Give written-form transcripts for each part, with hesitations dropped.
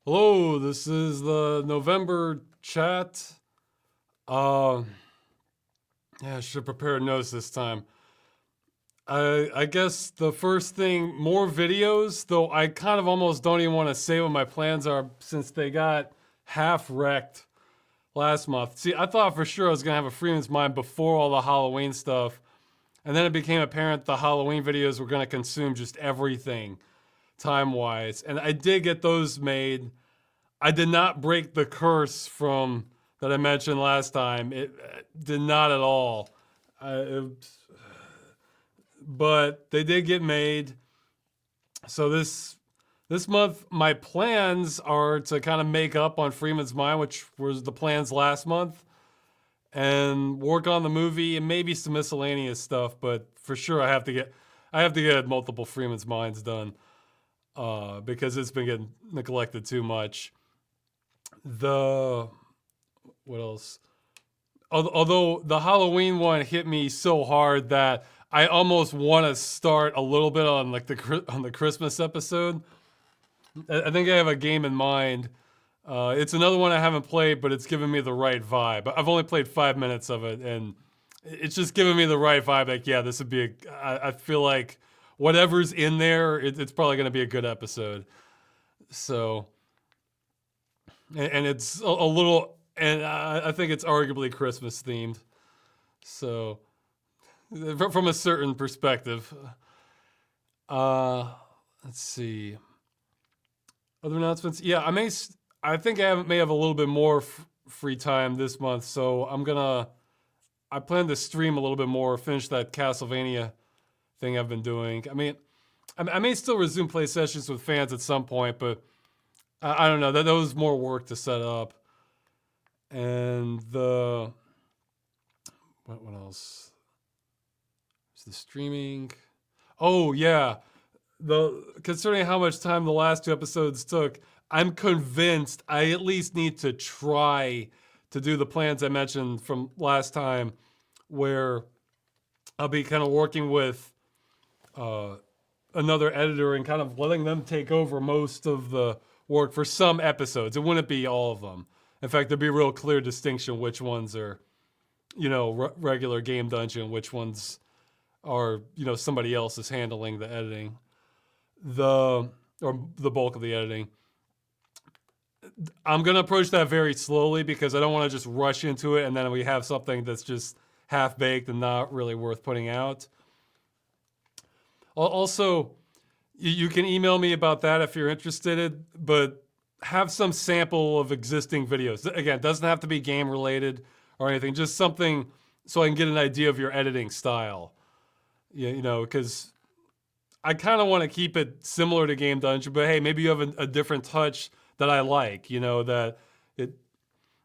Hello, this is the November chat. Uh, yeah, I should prepare notes this time. I guess the first thing, more videos, though I kind of almost don't even want to say what my plans are since they got half wrecked last month. See, I thought for sure I was going to have a Freeman's Mind before all the Halloween stuff, and then it became apparent the Halloween videos were going to consume just everything time-wise, and I did get those made. I did not break the curse from that I mentioned last time. It did not at all. But they did get made. So this month, my plans are to kind of make up on Freeman's Mind, which was the plans last month, and work on the movie and maybe some miscellaneous stuff. But for sure, I have to get multiple Freeman's Minds done because it's been getting neglected too much. The what else? Although the Halloween one hit me so hard that I almost want to start a little bit on like the Christmas episode. I think I have a game in mind. It's another one I haven't played, but it's giving me the right vibe. I've only played 5 minutes of it, and it's just giving me the right vibe. Like, yeah, this would be. I feel like whatever's in there, it's probably going to be a good episode. So, and it's a little, and I think it's arguably Christmas themed. So, from a certain perspective. Uh, let's see. Other announcements? Yeah, I think may have a little bit more free time this month, so I plan to stream a little bit more, finish that Castlevania thing I've been doing. I mean, I may still resume play sessions with fans at some point, but I don't know. That was more work to set up. And what else? Is the streaming? Oh yeah, the considering how much time the last two episodes took, I'm convinced I at least need to try to do the plans I mentioned from last time, where I'll be kind of working with uh, another editor and kind of letting them take over most of the work for some episodes. It wouldn't be all of them. In fact, there'd be a real clear distinction which ones are, regular game dungeon, which ones are, somebody else is handling the editing, or the bulk of the editing. I'm gonna approach that very slowly because I don't want to just rush into it and then we have something that's just half baked and not really worth putting out. Also, you can email me about that if you're interested, but have some sample of existing videos. Again, it doesn't have to be game related or anything, just something so I can get an idea of your editing style. Because I kind of want to keep it similar to Game Dungeon, but hey, maybe you have a different touch that I like, that it.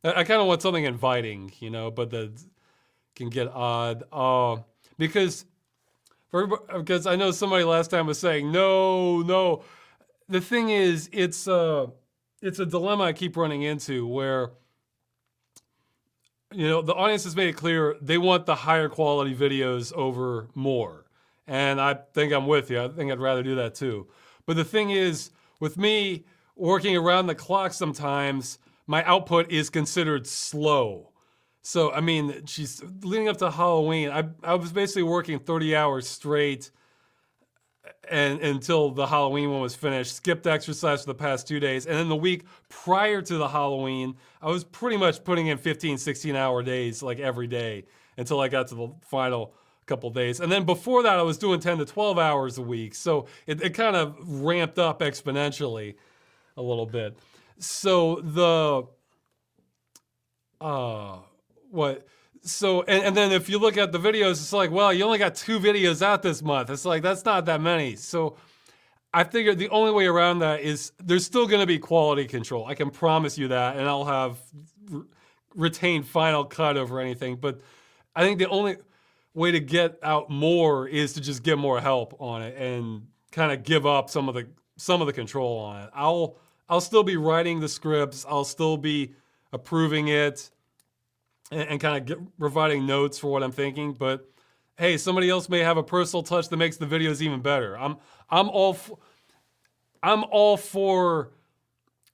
I kind of want something inviting, but that can get odd. Because because I know somebody last time was saying no, no. The thing is, it's a dilemma I keep running into where the audience has made it clear they want the higher quality videos over more. And I think I'm with you. I think I'd rather do that too. But the thing is, with me working around the clock sometimes, my output is considered slow. So, I mean, she's leading up to Halloween. I was basically working 30 hours straight and until the Halloween one was finished, skipped exercise for the past 2 days. And then the week prior to the Halloween, I was pretty much putting in 15, 16-hour days like every day until I got to the final couple days. And then before that, I was doing 10 to 12 hours a week. So it kind of ramped up exponentially a little bit. So what? So, and then if you look at the videos, it's like, well, you only got 2 videos out this month. It's like, that's not that many. So I figured the only way around that is there's still going to be quality control. I can promise you that. And I'll have retained Final Cut over anything. But I think the only way to get out more is to just get more help on it and kind of give up some of the control on it. I'll still be writing the scripts. I'll still be approving it and kind of providing notes for what I'm thinking. But hey, somebody else may have a personal touch that makes the videos even better. I'm all for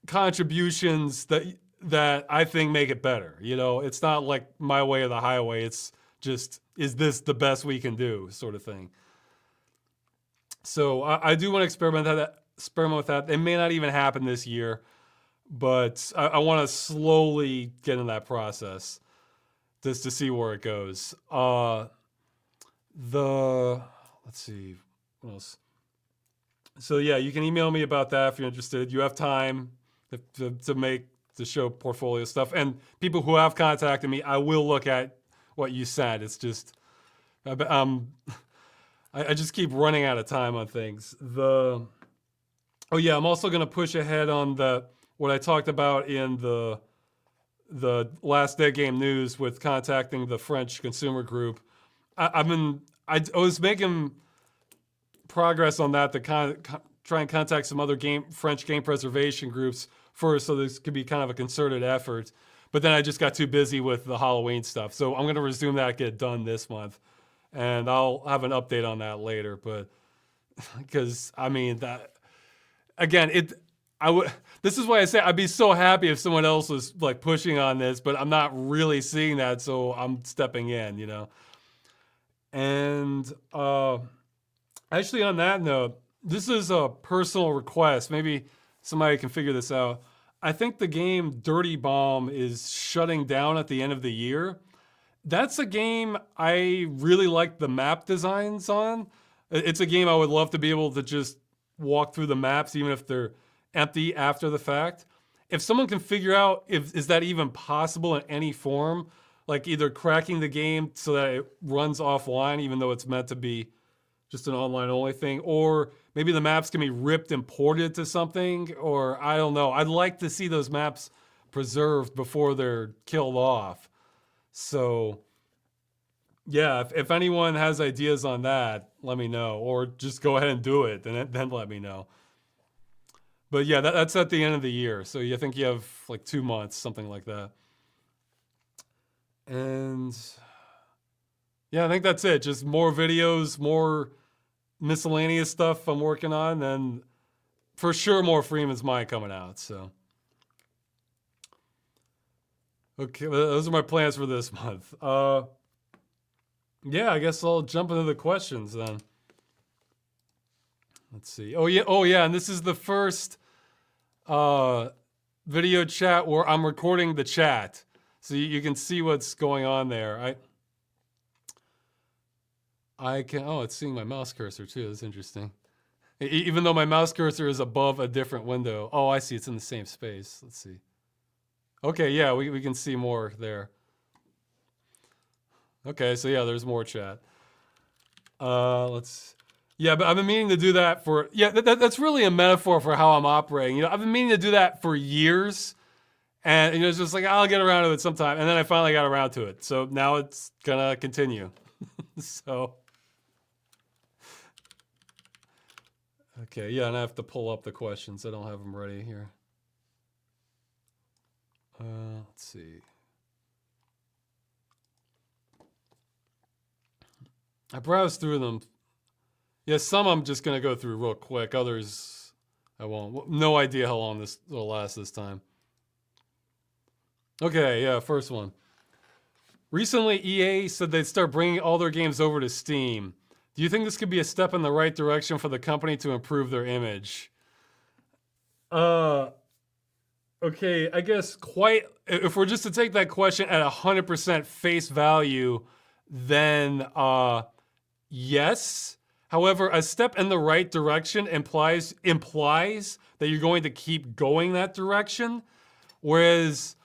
contributions that I think make it better. You know, it's not like my way or the highway. It's just, is this the best we can do, sort of thing. So I do want to experiment with that. It may not even happen this year, but I want to slowly get in that process just to see where it goes. Let's see, what else? So yeah, you can email me about that if you're interested. You have time to make the show portfolio stuff, and people who have contacted me, I will look at what you said. It's just, I just keep running out of time on things. Oh yeah, I'm also gonna push ahead on what I talked about in the last Dead Game News with contacting the French consumer group. I was making progress on that to try and contact some other French game preservation groups first, so this could be kind of a concerted effort. But then I just got too busy with the Halloween stuff. So I'm going to resume that, get it done this month. And I'll have an update on that later. But because, I mean, that, again, this is why I say I'd be so happy if someone else was like pushing on this, but I'm not really seeing that. So I'm stepping in, you know. And actually, on that note, this is a personal request. Maybe somebody can figure this out. I think the game Dirty Bomb is shutting down at the end of the year. That's a game I really like the map designs on. It's a game I would love to be able to just walk through the maps, even if they're empty after the fact. If someone can figure out is that even possible in any form, like either cracking the game so that it runs offline, even though it's meant to be just an online only thing, or maybe the maps can be ripped and ported to something, or I don't know. I'd like to see those maps preserved before they're killed off. So yeah, if anyone has ideas on that, let me know, or just go ahead and do it and then let me know. But yeah, that's at the end of the year. So you think you have like 2 months, something like that. And yeah, I think that's it. Just more videos, more miscellaneous stuff I'm working on, and for sure more Freeman's Mind coming out. So, okay, those are my plans for this month. Yeah, I guess I'll jump into the questions then. Let's see. Oh yeah, and this is the first video chat where I'm recording the chat, so you can see what's going on there. I can, oh, it's seeing my mouse cursor too. That's interesting. Even though my mouse cursor is above a different window. Oh, I see. It's in the same space. Let's see. Okay, yeah, we can see more there. Okay, so yeah, there's more chat. Yeah, but I've been meaning to do that for, yeah, that's really a metaphor for how I'm operating. You know, I've been meaning to do that for years. And, you know, it's just like, I'll get around to it sometime. And then I finally got around to it. So now it's gonna continue. So. Okay, yeah, and I have to pull up the questions. I don't have them ready here. Let's see. I browsed through them. Yeah, some I'm just going to go through real quick. Others I won't. No idea how long this will last this time. Okay, yeah, first one. Recently, EA said they'd start bringing all their games over to Steam. Do you think this could be a step in the right direction for the company to improve their image? Okay, I guess if we're just to take that question at 100% face value, then yes. However, a step in the right direction implies that you're going to keep going that direction. Whereas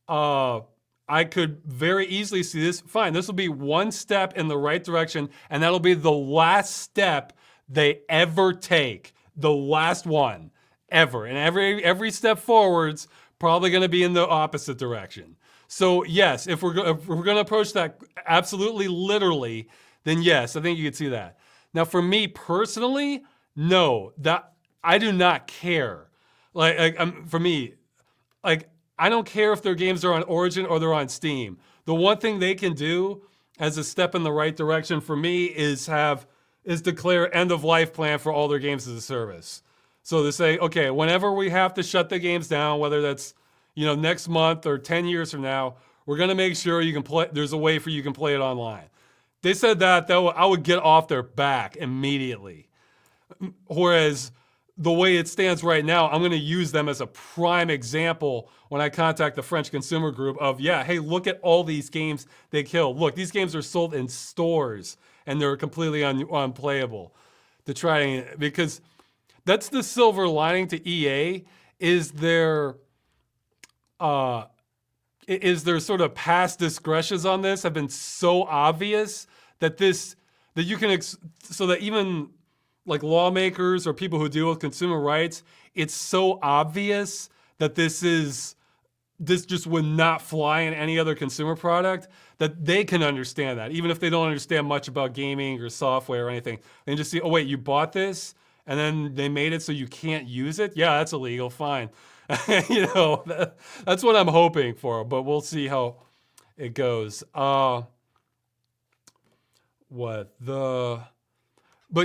I could very easily see this, fine, this will be one step in the right direction, and that'll be the last step they ever take. The last one, ever. And every step forward's probably gonna be in the opposite direction. So yes, if we're gonna approach that absolutely literally, then yes, I think you could see that. Now for me personally, no, that I do not care. For me, like, I don't care if their games are on Origin or they're on Steam. The one thing they can do as a step in the right direction for me is declare end of life plan for all their games as a service. So they say, okay, whenever we have to shut the games down, whether that's, next month or 10 years from now, we're going to make sure you can play. There's a way for you can play it online. They said that I would get off their back immediately. Whereas the way it stands right now, I'm going to use them as a prime example when I contact the French consumer group of, hey, look at all these games they killed. Look, these games are sold in stores and they're completely unplayable. Because that's the silver lining to EA is their sort of past discretions on this have been so obvious that you can so that even like lawmakers or people who deal with consumer rights, it's so obvious that this just would not fly in any other consumer product that they can understand that, even if they don't understand much about gaming or software or anything. They just see, oh wait, you bought this and then they made it so you can't use it? Yeah, that's illegal, fine. That's what I'm hoping for, but we'll see how it goes. But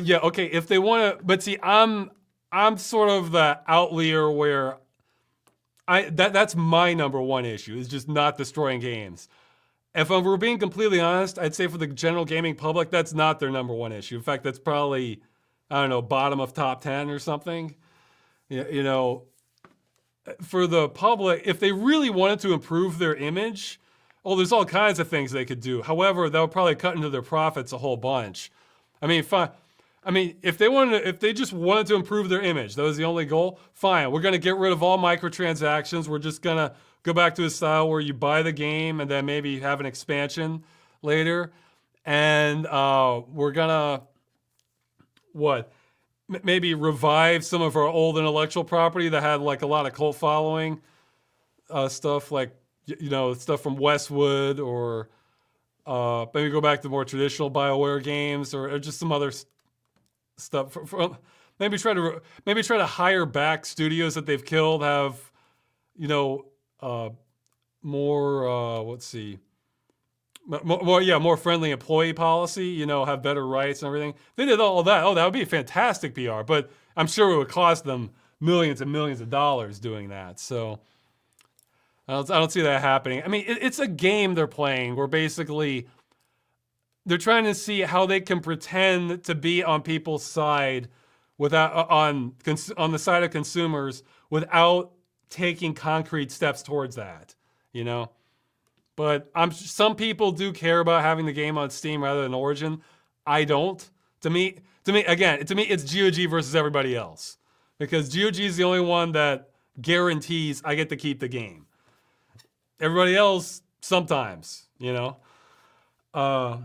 yeah, okay, if they want to, but see, I'm sort of the outlier where that's my number one issue, is just not destroying games. If we're being completely honest, I'd say for the general gaming public, that's not their number one issue. In fact, that's probably, I don't know, bottom of top 10 or something. For the public, if they really wanted to improve their image, there's all kinds of things they could do. However, that would probably cut into their profits a whole bunch. I mean, fine. I mean, if they just wanted to improve their image, that was the only goal, fine. We're going to get rid of all microtransactions. We're just going to go back to a style where you buy the game and then maybe have an expansion later. And we're going to, maybe revive some of our old intellectual property that had like a lot of cult following, stuff like, stuff from Westwood, or maybe go back to more traditional BioWare games, or just some other stuff. Maybe try to hire back studios that they've killed, have, more, let's see, more friendly employee policy, have better rights and everything. If they did all that, that would be fantastic PR, but I'm sure it would cost them millions and millions of dollars doing that. So I don't see that happening. I mean, it's a game they're playing where basically they're trying to see how they can pretend to be on people's side without on the side of consumers without taking concrete steps towards that, But some people do care about having the game on Steam rather than Origin. I don't. To me, it's GOG versus everybody else, because GOG is the only one that guarantees I get to keep the game. Everybody else, sometimes, But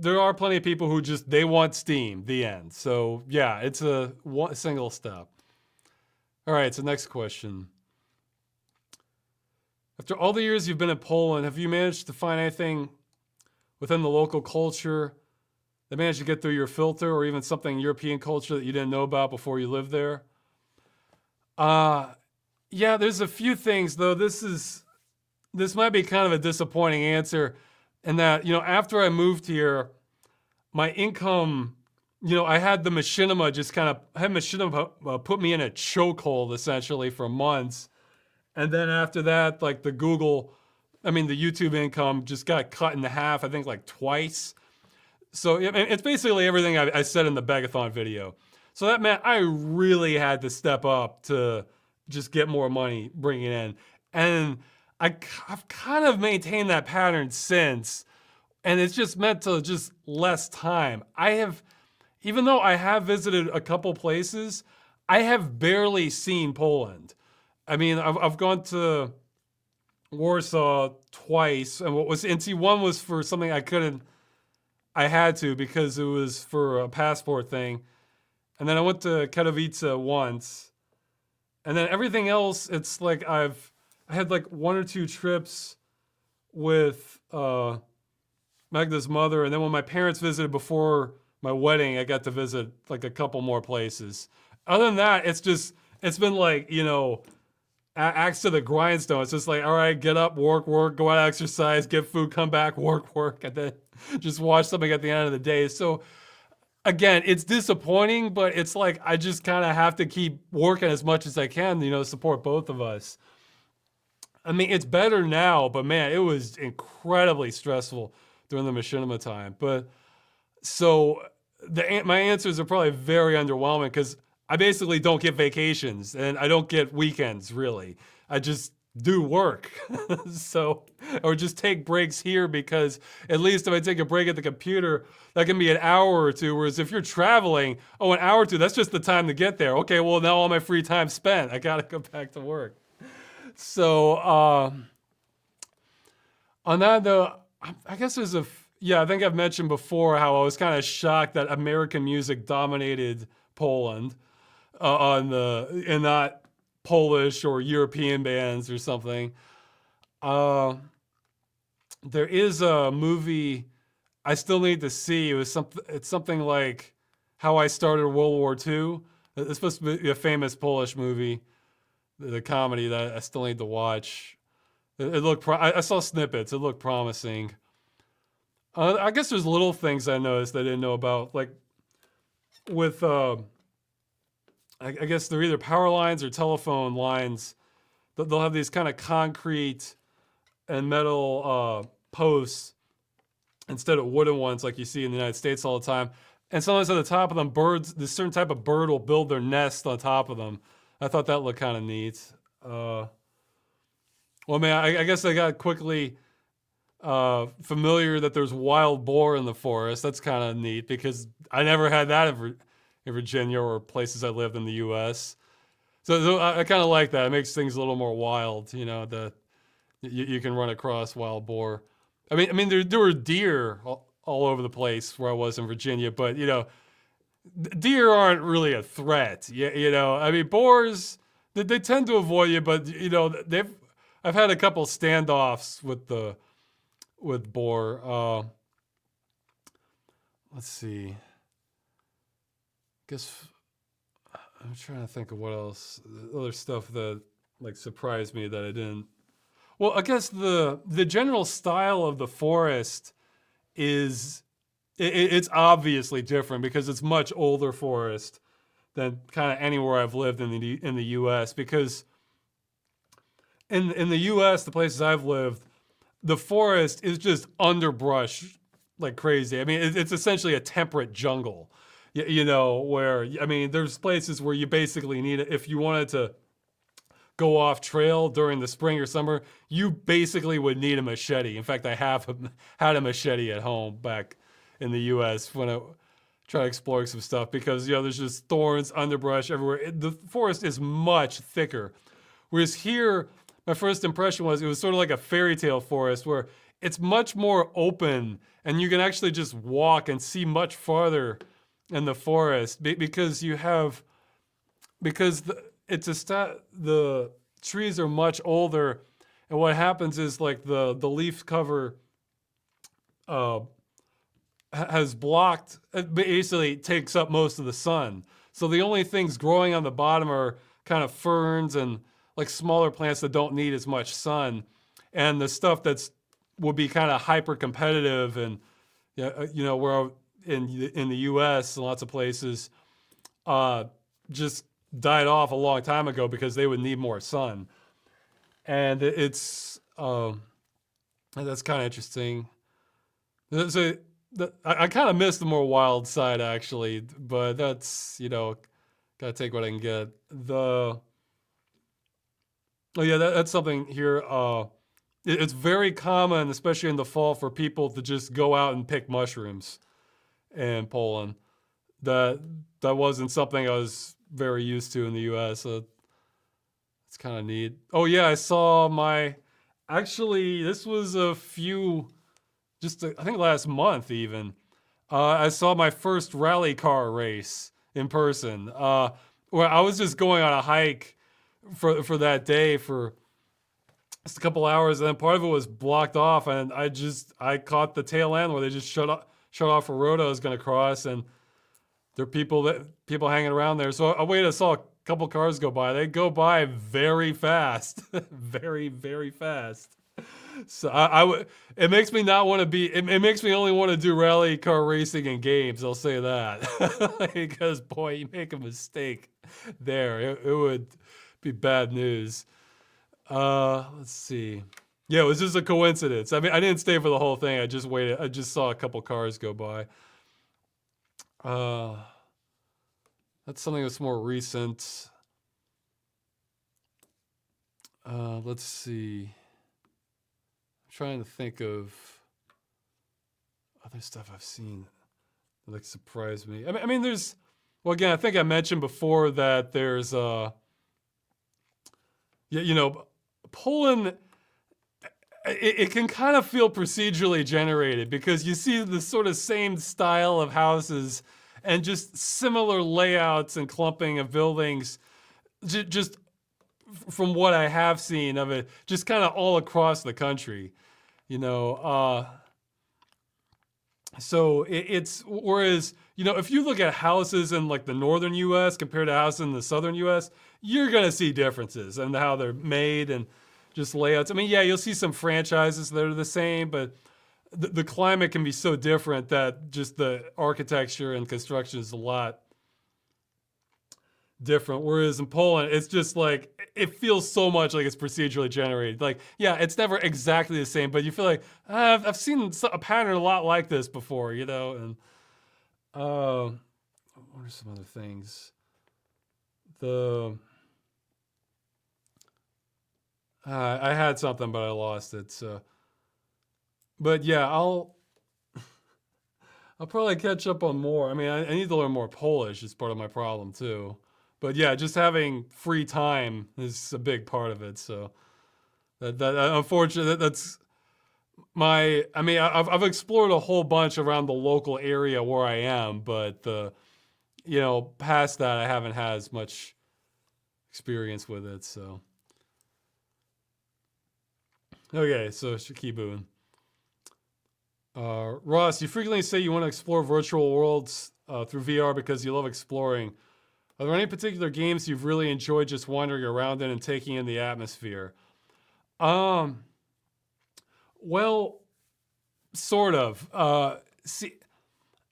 there are plenty of people who they want Steam. The end. So yeah, it's a single step. All right. So next question. After all the years you've been in Poland, have you managed to find anything within the local culture that managed to get through your filter, or even something European culture that you didn't know about before you lived there? Yeah, there's a few things, though. This might be kind of a disappointing answer, in that, after I moved here, my income, I had the machinima put me in a chokehold essentially for months. And then after that, like the YouTube income just got cut in half, I think like twice. So it's basically everything I said in the Begathon video. So that meant I really had to step up to just get more money bringing in. And I've kind of maintained that pattern since. And it's just meant to just less time. Even though I have visited a couple places, I have barely seen Poland. I mean, I've gone to Warsaw twice, and see, one was for something I had to because it was for a passport thing. And then I went to Katowice once. And then everything else, it's like I had like one or two trips with Magda's mother, and then when my parents visited before my wedding, I got to visit like a couple more places. Other than that, it's been like, axe to the grindstone. It's just like, all right, get up, work, go out, exercise, get food, come back, work, and then just watch something at the end of the day. So again, it's disappointing, but it's like I just kind of have to keep working as much as I can, support both of us. I mean, it's better now, but man, it was incredibly stressful during the machinima time. But so my answers are probably very underwhelming because I basically don't get vacations and I don't get weekends really. I just do work. So, or just take breaks here because at least if I take a break at the computer, that can be an hour or two. Whereas if you're traveling, oh, an hour or two, that's just the time to get there. Okay, well, now all my free time spent. I got to go back to work. So, on that though, I guess there's yeah, I think I've mentioned before how I was kind of shocked that American music dominated Poland and not Polish or European bands or something. There is a movie I still need to see. It's something like How I Started World War II. It's supposed to be a famous Polish movie, the comedy that I still need to watch. It looked. I saw snippets. It looked promising. I guess there's little things I noticed I didn't know about, like with. I guess they're either power lines or telephone lines. They'll have these kind of concrete and metal posts instead of wooden ones like you see in the United States all the time. And sometimes at the top of them, this certain type of bird will build their nest on top of them. I thought that looked kind of neat. Well, man, I guess I got quickly familiar that there's wild boar in the forest. That's kind of neat because I never had that in Virginia or places I lived in the U.S. So I kind of like that. It makes things a little more wild, that you can run across wild boar. I mean, there were deer all over the place where I was in Virginia, but deer aren't really a threat. I mean, boars they tend to avoid you, but I've had a couple standoffs with boar. Let's see. I guess I'm trying to think of what else, other stuff that like surprised me that I didn't. Well, I guess the general style of the forest is it's obviously different because it's much older forest than kind of anywhere I've lived in the U.S. Because in the U.S., the places I've lived, the forest is just underbrush like crazy. I mean, it's essentially a temperate jungle. Where I mean, there's places where you basically need it if you wanted to go off trail during the spring or summer, you basically would need a machete. In fact, I had a machete at home back in the U.S. when I tried exploring some stuff because there's just thorns, underbrush everywhere. The forest is much thicker, whereas here, my first impression was it was sort of like a fairy tale forest where it's much more open and you can actually just walk and see much farther in the forest because the trees are much older, and what happens is like the leaf cover has blocked, it basically takes up most of the sun. So the only things growing on the bottom are kind of ferns and like smaller plants that don't need as much sun, and the stuff would be kind of hyper competitive and where in the U.S. and lots of places just died off a long time ago because they would need more sun, and that's kind of interesting. So I kind of miss the more wild side actually, but that's gotta take what I can get. That's something here. It's very common, especially in the fall, for people to just go out and pick mushrooms in Poland. That wasn't something I was very used to in the U.S. So it's kind of neat. Oh yeah, I saw actually this was I think last month even. I saw my first rally car race in person. Where I was just going on a hike for that day for just a couple hours, and then part of it was blocked off, and I caught the tail end where they just shut off a road I was going to cross, and there are people hanging around there. So I saw a couple cars go by. They go by very fast, very very fast. So I would. It makes me not want to be. It makes me only want to do rally car racing and games. I'll say that because boy, you make a mistake there, it would be bad news. Let's see. Yeah, it was just a coincidence. I mean, I didn't stay for the whole thing. I just waited. I just saw a couple cars go by. Uh, that's something that's more recent. Let's see. I'm trying to think of other stuff I've seen that like surprised me. I mean, there's. Well, again, I think I mentioned before that there's yeah, Poland. It can kind of feel procedurally generated because you see the sort of same style of houses and just similar layouts and clumping of buildings, just from what I have seen of it, just kind of all across the country, you know. So it's whereas if you look at houses in like the northern U.S. compared to houses in the southern U.S., you're gonna see differences in how they're made and just layouts. I mean, yeah, you'll see some franchises that are the same, but the climate can be so different that just the architecture and construction is a lot different. Whereas in Poland, it's just like it feels so much like it's procedurally generated. Like, yeah, it's never exactly the same, but you feel like I've seen a pattern a lot like this before, And what are some other things? I had something, but I lost it. So, but yeah, I'll probably catch up on more. I mean, I need to learn more Polish. It's part of my problem too. But yeah, just having free time is a big part of it. So that unfortunately that's my. I mean, I've explored a whole bunch around the local area where I am, but past that I haven't had as much experience with it. So okay, so Shikibu. Ross, you frequently say you want to explore virtual worlds through VR because you love exploring. Are there any particular games you've really enjoyed just wandering around in and taking in the atmosphere? Well, sort of. See,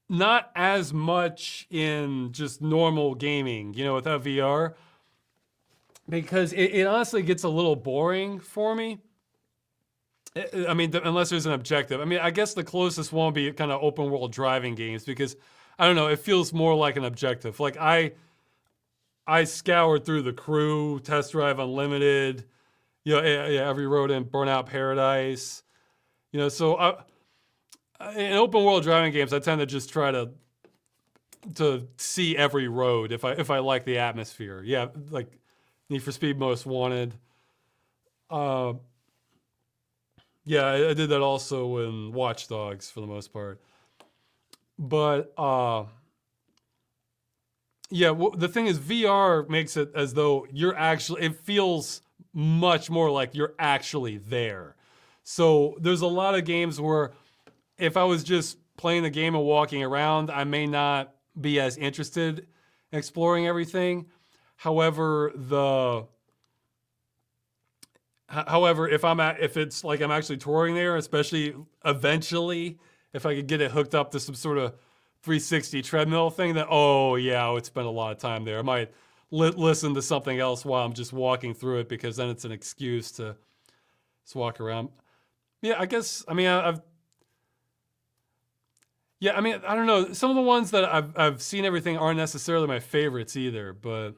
not as much in just normal gaming, without VR, because it honestly gets a little boring for me. I mean, unless there's an objective. I mean, I guess the closest one would be kind of open world driving games because, I don't know, it feels more like an objective. Like I scoured through The Crew, Test Drive Unlimited, every road in Burnout Paradise. So in open world driving games, I tend to just try to see every road if I like the atmosphere. Yeah, like Need for Speed Most Wanted. Yeah, I did that also in Watch Dogs for the most part. But yeah, the thing is, VR makes it as though it feels much more like you're actually there. So there's a lot of games where if I was just playing the game and walking around, I may not be as interested in exploring everything. However, if it's like I'm actually touring there, especially eventually, if I could get it hooked up to some sort of 360 treadmill thing, then I would spend a lot of time there. I might listen to something else while I'm just walking through it because then it's an excuse to just walk around. Yeah, I guess. I mean, I don't know. Some of the ones that I've seen everything aren't necessarily my favorites either, but.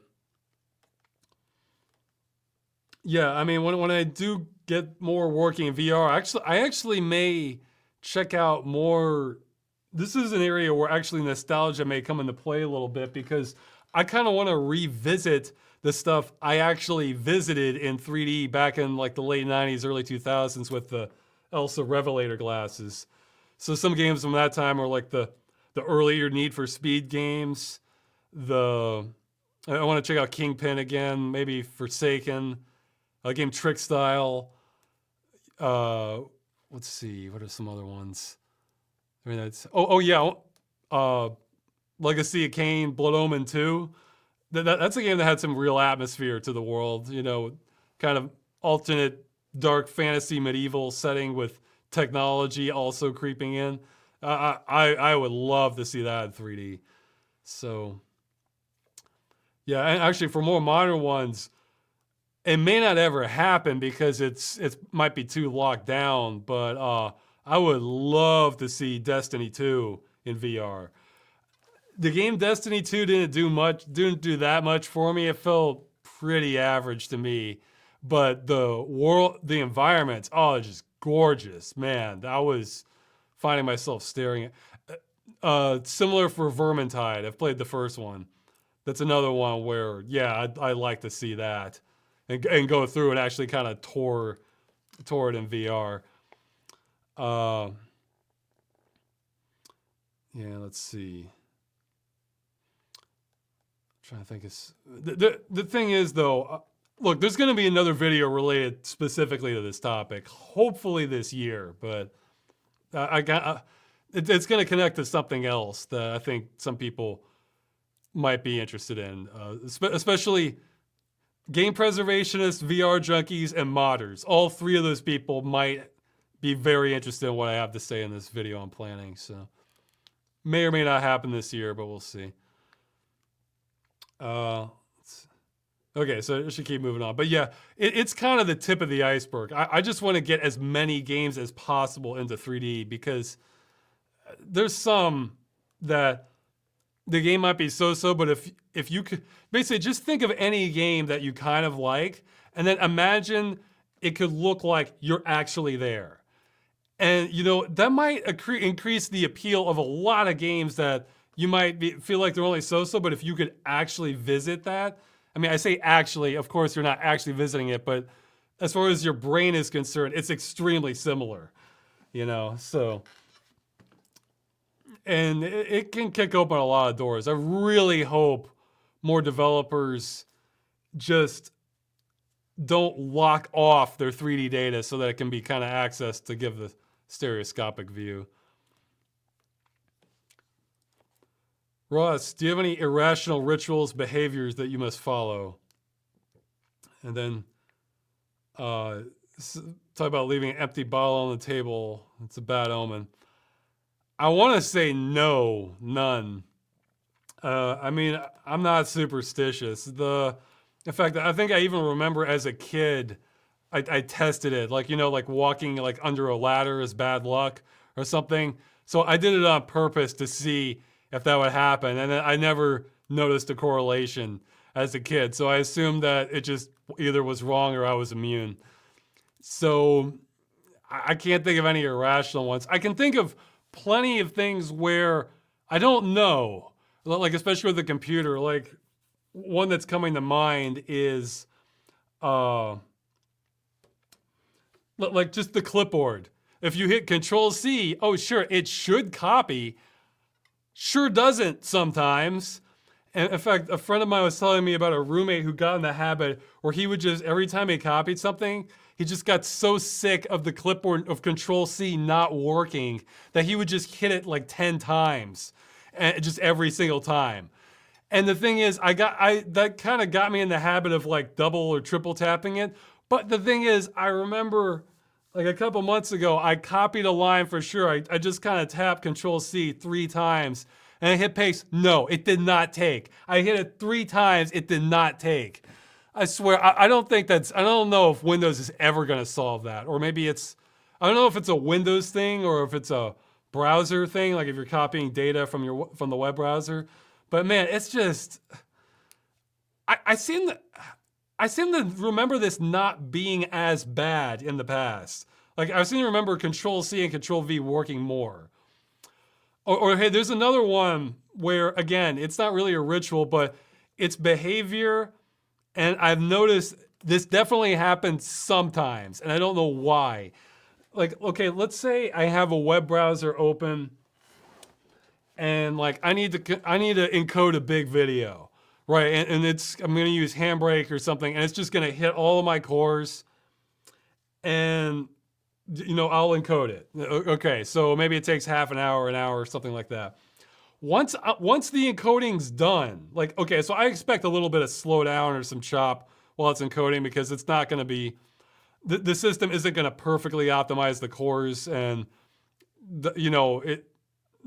Yeah, I mean, when I do get more working in VR, I actually may check out more. This is an area where actually nostalgia may come into play a little bit because I kind of want to revisit the stuff I actually visited in 3D back in like the late 90s, early 2000s with the Elsa Revelator glasses. So some games from that time are like the earlier Need for Speed games. I want to check out Kingpin again, maybe Forsaken. Game Trick Style. Let's see, what are some other ones? I mean, Legacy of Kain, Blood Omen 2. That's a game that had some real atmosphere to the world. Kind of alternate dark fantasy medieval setting with technology also creeping in. I would love to see that in 3D. So yeah, and actually for more modern ones, it may not ever happen because it might be too locked down. But I would love to see Destiny 2 in VR. The game Destiny 2 didn't do that much for me. It felt pretty average to me. But the world, the environments, oh, just gorgeous, man. I was finding myself staring at. Similar for Vermintide. I've played the first one. That's another one where, yeah, I'd like to see that and go through and actually kind of tour it in VR. Yeah, let's see. Trying to think of the thing is though, look, there's going to be another video related specifically to this topic, hopefully this year, but it's going to connect to something else that I think some people might be interested in, especially game preservationists, VR junkies, and modders. All three of those people might be very interested in what I have to say in this video I'm planning. So may or may not happen this year, but we'll see. Okay, so I should keep moving on. But yeah, it's kind of the tip of the iceberg. I just want to get as many games as possible into 3D because there's some that the game might be so-so, but if you could basically just think of any game that you kind of like, and then imagine it could look like you're actually there. And you know, that might increase the appeal of a lot of games that you might feel like they're only so-so, but if you could actually visit that, I mean, I say actually, of course you're not actually visiting it, but as far as your brain is concerned, it's extremely similar, you know, so. And it can kick open a lot of doors. I really hope more developers just don't lock off their 3D data so that it can be kind of accessed to give the stereoscopic view. Ross, do you have any irrational rituals, behaviors that you must follow? And then talk about leaving an empty bottle on the table. It's a bad omen. I want to say no, none. I mean, I'm not superstitious. In fact, I think I even remember as a kid, I tested it. Like, you know, like walking like under a ladder is bad luck or something. So I did it on purpose to see if that would happen. And then I never noticed a correlation as a kid. So I assumed that it just either was wrong or I was immune. So I can't think of any irrational ones. I can think of plenty of things where I don't know, like especially with the computer. Like one that's coming to mind is like just the clipboard. If you hit Control C, oh sure, it should copy. Sure doesn't sometimes. And in fact, a friend of mine was telling me about a roommate who got in the habit where he would just, every time he copied something, he just got so sick of the clipboard of Control C not working that he would just hit it like 10 times, and just every single time. And the thing is, that kind of got me in the habit of like double or triple tapping it. But the thing is, I remember like a couple months ago, I copied a line for sure. I just kind of tapped Control C 3 times and I hit paste. No, it did not take. I hit it 3 times, it did not take. I swear, I don't know if Windows is ever gonna solve that. Or maybe I don't know if it's a Windows thing or if it's a browser thing, like if you're copying data from the web browser. But man, it's just, I seem to remember this not being as bad in the past. Like I seem to remember Control C and Control V working more. Or hey, there's another one where again, it's not really a ritual, but it's behavior. And I've noticed this definitely happens sometimes, and I don't know why. Like, okay, let's say I have a web browser open and like I need to encode a big video. Right, and I'm gonna use Handbrake or something, and it's just gonna hit all of my cores, and you know, I'll encode it. Okay, so maybe it takes half an hour, or something like that. Once the encoding's done, like, okay, so I expect a little bit of slowdown or some chop while it's encoding because it's not gonna be the system isn't going to perfectly optimize the cores, and the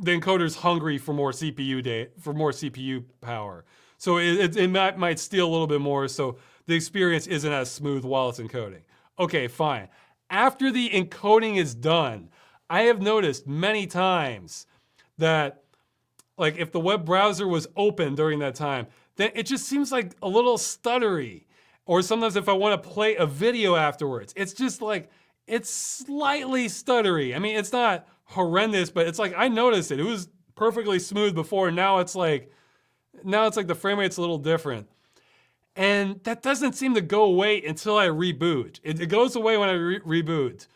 encoder's hungry for more CPU power. So it might steal a little bit more, so the experience isn't as smooth while it's encoding. Okay, fine. After the encoding is done, I have noticed many times that, like, if the web browser was open during that time, then it just seems like a little stuttery. Or sometimes if I want to play a video afterwards, it's just like, it's slightly stuttery. I mean, it's not horrendous, but it's like, I noticed it. It was perfectly smooth before. Now it's like the frame rate's a little different. And that doesn't seem to go away until I reboot. It goes away when I reboot.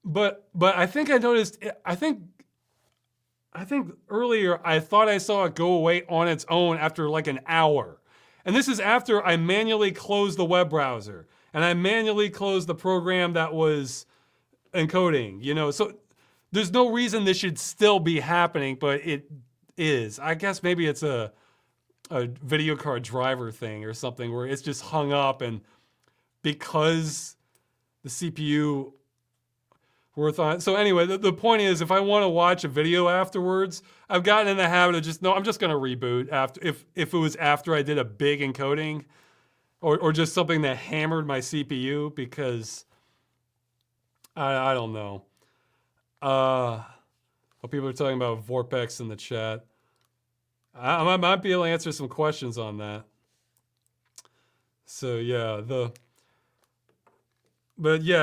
But I think I noticed, I think earlier I thought I saw it go away on its own after like an hour. And this is after I manually closed the web browser and I manually closed the program that was encoding, so there's no reason this should still be happening, but it is. I guess maybe it's a video card driver thing or something where it's just hung up, and because the CPU worth on. So anyway, the point is, if I want to watch a video afterwards, I've gotten in the habit of I'm just going to reboot after, if it was after I did a big encoding or just something that hammered my CPU, because I don't know. People are talking about Vorpex in the chat. I might be able to answer some questions on that. So yeah,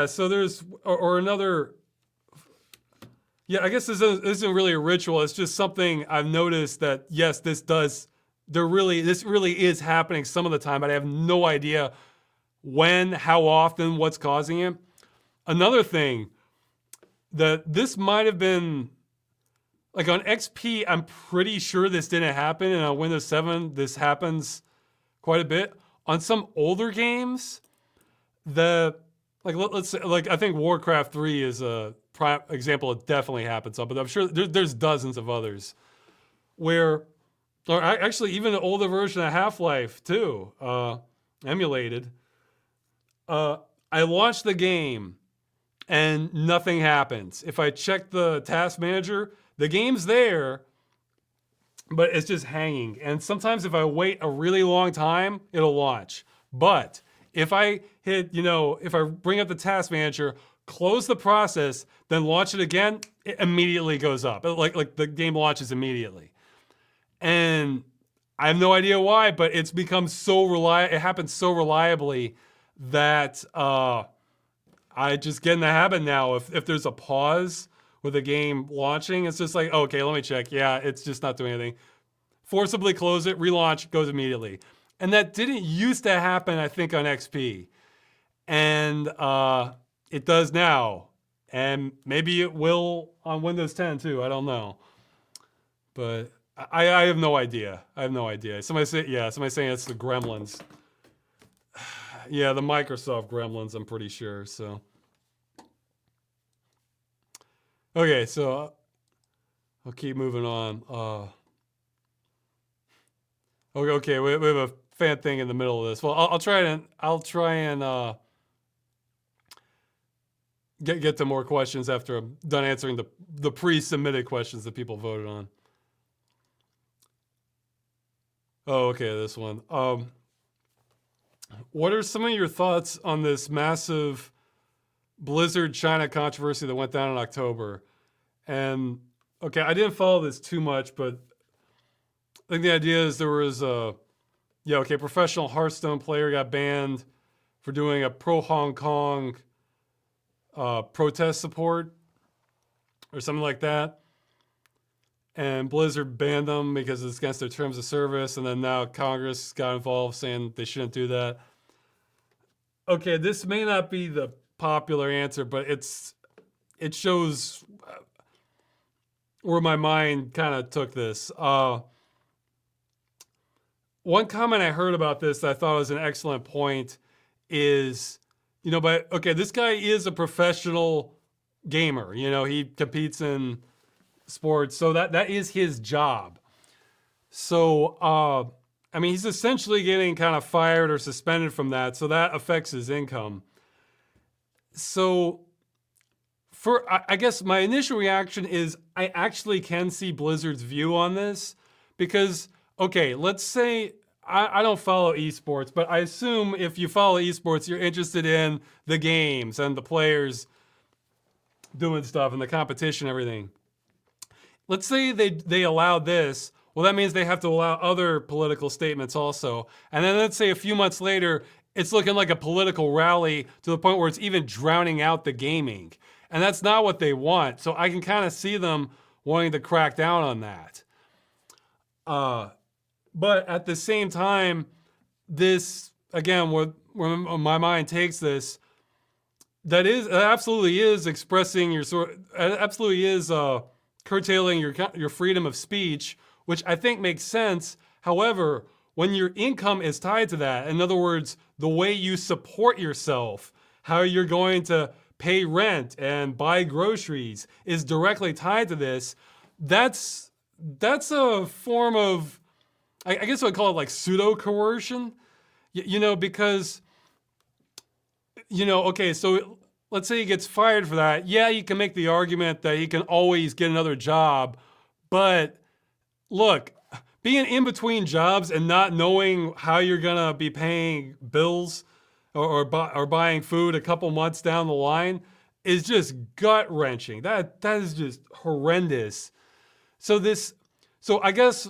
so there's, or another, yeah, I guess this isn't really a ritual. It's just something I've noticed that, yes, this really is happening some of the time, but I have no idea when, how often, what's causing it. Another thing that this might have been, like on XP, I'm pretty sure this didn't happen, and on Windows 7, this happens quite a bit. On some older games, let's say, I think Warcraft 3 is a prime example. It definitely happens, but I'm sure there's dozens of others where, or actually even an older version of Half-Life too, emulated. I launched the game and nothing happens. If I check the task manager, the game's there, but it's just hanging. And sometimes if I wait a really long time, it'll launch. But if I hit, if I bring up the task manager, close the process, then launch it again, it immediately goes up. Like the game launches immediately. And I have no idea why, but it's become so reliable. It happens so reliably that I just get in the habit now. If there's a pause with a game launching, it's just like, okay, let me check. Yeah, it's just not doing anything. Forcibly close it, relaunch, goes immediately. And that didn't used to happen, I think, on XP. And it does now. And maybe it will on Windows 10 too, I don't know. But I have no idea. Somebody saying it's the Gremlins. Yeah, the Microsoft Gremlins, I'm pretty sure, so. Okay, so I'll keep moving on. Okay, we have a fan thing in the middle of this. Well, I'll try and get to more questions after I'm done answering the pre-submitted questions that people voted on. Oh, okay, this one. What are some of your thoughts on this massive Blizzard China controversy that went down in October? And okay, I didn't follow this too much, but I think the idea is there was professional Hearthstone player got banned for doing a pro-Hong Kong protest support or something like that. And Blizzard banned them because it's against their terms of service. And then now Congress got involved saying they shouldn't do that. Okay, this may not be the popular answer, but it shows where my mind kind of took this. One comment I heard about this that I thought was an excellent point is, this guy is a professional gamer. He competes in sports, so that is his job. So, he's essentially getting kind of fired or suspended from that, so that affects his income. So I guess my initial reaction is I actually can see Blizzard's view on this because, okay, let's say I don't follow esports, but I assume if you follow esports, you're interested in the games and the players doing stuff and the competition and everything. Let's say they allow this. Well, that means they have to allow other political statements also. And then let's say a few months later, it's looking like a political rally to the point where it's even drowning out the gaming. And that's not what they want. So I can kind of see them wanting to crack down on that. But at the same time, this, again, where my mind takes this, that absolutely is expressing your absolutely is curtailing your freedom of speech, which I think makes sense. However, when your income is tied to that, in other words, the way you support yourself, how you're going to pay rent and buy groceries is directly tied to this, that's a form of, I guess I would call it like pseudo coercion, because, okay, so let's say he gets fired for that. Yeah, you can make the argument that he can always get another job, but look, being in between jobs and not knowing how you're gonna be paying bills or buying food a couple months down the line is just gut wrenching. That is just horrendous. So I guess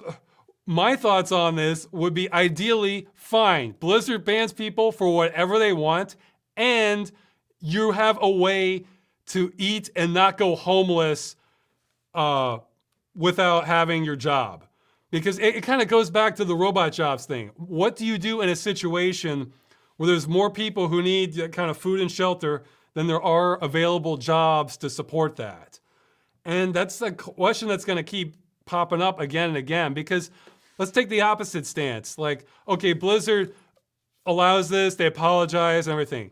my thoughts on this would be ideally fine. Blizzard bans people for whatever they want, and you have a way to eat and not go homeless without having your job. Because it kind of goes back to the robot jobs thing. What do you do in a situation where there's more people who need kind of food and shelter than there are available jobs to support that? And that's the question that's going to keep popping up again and again, because let's take the opposite stance. Like, okay, Blizzard allows this, they apologize and everything.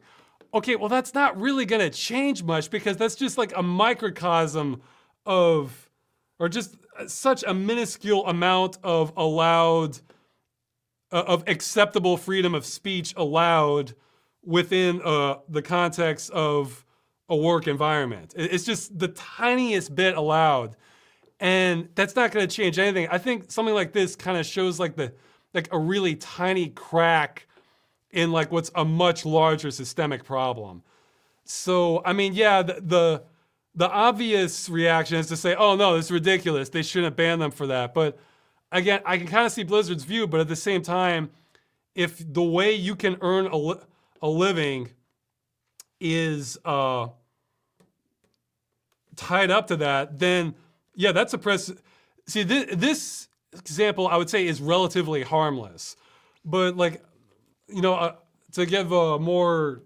Okay, well, that's not really going to change much because that's just like a microcosm of, or just such a minuscule amount of allowed, of acceptable freedom of speech allowed within the context of a work environment. It's just the tiniest bit allowed. And that's not going to change anything. I think something like this kind of shows like a really tiny crack in like what's a much larger systemic problem. So, I mean, yeah, the obvious reaction is to say, oh no, this is ridiculous. They shouldn't ban them for that. But again, I can kind of see Blizzard's view, but at the same time, if the way you can earn a living is tied up to that, then yeah, that's See, this example I would say is relatively harmless, but like, to give a more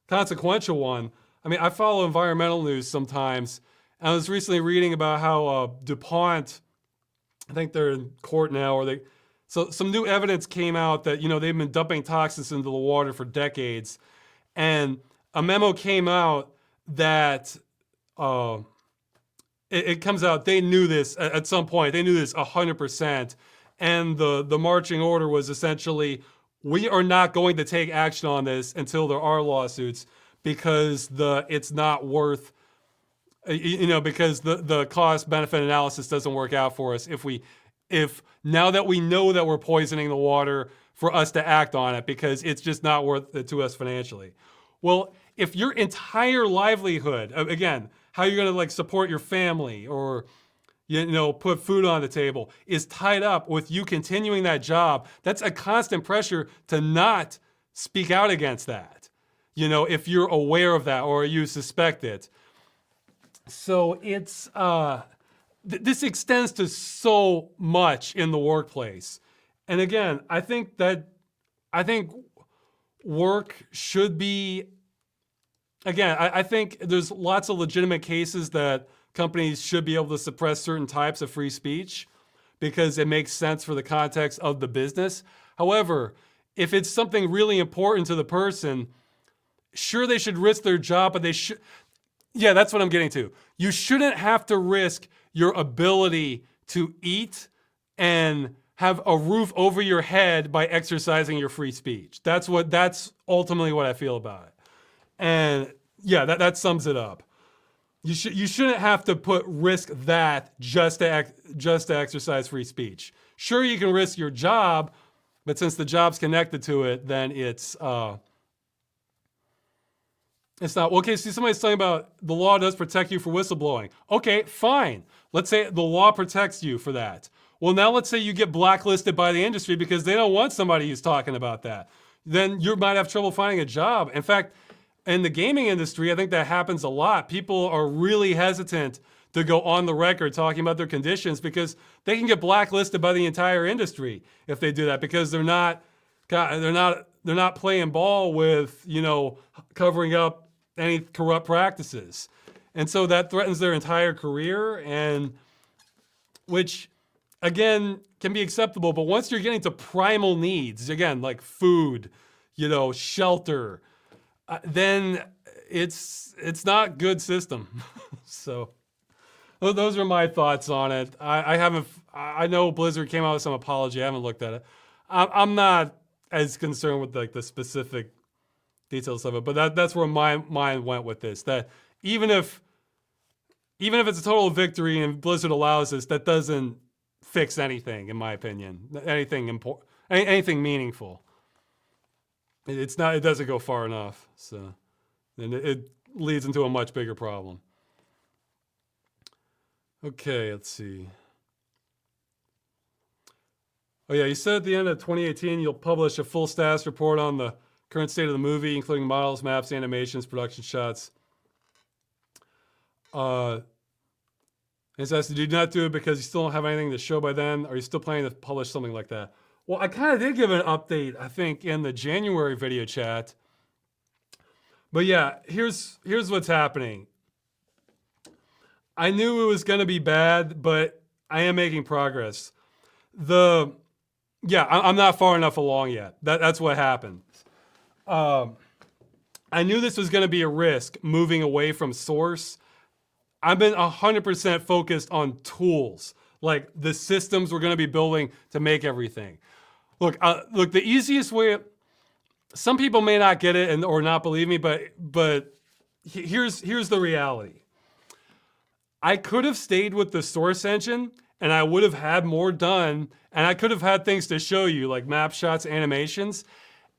consequential one, I mean, I follow environmental news sometimes, and I was recently reading about how DuPont, I think they're in court now, so some new evidence came out that, they've been dumping toxins into the water for decades, and a memo came out that it comes out they knew this at some point. They knew this 100%, and the marching order was essentially, we are not going to take action on this until there are lawsuits because it's not worth, because the cost benefit analysis doesn't work out for us if now that we know that we're poisoning the water, for us to act on it because it's just not worth it to us financially. Well, if your entire livelihood, again, how you're going to like support your family or put food on the table is tied up with you continuing that job, that's a constant pressure to not speak out against that. If you're aware of that or you suspect it. So it's this extends to so much in the workplace. And again, I think work should be, again, I think there's lots of legitimate cases that companies should be able to suppress certain types of free speech because it makes sense for the context of the business. However, if it's something really important to the person, sure, they should risk their job, but that's what I'm getting to. You shouldn't have to risk your ability to eat and have a roof over your head by exercising your free speech. That's ultimately what I feel about it. And yeah, that sums it up. You shouldn't have to risk that just to exercise free speech. Sure, you can risk your job, but since the job's connected to it, then it's not. Okay, see, somebody's talking about the law does protect you for whistleblowing. Okay, fine. Let's say the law protects you for that. Well, now let's say you get blacklisted by the industry because they don't want somebody who's talking about that. Then you might have trouble finding a job. In fact, in the gaming industry, I think that happens a lot. People are really hesitant to go on the record talking about their conditions because they can get blacklisted by the entire industry if they do that, because they're not playing ball with, covering up any corrupt practices. And so that threatens their entire career, and which again can be acceptable, but once you're getting to primal needs, again, like food, shelter, then it's not good system. So those are my thoughts on it. I know Blizzard came out with some apology. I haven't looked at it. I'm not as concerned with like the specific details of it, but that's where my mind went with this. That even if it's a total victory and Blizzard allows this, that doesn't fix anything, in my opinion. Anything important, anything meaningful. It's not. It doesn't go far enough. So, and it leads into a much bigger problem. Okay, let's see. Oh yeah, you said at the end of 2018 you'll publish a full status report on the current state of the movie, including models, maps, animations, production shots. It says, do not do it because you still don't have anything to show by then? Are you still planning to publish something like that? Well, I kind of did give an update, I think, in the January video chat. But yeah, here's what's happening. I knew it was going to be bad, but I am making progress. I'm not far enough along yet. That's what happened. I knew this was going to be a risk, moving away from source. I've been 100% focused on tools, like the systems we're going to be building to make everything. Look, the easiest way. Some people may not get it or not believe me, but here's the reality. I could have stayed with the source engine, and I would have had more done, and I could have had things to show you, like map shots, animations,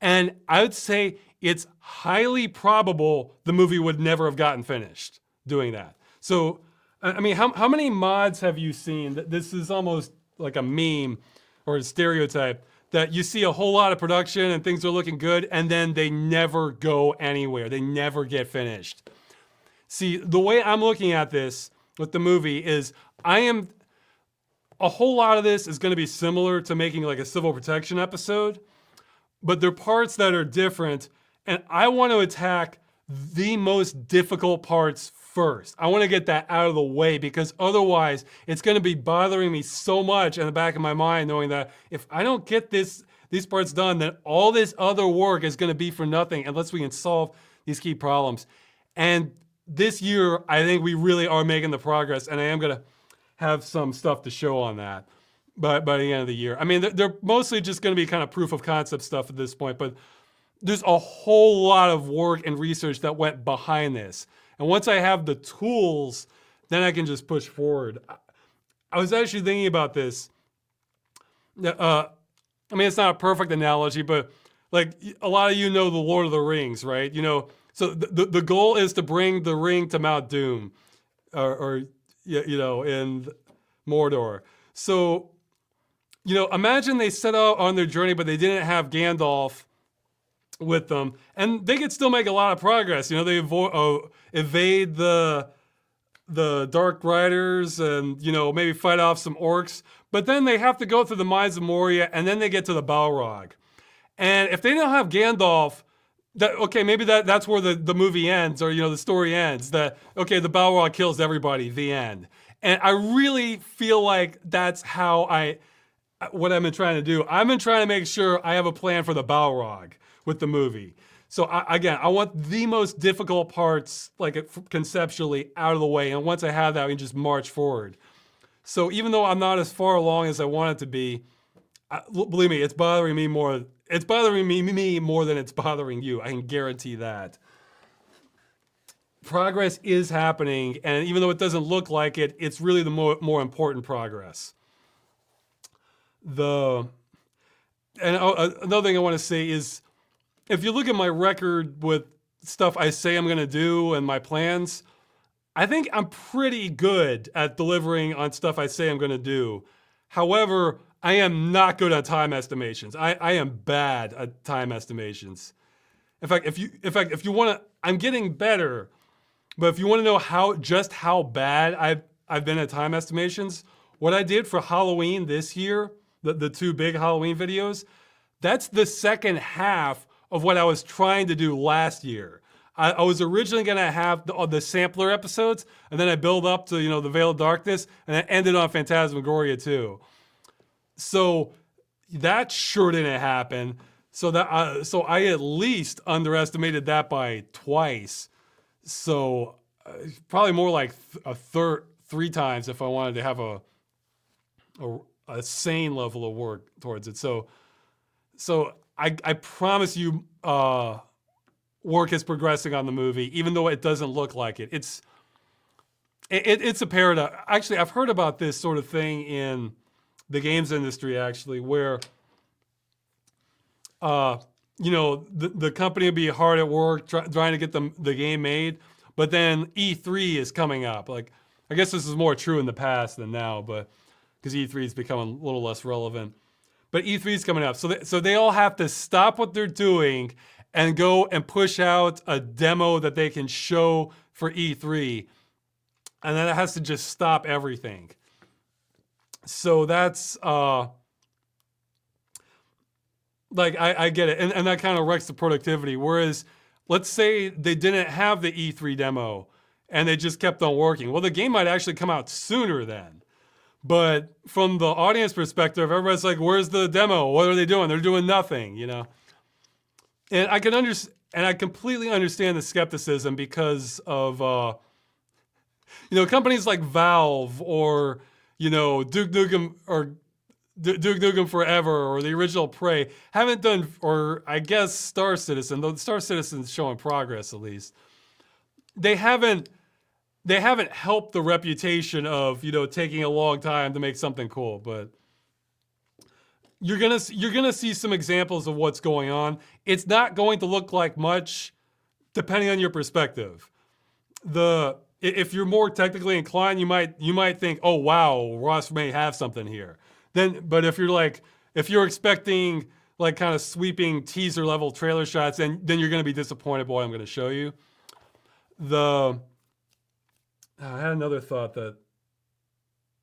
and I would say it's highly probable the movie would never have gotten finished doing that. So, I mean, how many mods have you seen? This is almost like a meme or a stereotype, that you see a whole lot of production and things are looking good, and then they never go anywhere. They never get finished. See, the way I'm looking at this with the movie is a whole lot of this is going to be similar to making like a civil protection episode, but there are parts that are different, and I want to attack the most difficult parts first. I want to get that out of the way, because otherwise it's going to be bothering me so much in the back of my mind, knowing that if I don't get these parts done, then all this other work is going to be for nothing unless we can solve these key problems. And this year, I think we really are making the progress, and I am going to have some stuff to show on that by the end of the year. I mean, they're mostly just going to be kind of proof of concept stuff at this point, but there's a whole lot of work and research that went behind this. And once I have the tools, then I can just push forward. I was actually thinking about this. I mean, it's not a perfect analogy, but like a lot of you know the Lord of the Rings, right? So the goal is to bring the ring to Mount Doom, or in Mordor. So, imagine they set out on their journey, but they didn't have Gandalf with them, and they could still make a lot of progress. They evade the Dark Riders, and maybe fight off some orcs. But then they have to go through the Mines of Moria, and then they get to the Balrog. And if they don't have Gandalf, maybe that's where the movie ends, or the story ends. The Balrog kills everybody. The end. And I really feel like that's what I've been trying to do. I've been trying to make sure I have a plan for the Balrog with the movie. So I want the most difficult parts, like conceptually, out of the way. And once I have that, we can just march forward. So even though I'm not as far along as I want it to be, believe me, it's bothering me more. It's bothering me more than it's bothering you. I can guarantee that. progress is happening, and even though it doesn't look like it, it's really the more important progress. Another thing I want to say is, if you look at my record with stuff I say I'm going to do and my plans, I think I'm pretty good at delivering on stuff I say I'm going to do. However, I am not good at time estimations. I am bad at time estimations. In fact, if you want to, I'm getting better. But if you want to know how bad I've been at time estimations, what I did for Halloween this year, the two big Halloween videos, that's the second half of what I was trying to do last year. I was originally going to have the sampler episodes, and then I build up to, the Veil of Darkness, and I ended on Phantasmagoria 2. So that sure didn't happen. So I at least underestimated that by twice. So probably more like three times if I wanted to have a sane level of work towards it. So I promise you, work is progressing on the movie, even though it doesn't look like it. It's a paradox. Actually, I've heard about this sort of thing in the games industry, actually, where the company will be hard at work trying to get the game made, but then E3 is coming up. Like, I guess this is more true in the past than now, but because E3 has become a little less relevant. But E3 is coming up, so they all have to stop what they're doing and go and push out a demo that they can show for E3, and then it has to just stop everything. So that's like I get it, and that kind of wrecks the productivity. Whereas, let's say they didn't have the E3 demo and they just kept on working. Well, the game might actually come out sooner then. But from the audience perspective, everybody's like, "Where's the demo? What are they doing? They're doing nothing," And I completely understand the skepticism because of companies like Valve or Duke Nukem or Duke Nukem Forever or the original Prey haven't done, or I guess Star Citizen, though Star Citizen's showing progress at least. They haven't helped the reputation of taking a long time to make something cool, but you're gonna see some examples of what's going on. It's not going to look like much, depending on your perspective. If you're more technically inclined, you might think, oh wow, Ross may have something here. But if you're expecting like kind of sweeping teaser level trailer shots, then you're gonna be disappointed by what I'm gonna show you. I had another thought that,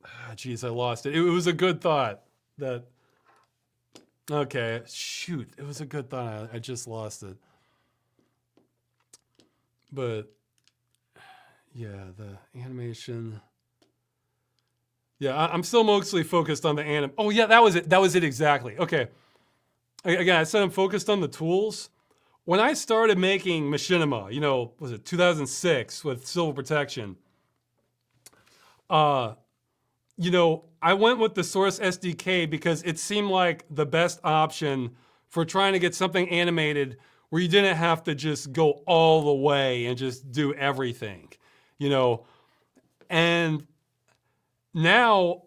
I lost it. It was a good thought that. Okay, shoot, it was a good thought. I just lost it. But yeah, the animation. Yeah, I'm still mostly focused on the anim. Oh yeah, that was it. That was it exactly. Okay. Again, I said I'm focused on the tools. When I started making Machinima, was it 2006 with Silver Protection? I went with the Source SDK because it seemed like the best option for trying to get something animated where you didn't have to just go all the way and just do everything, And now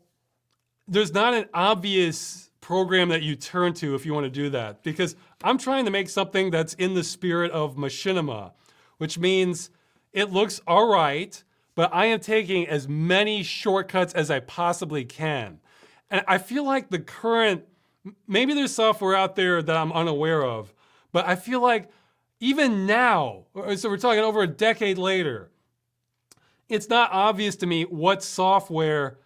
there's not an obvious program that you turn to if you want to do that, because I'm trying to make something that's in the spirit of Machinima, which means it looks all right, but I am taking as many shortcuts as I possibly can. And I feel like maybe there's software out there that I'm unaware of, but I feel like even now, so we're talking over a decade later, it's not obvious to me what software.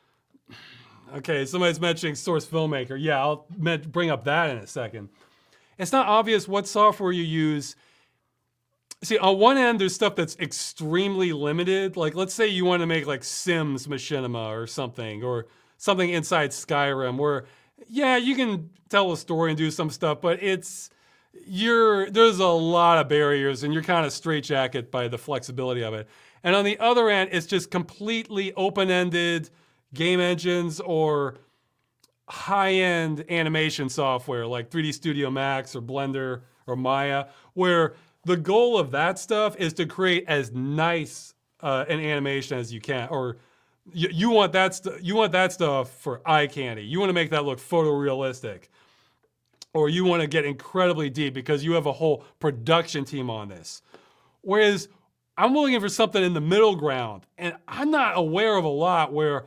Okay, somebody's mentioning Source Filmmaker. Yeah, I'll bring up that in a second. It's not obvious what software you use. See, on one end, there's stuff that's extremely limited. Like, let's say you want to make like Sims Machinima or something inside Skyrim where, yeah, you can tell a story and do some stuff, but there's a lot of barriers and you're kind of straitjacket by the flexibility of it. And on the other end, it's just completely open-ended game engines or high-end animation software like 3D Studio Max or Blender or Maya, where the goal of that stuff is to create as nice an animation as you can, or you want that you want that stuff for eye candy. You want to make that look photorealistic, or you want to get incredibly deep because you have a whole production team on this. Whereas I'm looking for something in the middle ground, and I'm not aware of a lot where,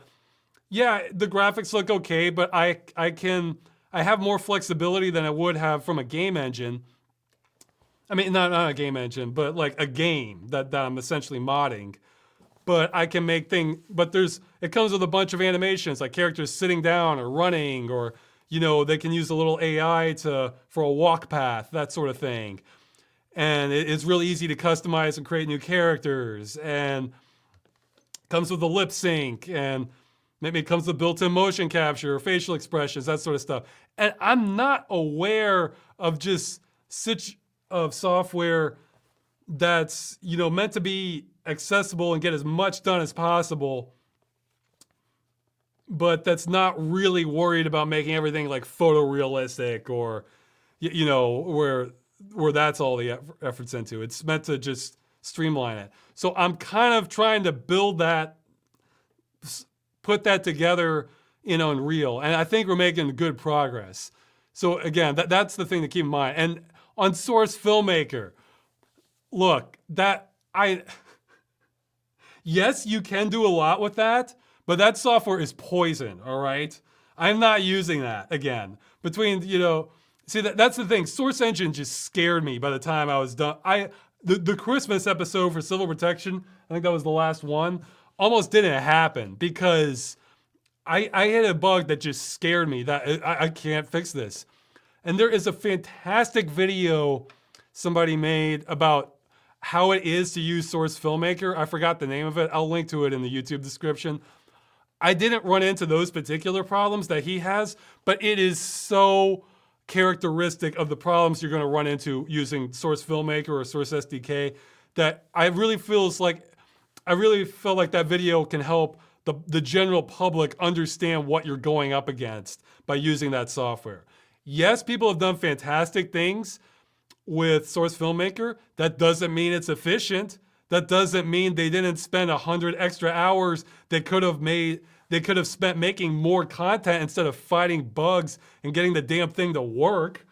yeah, the graphics look okay, but I have more flexibility than I would have from a game engine. I mean, not a game engine, but like a game that I'm essentially modding. But I can make but it comes with a bunch of animations, like characters sitting down or running, or, they can use a little AI for a walk path, that sort of thing. And it's really easy to customize and create new characters, and comes with a lip sync, and maybe it comes with built-in motion capture or facial expressions, that sort of stuff. And I'm not aware of just of software that's meant to be accessible and get as much done as possible, but that's not really worried about making everything like photorealistic, or where that's all the effort's into. It's meant to just streamline it. So I'm kind of trying to build that, put that together in Unreal, and I think we're making good progress. So again, that's the thing to keep in mind. And on Source Filmmaker, look, yes, you can do a lot with that, but that software is poison, all right? I'm not using that again. See, that's the thing. Source Engine just scared me by the time I was done. The Christmas episode for Civil Protection, I think that was the last one, almost didn't happen because I hit a bug that just scared me that I can't fix this. And there is a fantastic video somebody made about how it is to use Source Filmmaker. I forgot the name of it. I'll link to it in the YouTube description. I didn't run into those particular problems that he has, but it is so characteristic of the problems you're going to run into using Source Filmmaker or Source SDK that I really felt like that video can help the general public understand what you're going up against by using that software. Yes, people have done fantastic things with Source Filmmaker. That doesn't mean it's efficient. That doesn't mean they didn't spend 100 extra hours they could have spent making more content instead of fighting bugs and getting the damn thing to work.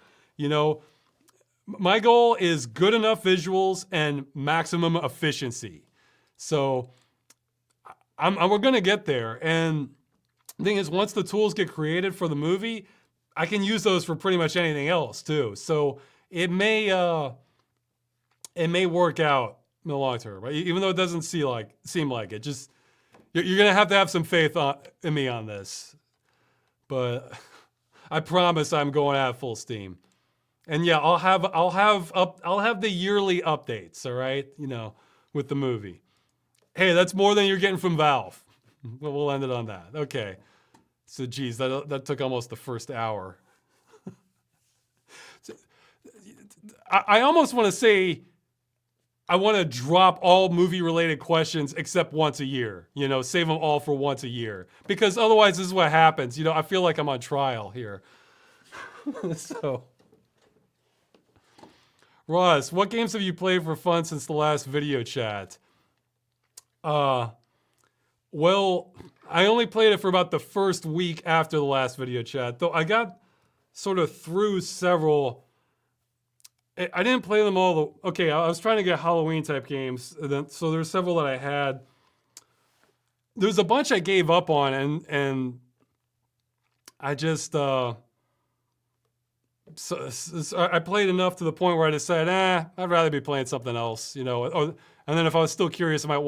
My goal is good enough visuals and maximum efficiency. So we're going to get there. And the thing is, once the tools get created for the movie, I can use those for pretty much anything else too. So it may work out in the long term, right? Even though it doesn't seem like it. Just you're gonna have to have some faith in me on this. But I promise I'm going at full steam. And yeah, I'll have the yearly updates. All right, with the movie. Hey, that's more than you're getting from Valve. We'll end it on that. Okay. So, geez, that took almost the first hour. I almost want to say I want to drop all movie-related questions except once a year. Save them all for once a year. Because otherwise, this is what happens. I feel like I'm on trial here. So, Ross, what games have you played for fun since the last video chat? Well, I only played it for about the first week after the last video chat, though I got sort of through several. I didn't play them all. Okay, I was trying to get Halloween type games, so there's several that I had. There's a bunch I gave up on, and I just I played enough to the point where I decided, I'd rather be playing something else, and then if I was still curious, I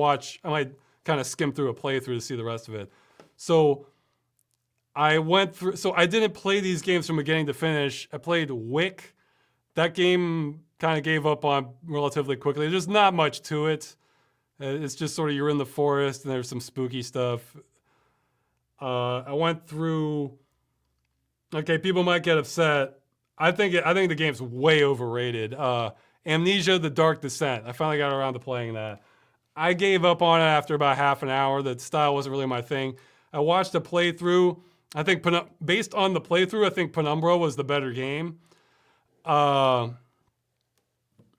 might kind of skim through a playthrough to see the rest of it. So I didn't play these games from beginning to finish. I played Wick. That game kind of gave up on relatively quickly. There's not much to it. It's just sort of you're in the forest and there's some spooky stuff. I went through. Okay, people might get upset. I think the game's way overrated. Amnesia: The Dark Descent. I finally got around to playing that. I gave up on it after about half an hour. The style wasn't really my thing. I watched a playthrough. I think based on the playthrough, I think Penumbra was the better game.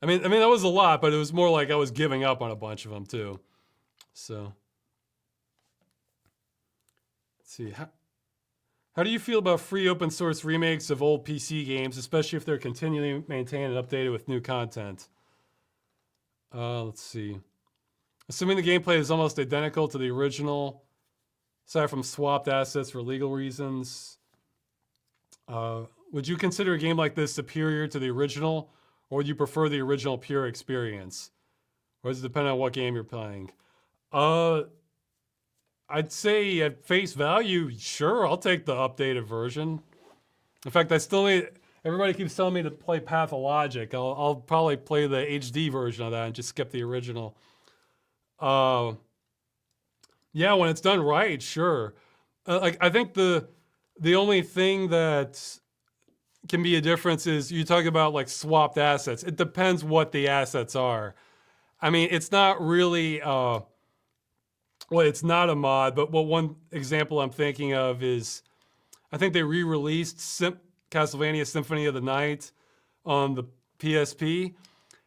that was a lot, but it was more like I was giving up on a bunch of them too. So, let's see. How do you feel about free open source remakes of old PC games, especially if they're continually maintained and updated with new content? Let's see. Assuming the gameplay is almost identical to the original, aside from swapped assets for legal reasons, would you consider a game like this superior to the original, or would you prefer the original pure experience? Or does it depend on what game you're playing? I'd say at face value, sure, I'll take the updated version. In fact, I still need. Everybody keeps telling me to play Pathologic. I'll probably play the HD version of that and just skip the original. Yeah, when it's done right, sure. Like I think the only thing that can be a difference is you talk about like swapped assets. It depends what the assets are. I mean, it's not really. Well, it's not a mod, but what one example I'm thinking of is I think they re-released Castlevania Symphony of the Night on the PSP,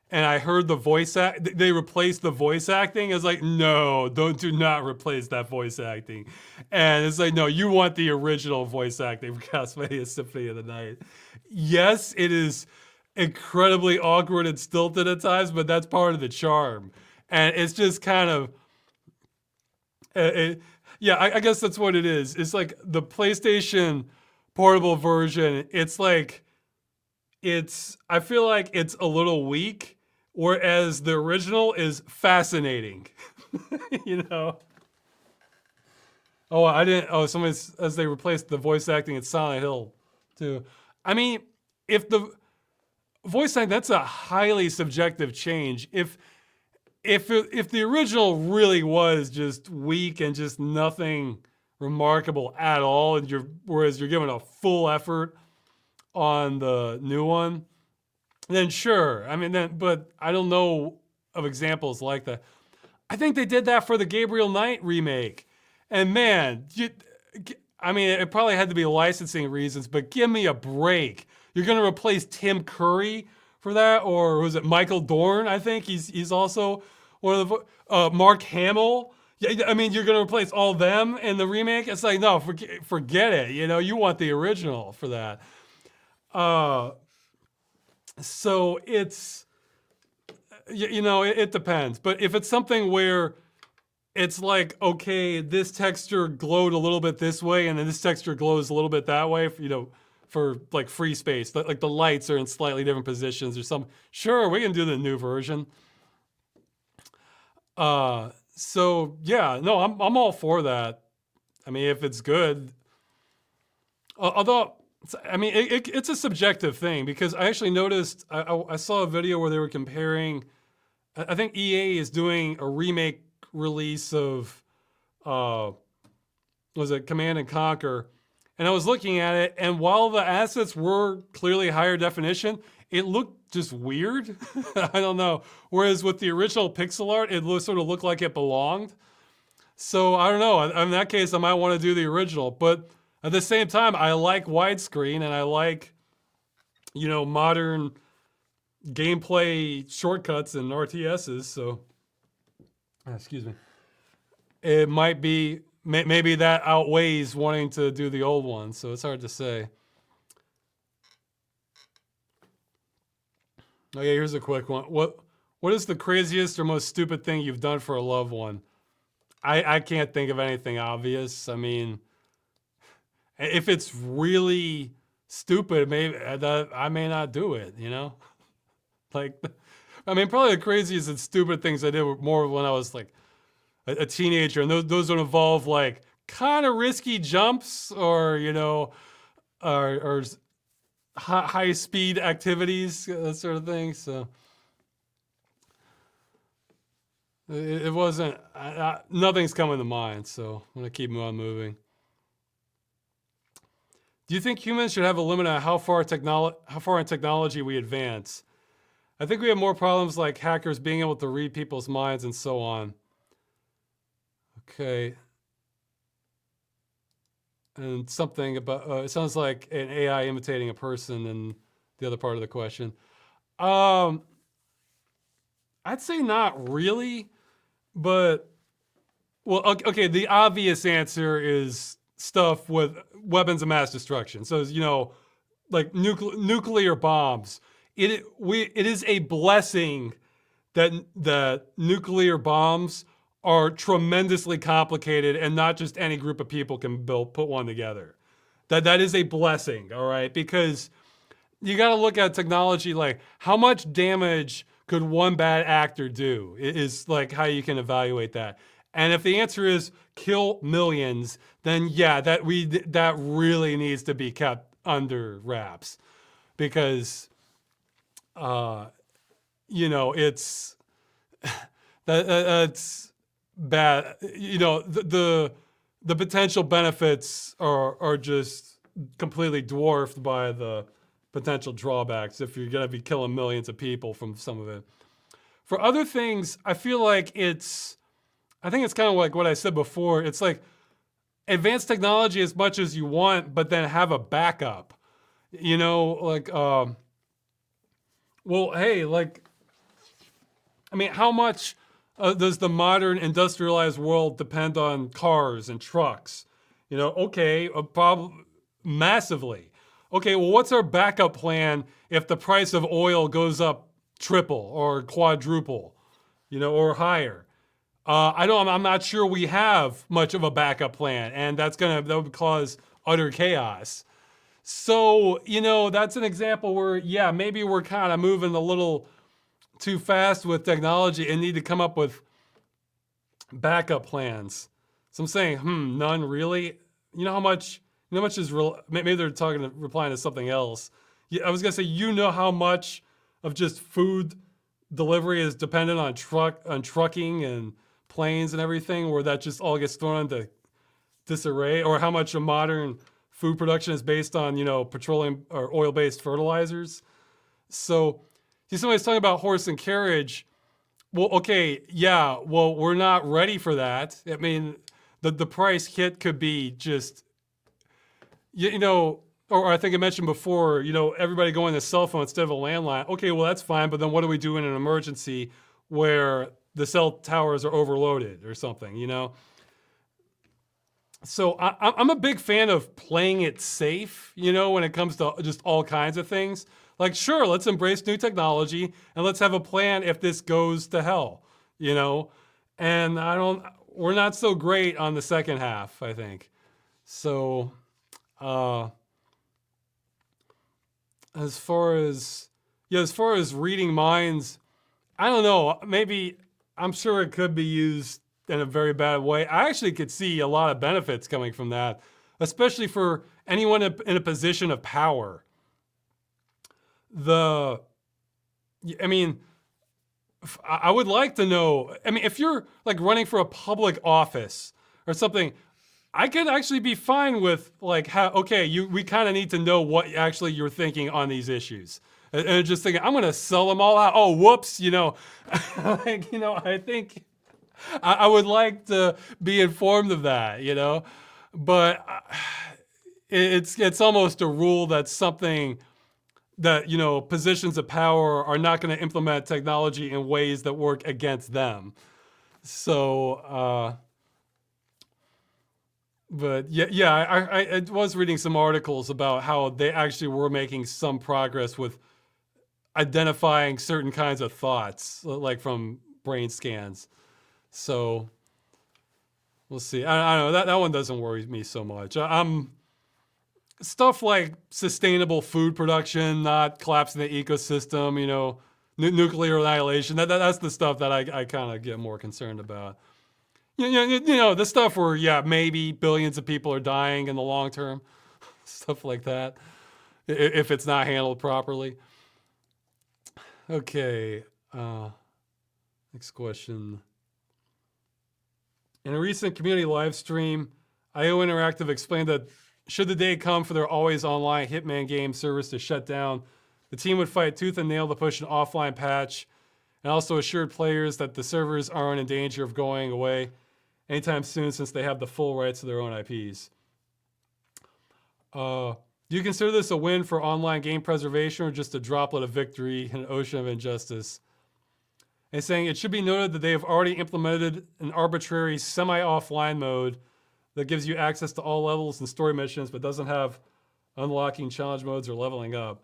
and I heard the voice act. They replaced the voice acting. I was like, no, do not replace that voice acting. And it's like, no, you want the original voice acting for Castlevania Symphony of the Night. Yes, it is incredibly awkward and stilted at times, but that's part of the charm. And it's just kind of yeah, I guess that's what it is. It's like the PlayStation portable version. It's like I feel like it's a little weak, whereas the original is fascinating. You know. Oh, I didn't. Oh, somebody's as they replaced the voice acting at Silent Hill, too. I mean, if the voice acting, that's a highly subjective change. If the original really was just weak and just nothing remarkable at all, and whereas you're giving a full effort on the new one, then sure. I mean, but I don't know of examples like that. I think they did that for the Gabriel Knight remake, and man, I mean, it probably had to be licensing reasons, but give me a break. You're gonna replace Tim Curry for that, or was it Michael Dorn? I think he's also one of the Mark Hamill. Yeah, I mean, you're gonna replace all them in the remake. It's like, no, forget it. You know, you want the original for that. So it's it depends. But if it's something where it's like, okay, this texture glowed a little bit this way, and then this texture glows a little bit that way, for like free space, like the lights are in slightly different positions or something. Sure, we can do the new version. So yeah, no, I'm all for that. I mean, if it's good, although I mean, it's a subjective thing because I actually noticed I saw a video where they were comparing. I think EA is doing a remake release of was it Command and Conquer, and I was looking at it, and while the assets were clearly higher definition, it looked just weird. I don't know. Whereas with the original pixel art, it sort of looked like it belonged. So I don't know. In that case, I might want to do the original. But at the same time, I like widescreen and I like, modern gameplay shortcuts and RTSs. So, excuse me. It might be, maybe that outweighs wanting to do the old one. So it's hard to say. Okay, here's a quick one. What is the craziest or most stupid thing you've done for a loved one? I can't think of anything obvious. I mean, if it's really stupid, maybe I may not do it, Like, I mean, probably the craziest and stupid things I did were more when I was like a teenager, and those would involve like kind of risky jumps or, or high speed activities, that sort of thing. So it wasn't, nothing's coming to mind. So I'm going to keep on moving. Do you think humans should have a limit on how far in technology we advance? I think we have more problems like hackers being able to read people's minds and so on. Okay. And something about, it sounds like an AI imitating a person in the other part of the question. I'd say not really, but well, okay. The obvious answer is stuff with weapons of mass destruction. So like nuclear bombs. It is a blessing that nuclear bombs are tremendously complicated and not just any group of people can put one together. That is a blessing, all right? Because you got to look at technology like how much damage could one bad actor do is like how you can evaluate that. And if the answer is kill millions, then yeah, that really needs to be kept under wraps because it's that's bad. The potential benefits are just completely dwarfed by the potential drawbacks if you're going to be killing millions of people from some of it. For other things, I feel like I think it's kind of like what I said before. It's like advanced technology as much as you want, but then have a backup. Well, hey, like, I mean, how much does the modern industrialized world depend on cars and trucks? Okay, massively. Okay, well, what's our backup plan if the price of oil goes up triple or quadruple, or higher? I'm not sure we have much of a backup plan, and that would cause utter chaos. So, that's an example where, yeah, maybe we're kind of moving a little too fast with technology and need to come up with backup plans. So I'm saying, none really. How much is real? Maybe they're replying to something else. Yeah, I was gonna say, how much of just food delivery is dependent on trucking and planes and everything, where that just all gets thrown into disarray, or how much of modern food production is based on, petroleum or oil-based fertilizers. So, see, somebody's talking about horse and carriage. Well, okay, yeah, well, we're not ready for that. I mean, the price hit could be just, or I think I mentioned before, everybody going to cell phone instead of a landline. Okay, well, that's fine, but then what do we do in an emergency where the cell towers are overloaded or something, So I'm a big fan of playing it safe, when it comes to just all kinds of things. Like, sure, let's embrace new technology and let's have a plan if this goes to hell, And we're not so great on the second half, I think. So, as far as reading minds, I don't know. Maybe I'm sure it could be used in a very bad way. I actually could see a lot of benefits coming from that, especially for anyone in a position of power. I would like to know. I mean, if you're like running for a public office or something, I could actually be fine with like we kind of need to know what actually you're thinking on these issues. And just thinking, I'm going to sell them all out. Oh, whoops, I think I would like to be informed of that, but it's almost a rule that something that, positions of power are not going to implement technology in ways that work against them. So, but yeah, I was reading some articles about how they actually were making some progress with identifying certain kinds of thoughts, like from brain scans. So we'll see. I don't know. That one doesn't worry me so much. I'm stuff like sustainable food production, not collapsing the ecosystem, nuclear annihilation. That's the stuff that I kind of get more concerned about. The stuff where, yeah, maybe billions of people are dying in the long term, stuff like that, if it's not handled properly. Okay, next question. In a recent community live stream, IO Interactive explained that should the day come for their always online Hitman game service to shut down, the team would fight tooth and nail to push an offline patch, and also assured players that the servers aren't in danger of going away anytime soon since they have the full rights to their own IPs. Do you consider this a win for online game preservation or just a droplet of victory in an ocean of injustice? And saying it should be noted that they have already implemented an arbitrary semi-offline mode that gives you access to all levels and story missions, but doesn't have unlocking challenge modes or leveling up.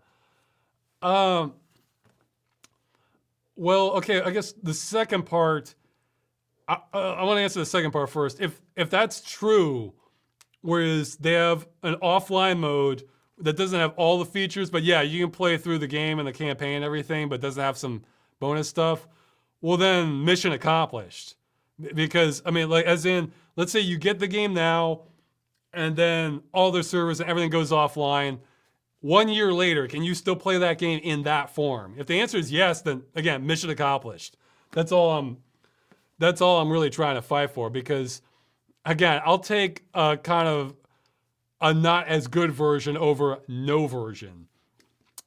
Well, okay, I guess the second part, I want to answer the second part first. If that's true, whereas they have an offline mode that doesn't have all the features, but yeah, you can play through the game and the campaign and everything, but doesn't have some bonus stuff, well then mission accomplished. Because, I mean, like, as in, let's say you get the game now, and then all their servers and everything goes offline. 1 year later, can you still play that game in that form? If the answer is yes, then again, mission accomplished. That's all I'm really trying to fight for, because again, I'll take a kind of a not as good version over no version.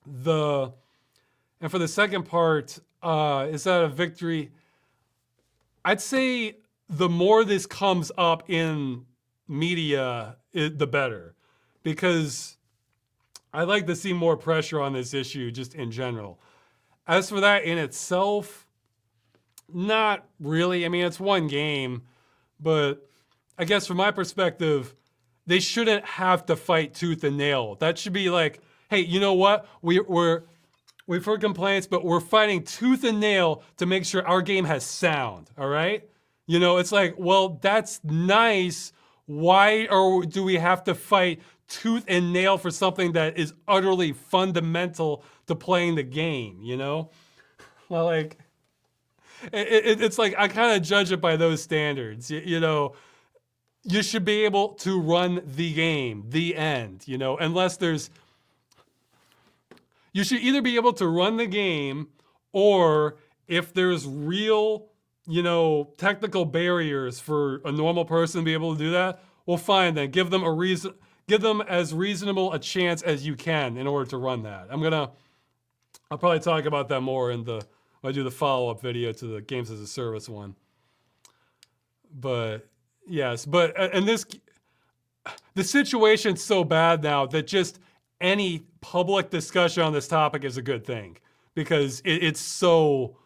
And for the second part, is that a victory? I'd say the more this comes up in media, the better, because I'd like to see more pressure on this issue just in general. As for that in itself, not really. I mean, it's one game, but I guess from my perspective, they shouldn't have to fight tooth and nail. That should be like, hey, you know what? We've heard complaints, but we're fighting tooth and nail to make sure our game has sound, all right? You know, it's like, well, that's nice. Why do we have to fight tooth and nail for something that is utterly fundamental to playing the game, you know? Well, like, it's like, I kind of judge it by those standards. You know, you should be able to run the game, the end, you know, unless you should either be able to run the game, or if there's real, you know, technical barriers for a normal person to be able to do that, well, fine then. Give them as reasonable a chance as you can in order to run that. I'll probably talk about that more when I do the follow-up video to the Games as a Service one. But yes, and the situation's so bad now that just any public discussion on this topic is a good thing, because it's so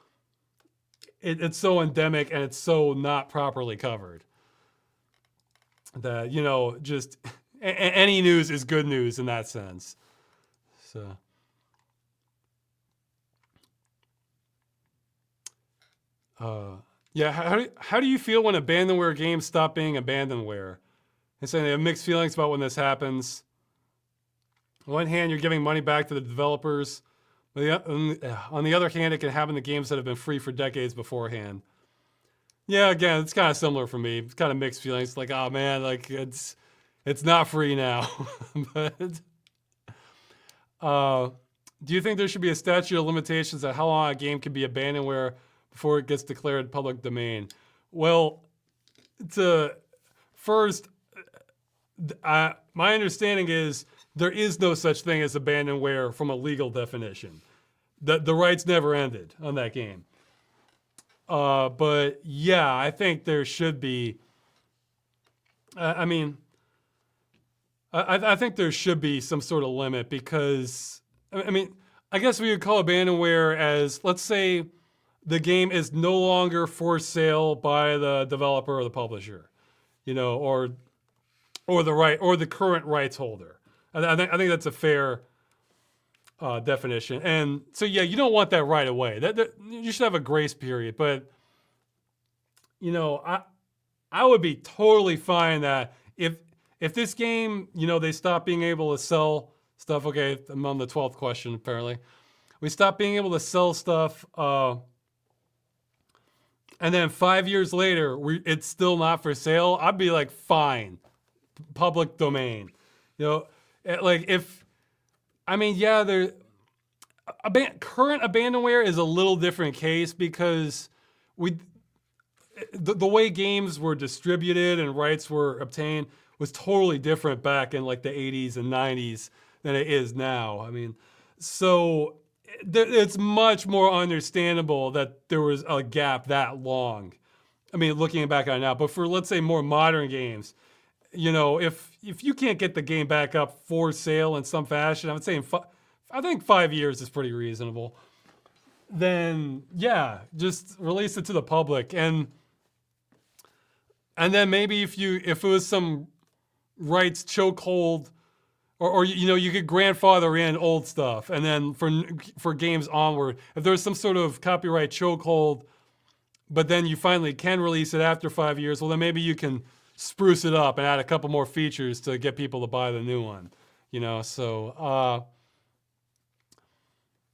endemic and it's so not properly covered that, you know, just any news is good news in that sense. So. Yeah, how do you feel when abandonware games stop being abandonware? And saying they have mixed feelings about when this happens. On one hand, you're giving money back to the developers. On the other hand, it can happen to games that have been free for decades beforehand. Yeah, again, it's kind of similar for me. It's kind of mixed feelings. Like, oh man, like it's not free now. But do you think there should be a statute of limitations on how long a game can be abandonware before it gets declared public domain? Well, first, my understanding is there is no such thing as abandonware from a legal definition. The rights never ended on that game. But yeah, I think there should be. I think there should be some sort of limit, because I guess we would call abandonware as, let's say, the game is no longer for sale by the developer or the publisher, you know, or the current rights holder. I think that's a fair definition. And so yeah, you don't want that right away. You should have a grace period. But you know, I would be totally fine that if this game, you know, they stop being able to sell stuff. Okay, I'm on the 12th question apparently. We stop being able to sell stuff. And then 5 years later, it's still not for sale. I'd be like, fine, public domain. You know, like current abandonware is a little different case, because the way games were distributed and rights were obtained was totally different back in like the 80s and 90s than it is now. I mean, so it's much more understandable that there was a gap that long. I mean, looking back on it now, but for, let's say, more modern games, you know, if you can't get the game back up for sale in some fashion, I would say I think 5 years is pretty reasonable. then yeah, just release it to the public. And then maybe if it was some rights chokehold, or you could grandfather in old stuff, and then for games onward, if there's some sort of copyright chokehold, but then you finally can release it after 5 years, well then maybe you can spruce it up and add a couple more features to get people to buy the new one. So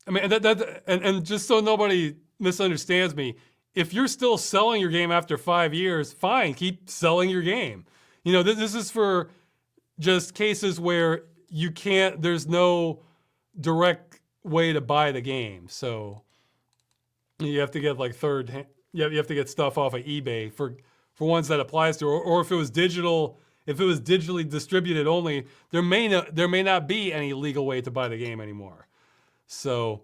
I mean and just so nobody misunderstands me, if you're still selling your game after 5 years, fine, keep selling your game. This is for just cases where there's no direct way to buy the game. So you have to get like you have to get stuff off of eBay for ones that applies to, or if it was digitally distributed only, there may not be any legal way to buy the game anymore. So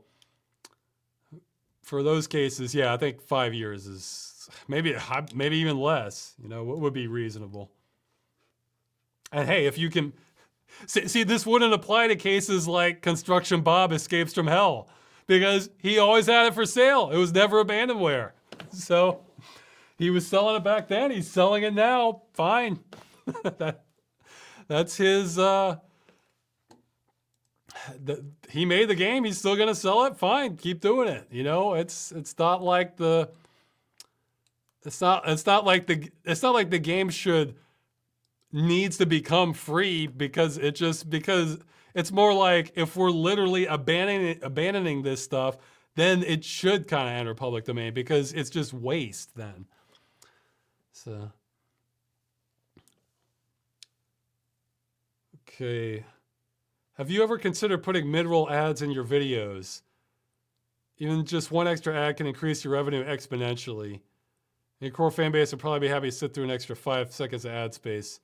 for those cases, yeah, I think 5 years is maybe even less, what would be reasonable. And hey, if you can see, this wouldn't apply to cases like Construction Bob Escapes from Hell, because he always had it for sale. It was never abandonware. So he was selling it back then. He's selling it now. Fine. That's his. He made the game. He's still gonna sell it. Fine, keep doing it. It's not like the. It's not like the game needs to become free because it's more like if we're literally abandoning this stuff, then it should kind of enter public domain because it's just waste then. So, okay. Have you ever considered putting mid-roll ads in your videos? Even just one extra ad can increase your revenue exponentially. Your core fan base would probably be happy to sit through an extra 5 seconds of ad space.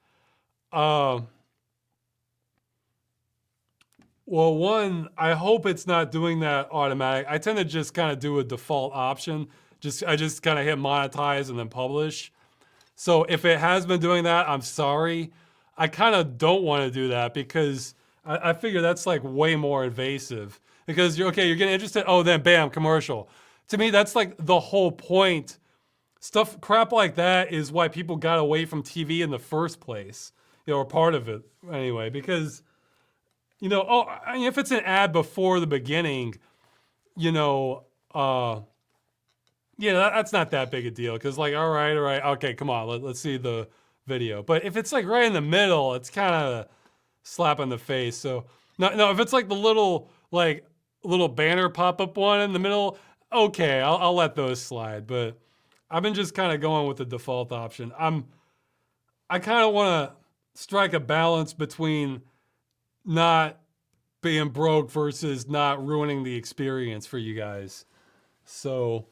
Well, one, I hope it's not doing that automatic. I tend to just kind of do a default option. I just kind of hit monetize and then publish. So if it has been doing that, I'm sorry. I kind of don't want to do that because I figure that's like way more invasive. Because you're getting interested. Oh, then bam, commercial. To me, that's like the whole point. Crap like that is why people got away from TV in the first place. Or part of it anyway, because, if it's an ad before the beginning, that's not that big a deal. Because like, all right, okay, come on, let's see the video. But if it's like right in the middle, it's kind of slap in the face. So no, if it's like the little banner pop-up one in the middle, okay, I'll let those slide. But I've been just kind of going with the default option. I kind of want to strike a balance between not being broke versus not ruining the experience for you guys. So,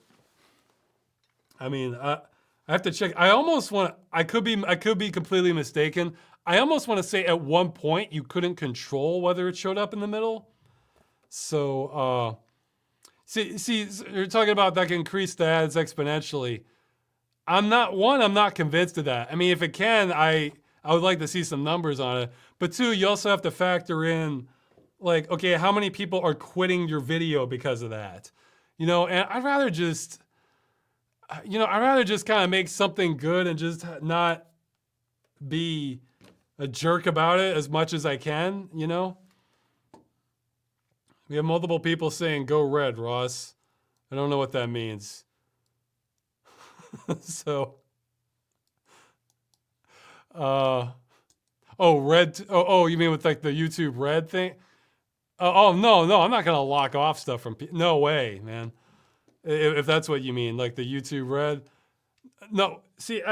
I mean, I have to check. I could be completely mistaken. I almost want to say at one point you couldn't control whether it showed up in the middle. So, see, you're talking about that can increase the ads exponentially. I'm not convinced of that. I mean, if it can, I would like to see some numbers on it. But two, you also have to factor in, like, okay, how many people are quitting your video because of that? And I'd rather just kind of make something good and just not be a jerk about it as much as I can, We have multiple people saying, go red, Ross. I don't know what that means. So, red. You mean with like the YouTube red thing? No, I'm not gonna lock off stuff from people. No way, man. If that's what you mean, like the YouTube red. No, see,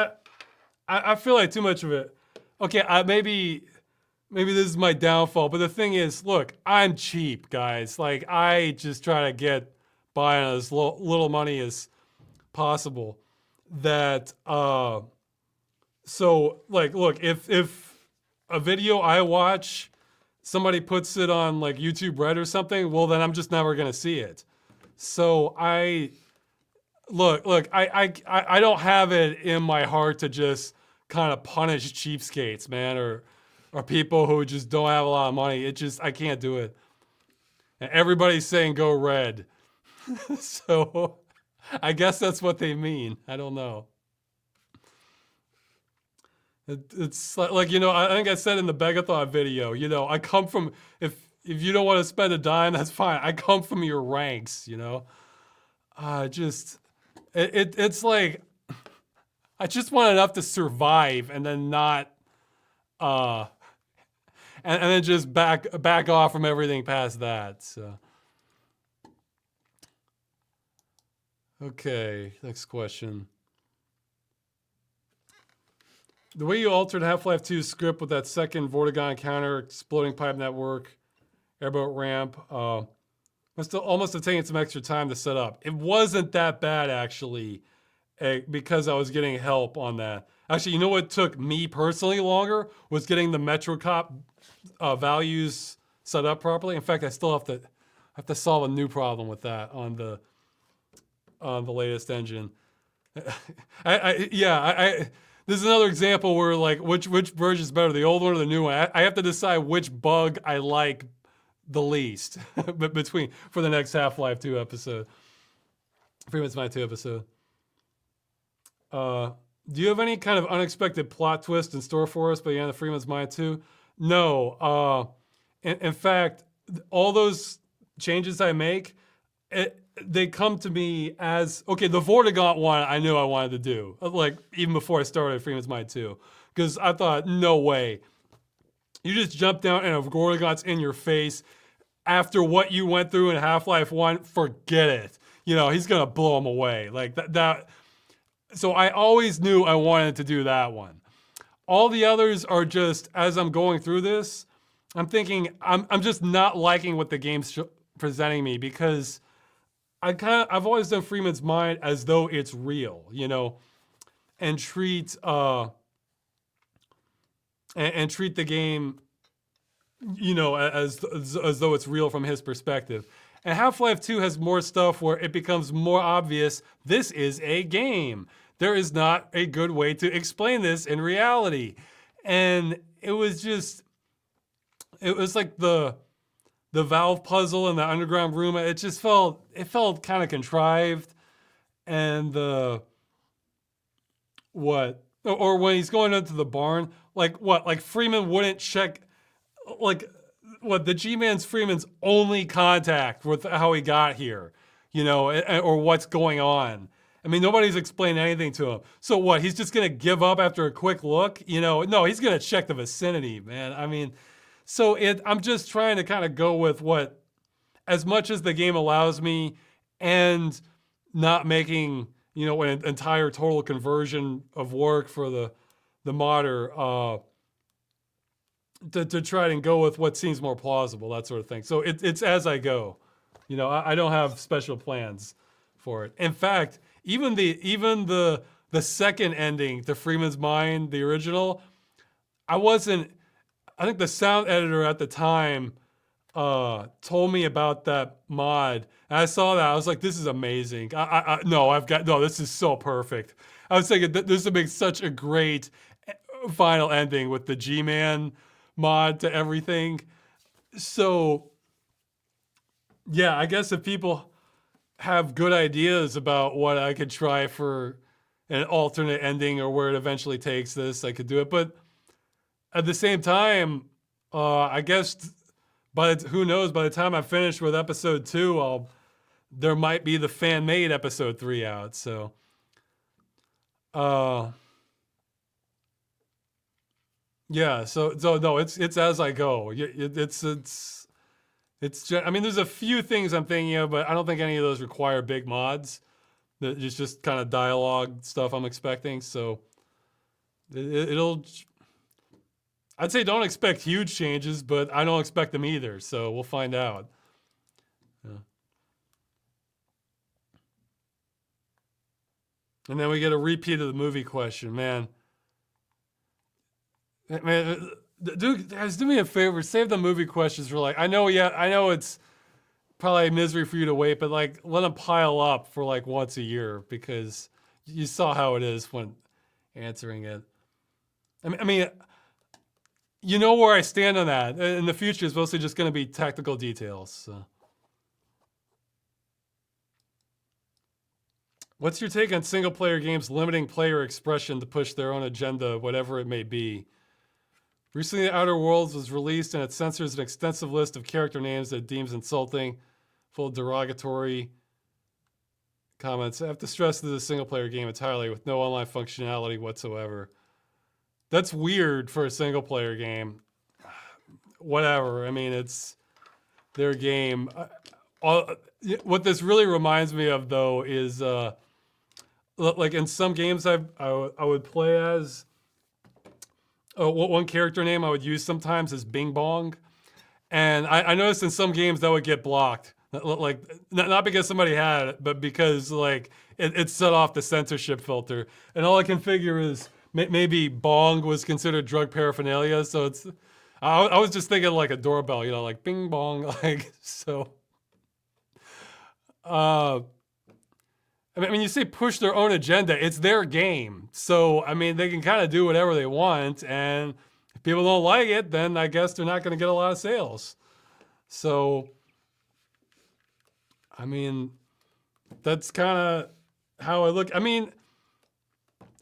I feel like too much of it. Okay, maybe this is my downfall, but the thing is, look, I'm cheap, guys. Like, I just try to get by on as little money as possible. That so like, look, if a video I watch, somebody puts it on like YouTube Red or something, well then I'm just never gonna see it. So I don't have it in my heart to just kind of punish cheapskates, man, or people who just don't have a lot of money. I can't do it. And everybody's saying go red. So I guess that's what they mean. I don't know. It's like, I think I said in the Begathon video, I come from, if you don't want to spend a dime, that's fine. I come from your ranks, just, it's like, I just want enough to survive and then not, uh, and then just back off from everything past that. So, okay, next question. The way you altered Half-Life 2's script with that second Vortigaunt encounter, exploding pipe network, airboat ramp, must almost have taken some extra time to set up. It wasn't that bad, actually, because I was getting help on that. Actually, you know what took me personally longer? Was getting the MetroCop values set up properly. In fact, I still have to solve a new problem with that on the latest engine. This is another example where like which version is better, the old one or the new one. I have to decide which bug I like the least for the next Half-Life 2 episode. Freeman's Mind 2 episode. Do you have any kind of unexpected plot twist in store for us by the end of Freeman's Mind 2? No. In fact, all those changes I make, they come to me as, okay, the Vortigaunt one I knew I wanted to do, like even before I started Freeman's Mind 2, because I thought, no way. You just jump down and a Vortigaunt's in your face after what you went through in Half-Life 1, forget it. He's going to blow him away. Like that. So I always knew I wanted to do that one. All the others are just, as I'm going through this, I'm thinking, I'm just not liking what the game's presenting me, because I've always done Freeman's Mind as though it's real, and treat and treat the game, as though it's real from his perspective. And Half-Life 2 has more stuff where it becomes more obvious this is a game. There is not a good way to explain this in reality. And it was like the valve puzzle in the underground room. It just felt kind of contrived. And or when he's going into the barn, like Freeman wouldn't check, the G-Man's Freeman's only contact with how he got here, or what's going on. I mean, nobody's explained anything to him. So what, he's just gonna give up after a quick look? No, he's gonna check the vicinity, man. I mean, so I'm just trying to kind of go with what, as much as the game allows me, and not making, an entire total conversion of work for the modder, to try and go with what seems more plausible, that sort of thing. So it's as I go. I don't have special plans for it. In fact, even the second ending to Freeman's Mind, the original, I think the sound editor at the time told me about that mod. And I saw that. I was like, this is amazing. This is so perfect. I was thinking this would make such a great final ending with the G-Man mod to everything. So, yeah, I guess if people have good ideas about what I could try for an alternate ending or where it eventually takes this, I could do it. But at the same time, I guess who knows, by the time I'm finished with episode 2, there might be the fan-made episode 3 out. So, yeah. So no, it's as I go. I mean, there's a few things I'm thinking of, but I don't think any of those require big mods. It's just kind of dialogue stuff I'm expecting. So I'd say don't expect huge changes, but I don't expect them either. So we'll find out. Yeah. And then we get a repeat of the movie question, man. Man, guys, do me a favor. Save the movie questions for I know it's probably a misery for you to wait, but let them pile up for once a year, because you saw how it is when answering it. I mean, you know where I stand on that. In the future, it's mostly just going to be technical details. So. What's your take on single player games limiting player expression to push their own agenda, whatever it may be? Recently, Outer Worlds was released and it censors an extensive list of character names that it deems insulting, full of derogatory comments. I have to stress this is a single player game entirely with no online functionality whatsoever. That's weird for a single player game. Whatever. I mean, it's their game. What this really reminds me of, though, is like in some games I would play as. One character name I would use sometimes is Bing Bong. And I noticed in some games that would get blocked. Like, not because somebody had it, but because like it set off the censorship filter. And all I can figure is maybe bong was considered drug paraphernalia. So it's, I was just thinking like a doorbell, you know, like bing bong, like, so. I mean, you say push their own agenda, it's their game. So, I mean, they can kind of do whatever they want. And if people don't like it, then I guess they're not going to get a lot of sales. So, I mean, that's kind of how I look. I mean,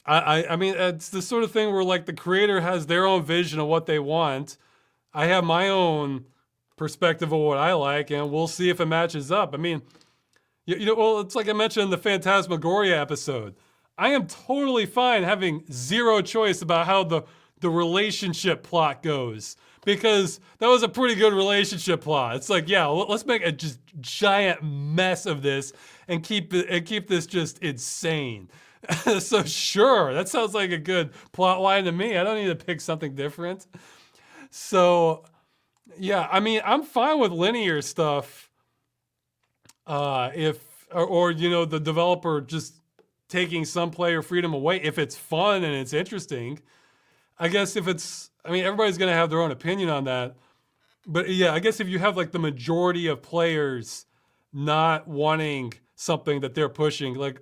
I mean, it's the sort of thing where like the creator has their own vision of what they want. I have my own perspective of what I like, and we'll see if it matches up. I mean, you know, well, it's like I mentioned in the Phantasmagoria episode. I am totally fine having zero choice about how the relationship plot goes, because that was a pretty good relationship plot. It's like, yeah, let's make a just giant mess of this and keep this just insane. So sure, that sounds like a good plot line to me. I don't need to pick something different. So yeah, I mean, I'm fine with linear stuff. If you know, the developer just taking some player freedom away, if it's fun and it's interesting. I guess if it's, I mean, everybody's going to have their own opinion on that. But yeah, I guess if you have like the majority of players not wanting something that they're pushing, like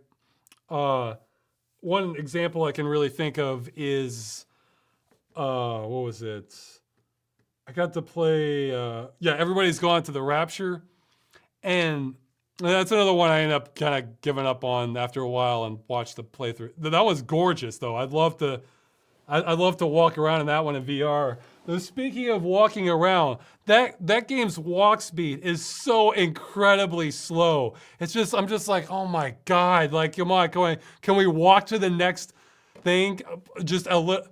one example I can really think of is, what was it? I got to play, Everybody's Gone to the Rapture. And that's another one I ended up kind of giving up on after a while and watched the playthrough. That was gorgeous, though. I'd love to walk around in that one in VR. Though speaking of walking around, that game's walk speed is so incredibly slow. It's just, I'm just like, oh my God, like, come on, can we walk to the next thing? Just a little.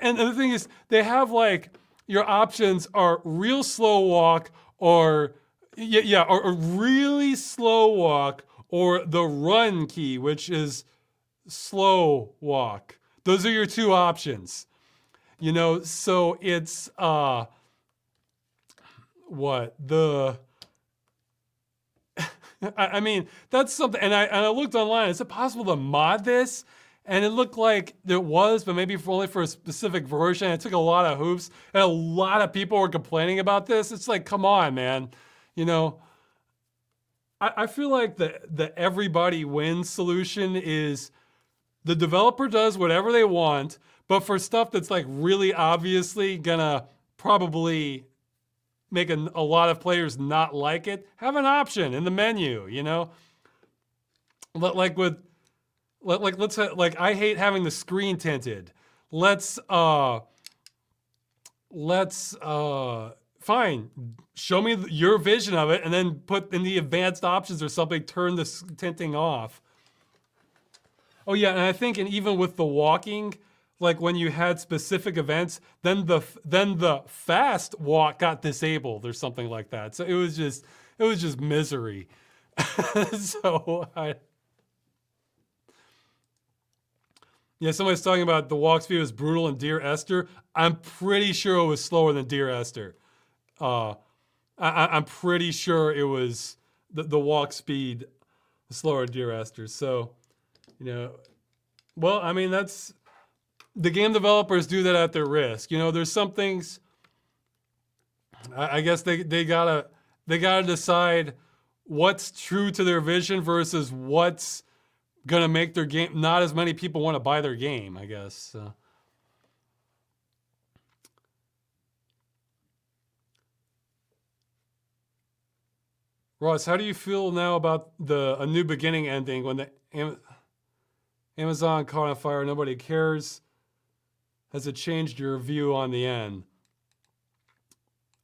And the thing is, they have like, your options are real slow walk or or really slow walk, or the run key, which is slow walk. Those are your two options. You know, so it's what the I mean, that's something, and I looked online. Is it possible to mod this? And it looked like it was, but maybe only for a specific version. It took a lot of hoops, and a lot of people were complaining about this. It's like, come on, man. You know, I feel like the everybody wins solution is the developer does whatever they want, but for stuff that's like really obviously gonna probably make a lot of players not like it, have an option in the menu, you know? Like let's like, I hate having the screen tinted. Let's fine, show me your vision of it, and then put in the advanced options or something, turn the tinting off. Oh yeah, and I think, and even with the walking, like when you had specific events, then the fast walk got disabled or something like that. So it was just misery. So somebody's talking about the walk speed was brutal in Dear Esther. I'm pretty sure it was slower than Dear Esther. I'm pretty sure it was the walk speed slower than Dear Esther. So, you know, well, I mean, that's, the game developers do that at their risk. You know, there's some things, I guess they gotta decide what's true to their vision versus what's gonna make their game, not as many people want to buy their game, I guess. So. Ross, how do you feel now about a New Beginning ending when Amazon caught on fire. Nobody cares. Has it changed your view on the end?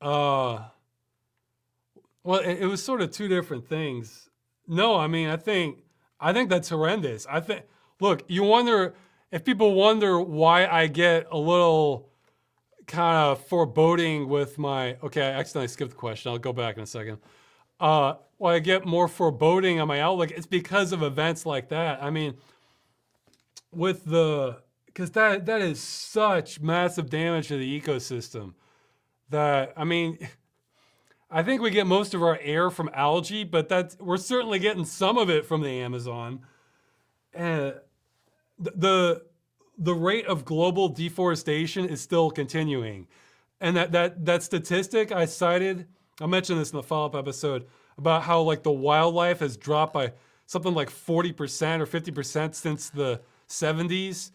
Well, it was sort of two different things. No, I mean, I think that's horrendous. Look, you wonder if people wonder why I get a little kind of foreboding with my. Okay, I accidentally skipped the question. I'll go back in a second. Why I get more foreboding on my outlook, it's because of events like that. I mean, because that is such massive damage to the ecosystem. That, I mean, I think we get most of our air from algae, but we're certainly getting some of it from the Amazon. And the rate of global deforestation is still continuing. And that statistic I cited, I mentioned this in the follow-up episode, about how like the wildlife has dropped by something like 40% or 50% since the 70s.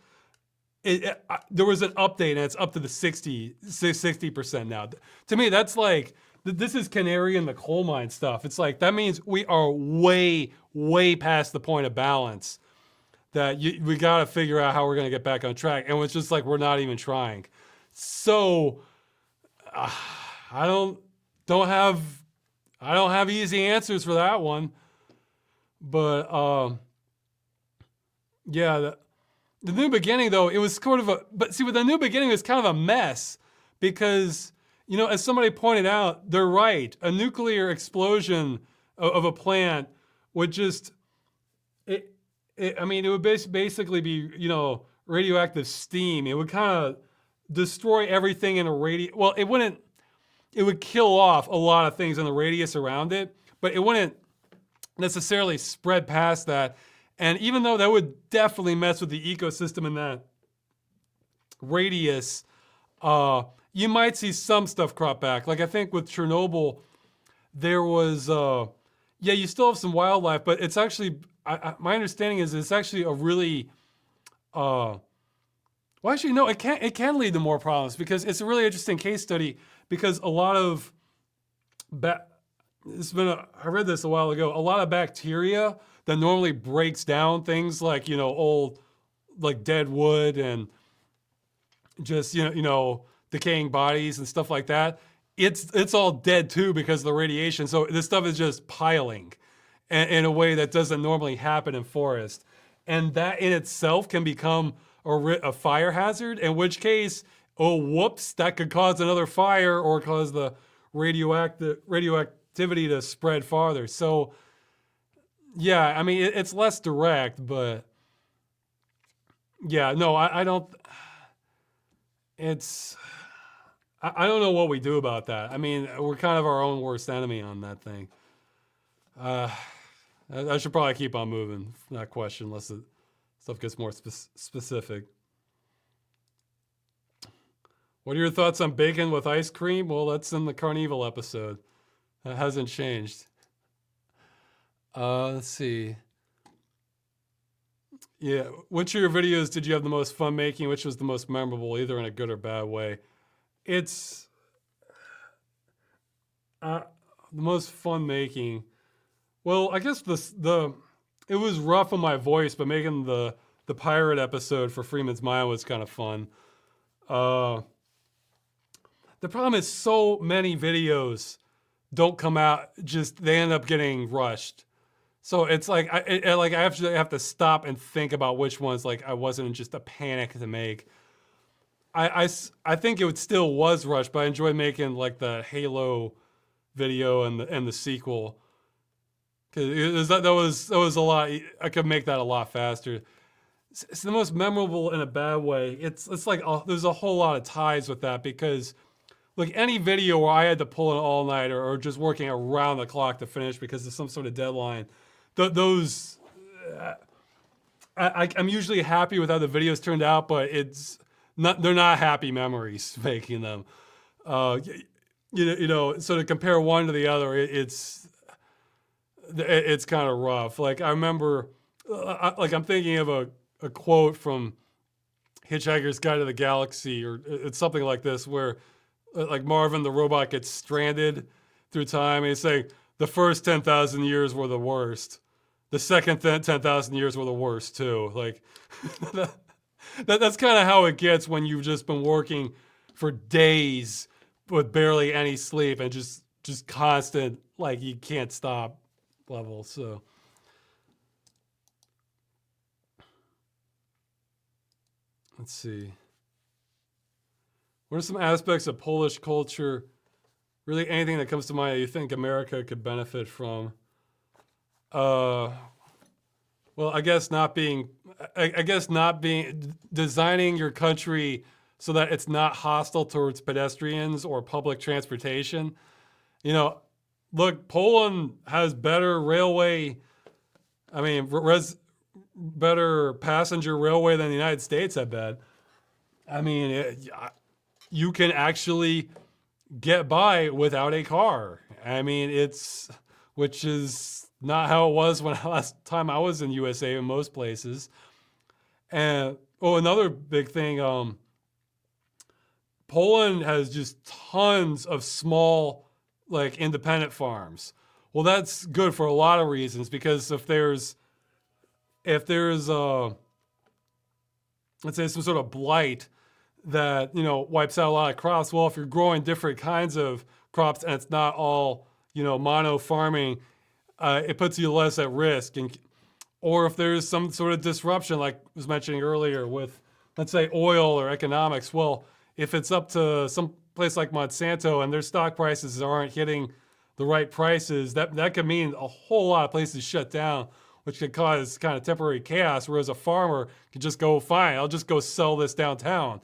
There was an update and it's up to the 60% now. To me, that's like, this is canary in the coal mine stuff. It's like, that means we are way, way past the point of balance that we got to figure out how we're going to get back on track. And it's just like, we're not even trying. So I don't have easy answers for that one, but yeah, the new beginning though, it was sort of but see, with the new beginning, it was kind of a mess because, you know, as somebody pointed out, they're right. A nuclear explosion of a plant would just, I mean, it would basically be, you know, radioactive steam. It would kind of destroy everything in a well, it would kill off a lot of things in the radius around it, but it wouldn't necessarily spread past that. And even though that would definitely mess with the ecosystem in that radius, you might see some stuff crop back. Like I think with Chernobyl, there was, yeah, you still have some wildlife, but it's actually, my understanding is it's actually a really, well, actually, no, it can lead to more problems because it's a really interesting case study because a lot of, I read this a while ago, a lot of bacteria that normally breaks down things like, you know, old, like dead wood and just, you know, decaying bodies and stuff like that. It's all dead too because of the radiation. So this stuff is just piling in a way that doesn't normally happen in forest. And that in itself can become a fire hazard, in which case, oh, whoops, that could cause another fire or cause the radioactivity to spread farther. So, yeah, I mean, it's less direct, but yeah, no, I don't, I don't know what we do about that. I mean, we're kind of our own worst enemy on that thing. I should probably keep on moving, that question, unless the stuff gets more specific. What are your thoughts on bacon with ice cream? Well, that's in the Carnival episode. That hasn't changed. Let's see. Yeah, which of your videos did you have the most fun making? Which was the most memorable, either in a good or bad way? It's the most fun making. Well, I guess it was rough on my voice, but making the pirate episode for Freeman's Mind was kind of fun. The problem is so many videos don't come out, they end up getting rushed. So it's like I actually have to stop and think about which ones like I wasn't in just a panic to make. I think it still was rushed, but I enjoyed making like the Halo video and the sequel. Cause that was a lot. I could make that a lot faster. It's the most memorable in a bad way. It's like there's a whole lot of ties with that because like any video where I had to pull an all-nighter or just working around the clock to finish because of some sort of deadline, those I'm usually happy with how the videos turned out, but they're not happy memories making them. You know, so to compare one to the other, it's kind of rough. Like I remember, like I'm thinking of a quote from Hitchhiker's Guide to the Galaxy, or it's something like this, where like Marvin the robot gets stranded through time, and he's saying the first 10,000 years were the worst. the second 10,000 years were the worst too. Like that's kind of how it gets when you've just been working for days with barely any sleep and just constant, like you can't stop level. So let's see. What are some aspects of Polish culture? Really, anything that comes to mind that you think America could benefit from? Well, I guess not being, I guess not being, designing your country so that it's not hostile towards pedestrians or public transportation. You know, look, Poland has better railway, I mean, better passenger railway than the United States, I bet. I mean, you can actually get by without a car. I mean, which is not how it was when last time I was in USA in most places. And another big thing, Poland has just tons of small, like independent farms. Well, that's good for a lot of reasons because if there's let's say some sort of blight that wipes out a lot of crops. Well, if you're growing different kinds of crops and it's not all mono farming, it puts you less at risk. Or if there's some sort of disruption, like I was mentioning earlier, with let's say oil or economics. Well, if it's up to some place like Monsanto and their stock prices aren't hitting the right prices, that could mean a whole lot of places shut down, which could cause kind of temporary chaos. Whereas a farmer could just go, fine, I'll just go sell this downtown.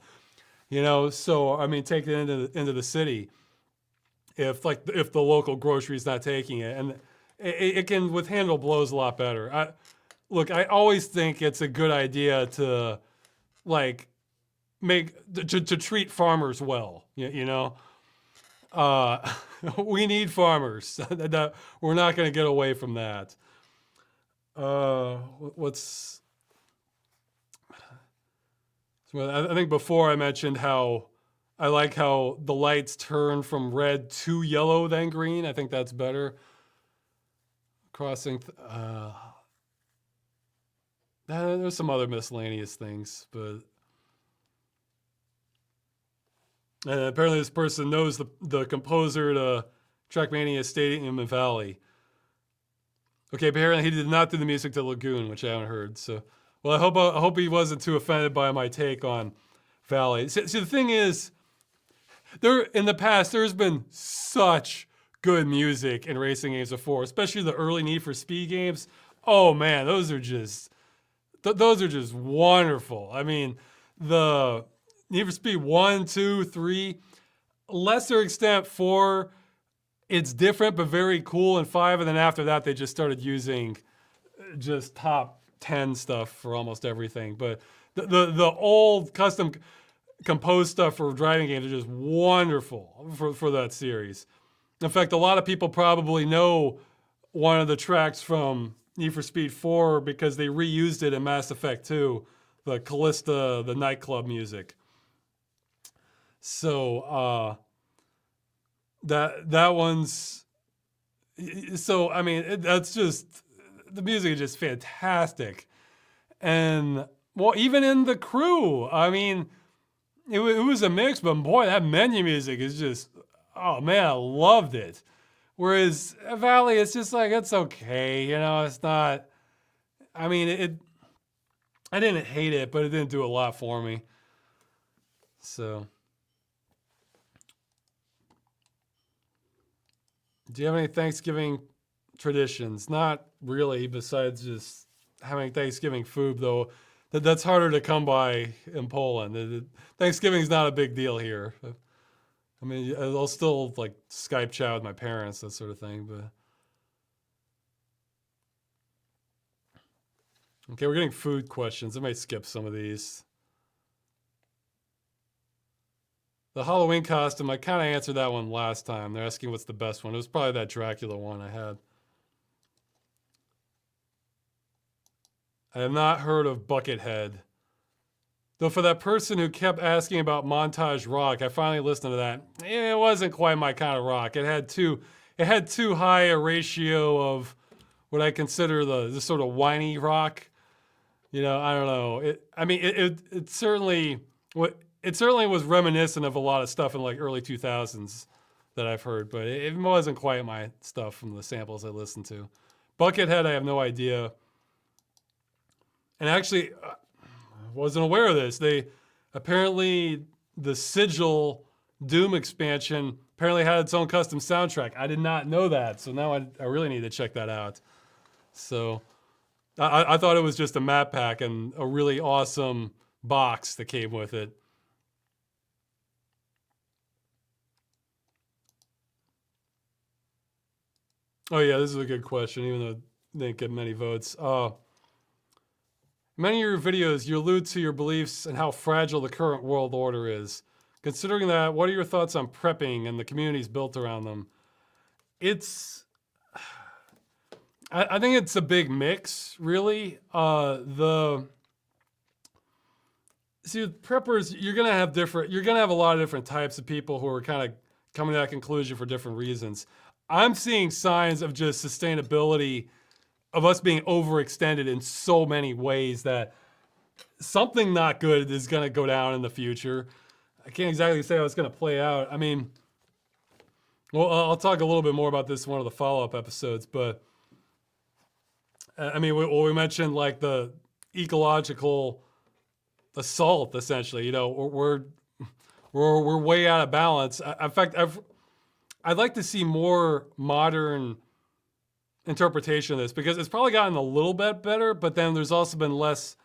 So I mean, take it into the city if the local grocery is not taking it, and it can handle blows a lot better. I always think it's a good idea to to treat farmers well. We need farmers. We're not going to get away from that. I think before I mentioned how I like how the lights turn from red to yellow then green. I think that's better. Crossing. There's some other miscellaneous things, but and apparently this person knows the composer to Trackmania Stadium and Valley. Okay, apparently he did not do the music to Lagoon, which I haven't heard. So, well, I hope he wasn't too offended by my take on Valley. See, the thing is, in the past there's been such good music in racing games before, especially the early Need for Speed games. Oh man, those are just wonderful. I mean, the Need for Speed 1, 2, 3, lesser extent 4. It's different, but very cool. And 5, and then after that, they just started using just top 10 stuff for almost everything. But the old custom composed stuff for driving games are just wonderful for that series. In fact, a lot of people probably know one of the tracks from Need for Speed 4 because they reused it in Mass Effect 2, the Callista, the nightclub music. So, that one's, so I mean that's just, the music is just fantastic. And well, even in the crew, I mean it was a mix, but boy, that menu music is just, oh man, I loved it. Whereas Valley, it's just like, it's okay, it's not, I mean I didn't hate it, but it didn't do a lot for me. So do you have any Thanksgiving traditions? Not really, besides just having Thanksgiving food, though. That's harder to come by in Poland. Thanksgiving's not a big deal here. I mean, I'll still Skype chat with my parents, that sort of thing. But okay, we're getting food questions. I might skip some of these. The Halloween costume, I kind of answered that one last time. They're asking what's the best one. It was probably that Dracula one I had. I have not heard of Buckethead. Though for that person who kept asking about montage rock, I finally listened to that. It wasn't quite my kind of rock. It had too high a ratio of what I consider the sort of whiny rock. You know, I don't know. It certainly was reminiscent of a lot of stuff in like early 2000s that I've heard, but it wasn't quite my stuff from the samples I listened to. Buckethead, I have no idea. And actually, I wasn't aware of this. Apparently the Sigil Doom expansion apparently had its own custom soundtrack. I did not know that, so now I really need to check that out. So I thought it was just a map pack and a really awesome box that came with it. Oh yeah, this is a good question, even though it didn't get many votes. Many of your videos, you allude to your beliefs and how fragile the current world order is. Considering that, what are your thoughts on prepping and the communities built around them? I think it's a big mix, really. With preppers, you're gonna have a lot of different types of people who are kind of coming to that conclusion for different reasons. I'm seeing signs of just sustainability of us being overextended in so many ways that something not good is going to go down in the future. I can't exactly say how it's going to play out. I mean, well, I'll talk a little bit more about this in one of the follow-up episodes, but I mean, we mentioned like the ecological assault, essentially. You know, we're way out of balance. In fact, I'd like to see more modern interpretation of this, because it's probably gotten a little bit better, but then there's also less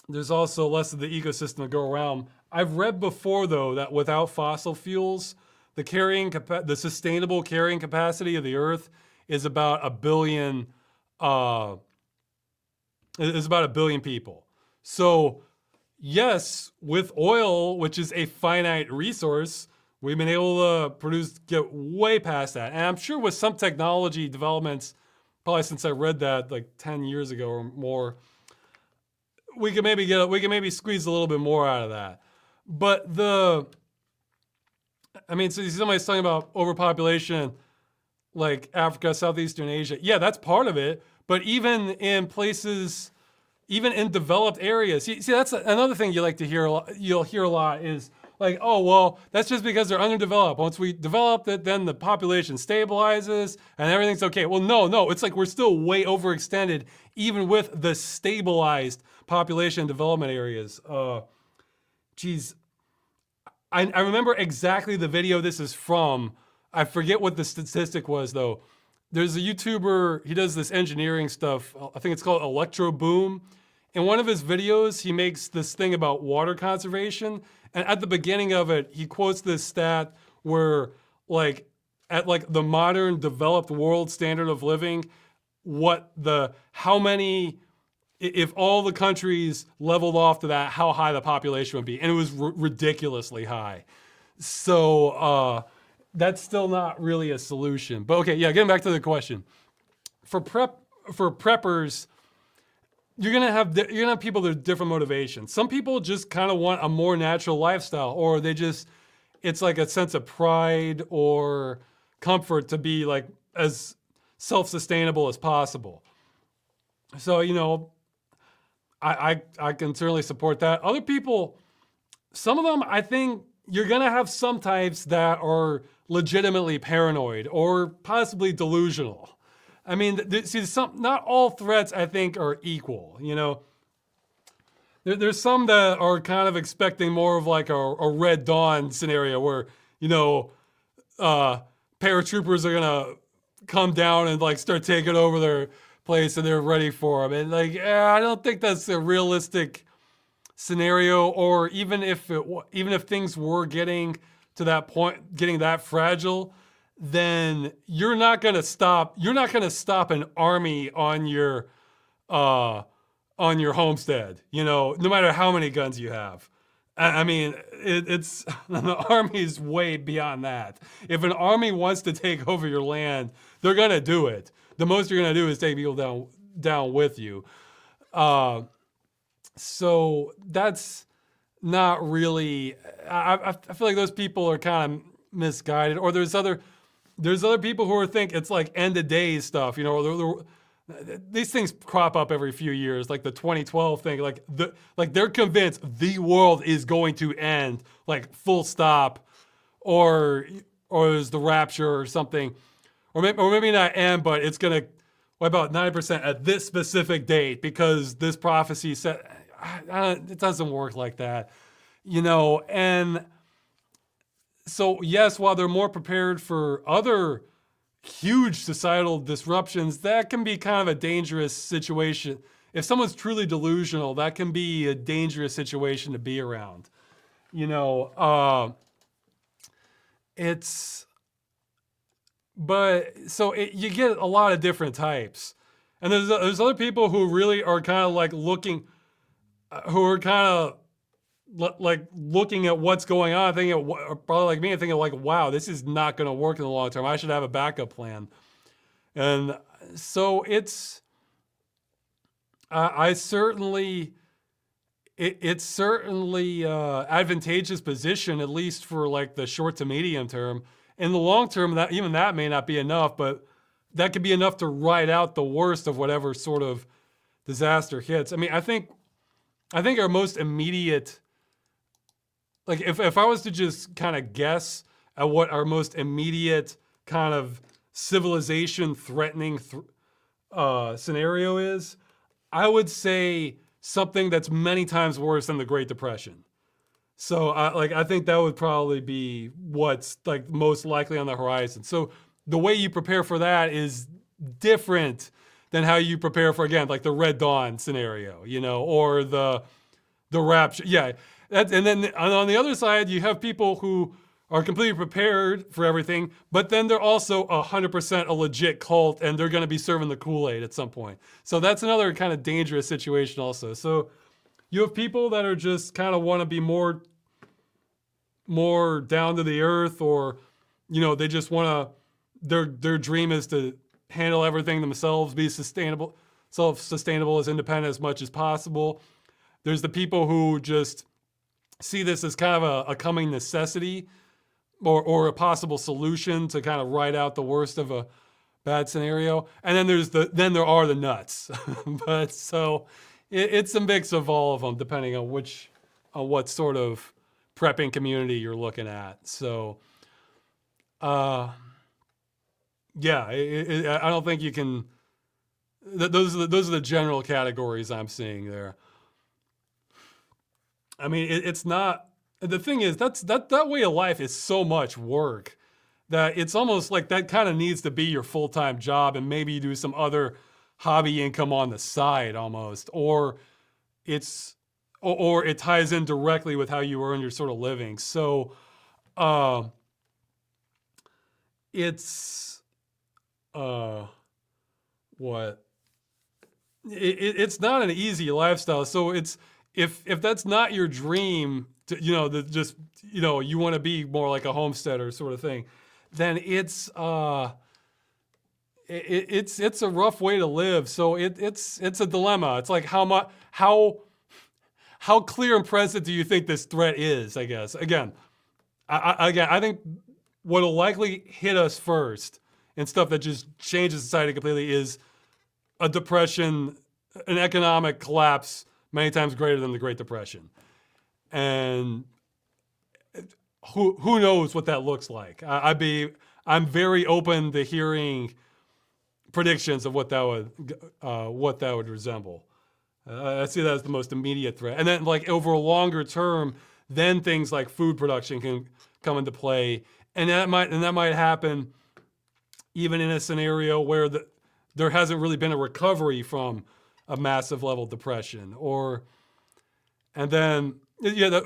of the ecosystem to go around. I've read before, though, that without fossil fuels, the sustainable carrying capacity of the Earth is about a billion people. So yes, with oil, which is a finite resource, we've been able to get way past that. And I'm sure with some technology developments, probably since I read that like 10 years ago or more, we can maybe squeeze a little bit more out of that. But so somebody's talking about overpopulation, like Africa, Southeastern Asia. Yeah, that's part of it. But even in places, even in developed areas, see that's another thing you like to hear. You'll hear a lot is like, oh, well, that's just because they're underdeveloped. Once we develop it, then the population stabilizes and everything's okay. Well, no, it's like we're still way overextended, even with the stabilized population development areas. I remember exactly the video this is from. I forget what the statistic was, though. There's a YouTuber, he does this engineering stuff. I think it's called Electro Boom. In one of his videos, he makes this thing about water conservation. And at the beginning of it, he quotes this stat where, like, at like the modern developed world standard of living, if all the countries leveled off to that, how high the population would be. And it was ridiculously high. So that's still not really a solution. But okay, yeah, getting back to the question. For preppers, you're gonna have people that have different motivations. Some people just kind of want a more natural lifestyle, or it's like a sense of pride or comfort to be like as self-sustainable as possible. So, you know, I can certainly support that. Other people, some of them, I think you're gonna have some types that are legitimately paranoid or possibly delusional. I mean, not all threats, I think, are equal, you know. There's some that are kind of expecting more of like a Red Dawn scenario where, you know, paratroopers are gonna come down and like start taking over their place and they're ready for them. And like, I don't think that's a realistic scenario. Or even if things were getting to that point, getting that fragile, then you're not gonna stop an army on your homestead, you know, no matter how many guns you have. I mean, it's the army's way beyond that. If an army wants to take over your land, they're gonna do it. The most you're gonna do is take people down with you. So that's not really. I feel like those people are kind of misguided. Or there's other. there's other people who think it's like end of days stuff, you know, these things crop up every few years, like the 2012 thing, like they're convinced the world is going to end, like full stop, or is the rapture or something, or maybe not end, but it's gonna wipe out 90% at this specific date because this prophecy said. It doesn't work like that, you know, and so yes, while they're more prepared for other huge societal disruptions, that can be kind of a dangerous situation. If someone's truly delusional, that can be a dangerous situation to be around. You know, you get a lot of different types. And there's other people who really are kind of like looking, who are kind of like looking at what's going on, thinking, probably like me, and thinking like, wow, this is not going to work in the long term. I should have a backup plan. And so it's certainly advantageous position, at least for like the short to medium term. In the long term, that may not be enough, but that could be enough to ride out the worst of whatever sort of disaster hits. I mean, I think our most immediate, like if I was to just kind of guess at what our most immediate kind of civilization threatening scenario is, I would say something that's many times worse than the Great Depression. So I think that would probably be what's like most likely on the horizon. So the way you prepare for that is different than how you prepare for, again, like the Red Dawn scenario, you know, or the rapture. Yeah. And then on the other side, you have people who are completely prepared for everything, but then they're also 100% a legit cult, and they're going to be serving the Kool-Aid at some point. So that's another kind of dangerous situation also. So you have people that are just kind of want to be more down to the earth, or, you know, they just want to, their dream is to handle everything themselves, be self-sustainable, as independent as much as possible. There's the people who just see this as kind of a coming necessity, or a possible solution to kind of ride out the worst of a bad scenario. And then there are the nuts. But so it's a mix of all of them, depending on what sort of prepping community you're looking at. So, yeah, I don't think you can. Those are the general categories I'm seeing there. I mean, it's not. The thing is, that way of life is so much work that it's almost like that kind of needs to be your full-time job, and maybe you do some other hobby income on the side almost, or it ties in directly with how you earn your sort of living. So it's it's not an easy lifestyle. So it's if that's not your dream, you know, you want to be more like a homesteader sort of thing, then it's a rough way to live. So it's a dilemma. It's like how clear and present do you think this threat is? I guess I think what'll likely hit us first, and stuff that just changes society completely, is a depression, an economic collapse many times greater than the Great Depression. And who knows what that looks like? I'm very open to hearing predictions of what that would resemble. I see that as the most immediate threat. And then, like, over a longer term, then things like food production can come into play, and that might happen even in a scenario where there hasn't really been a recovery from a massive level depression. And then, yeah,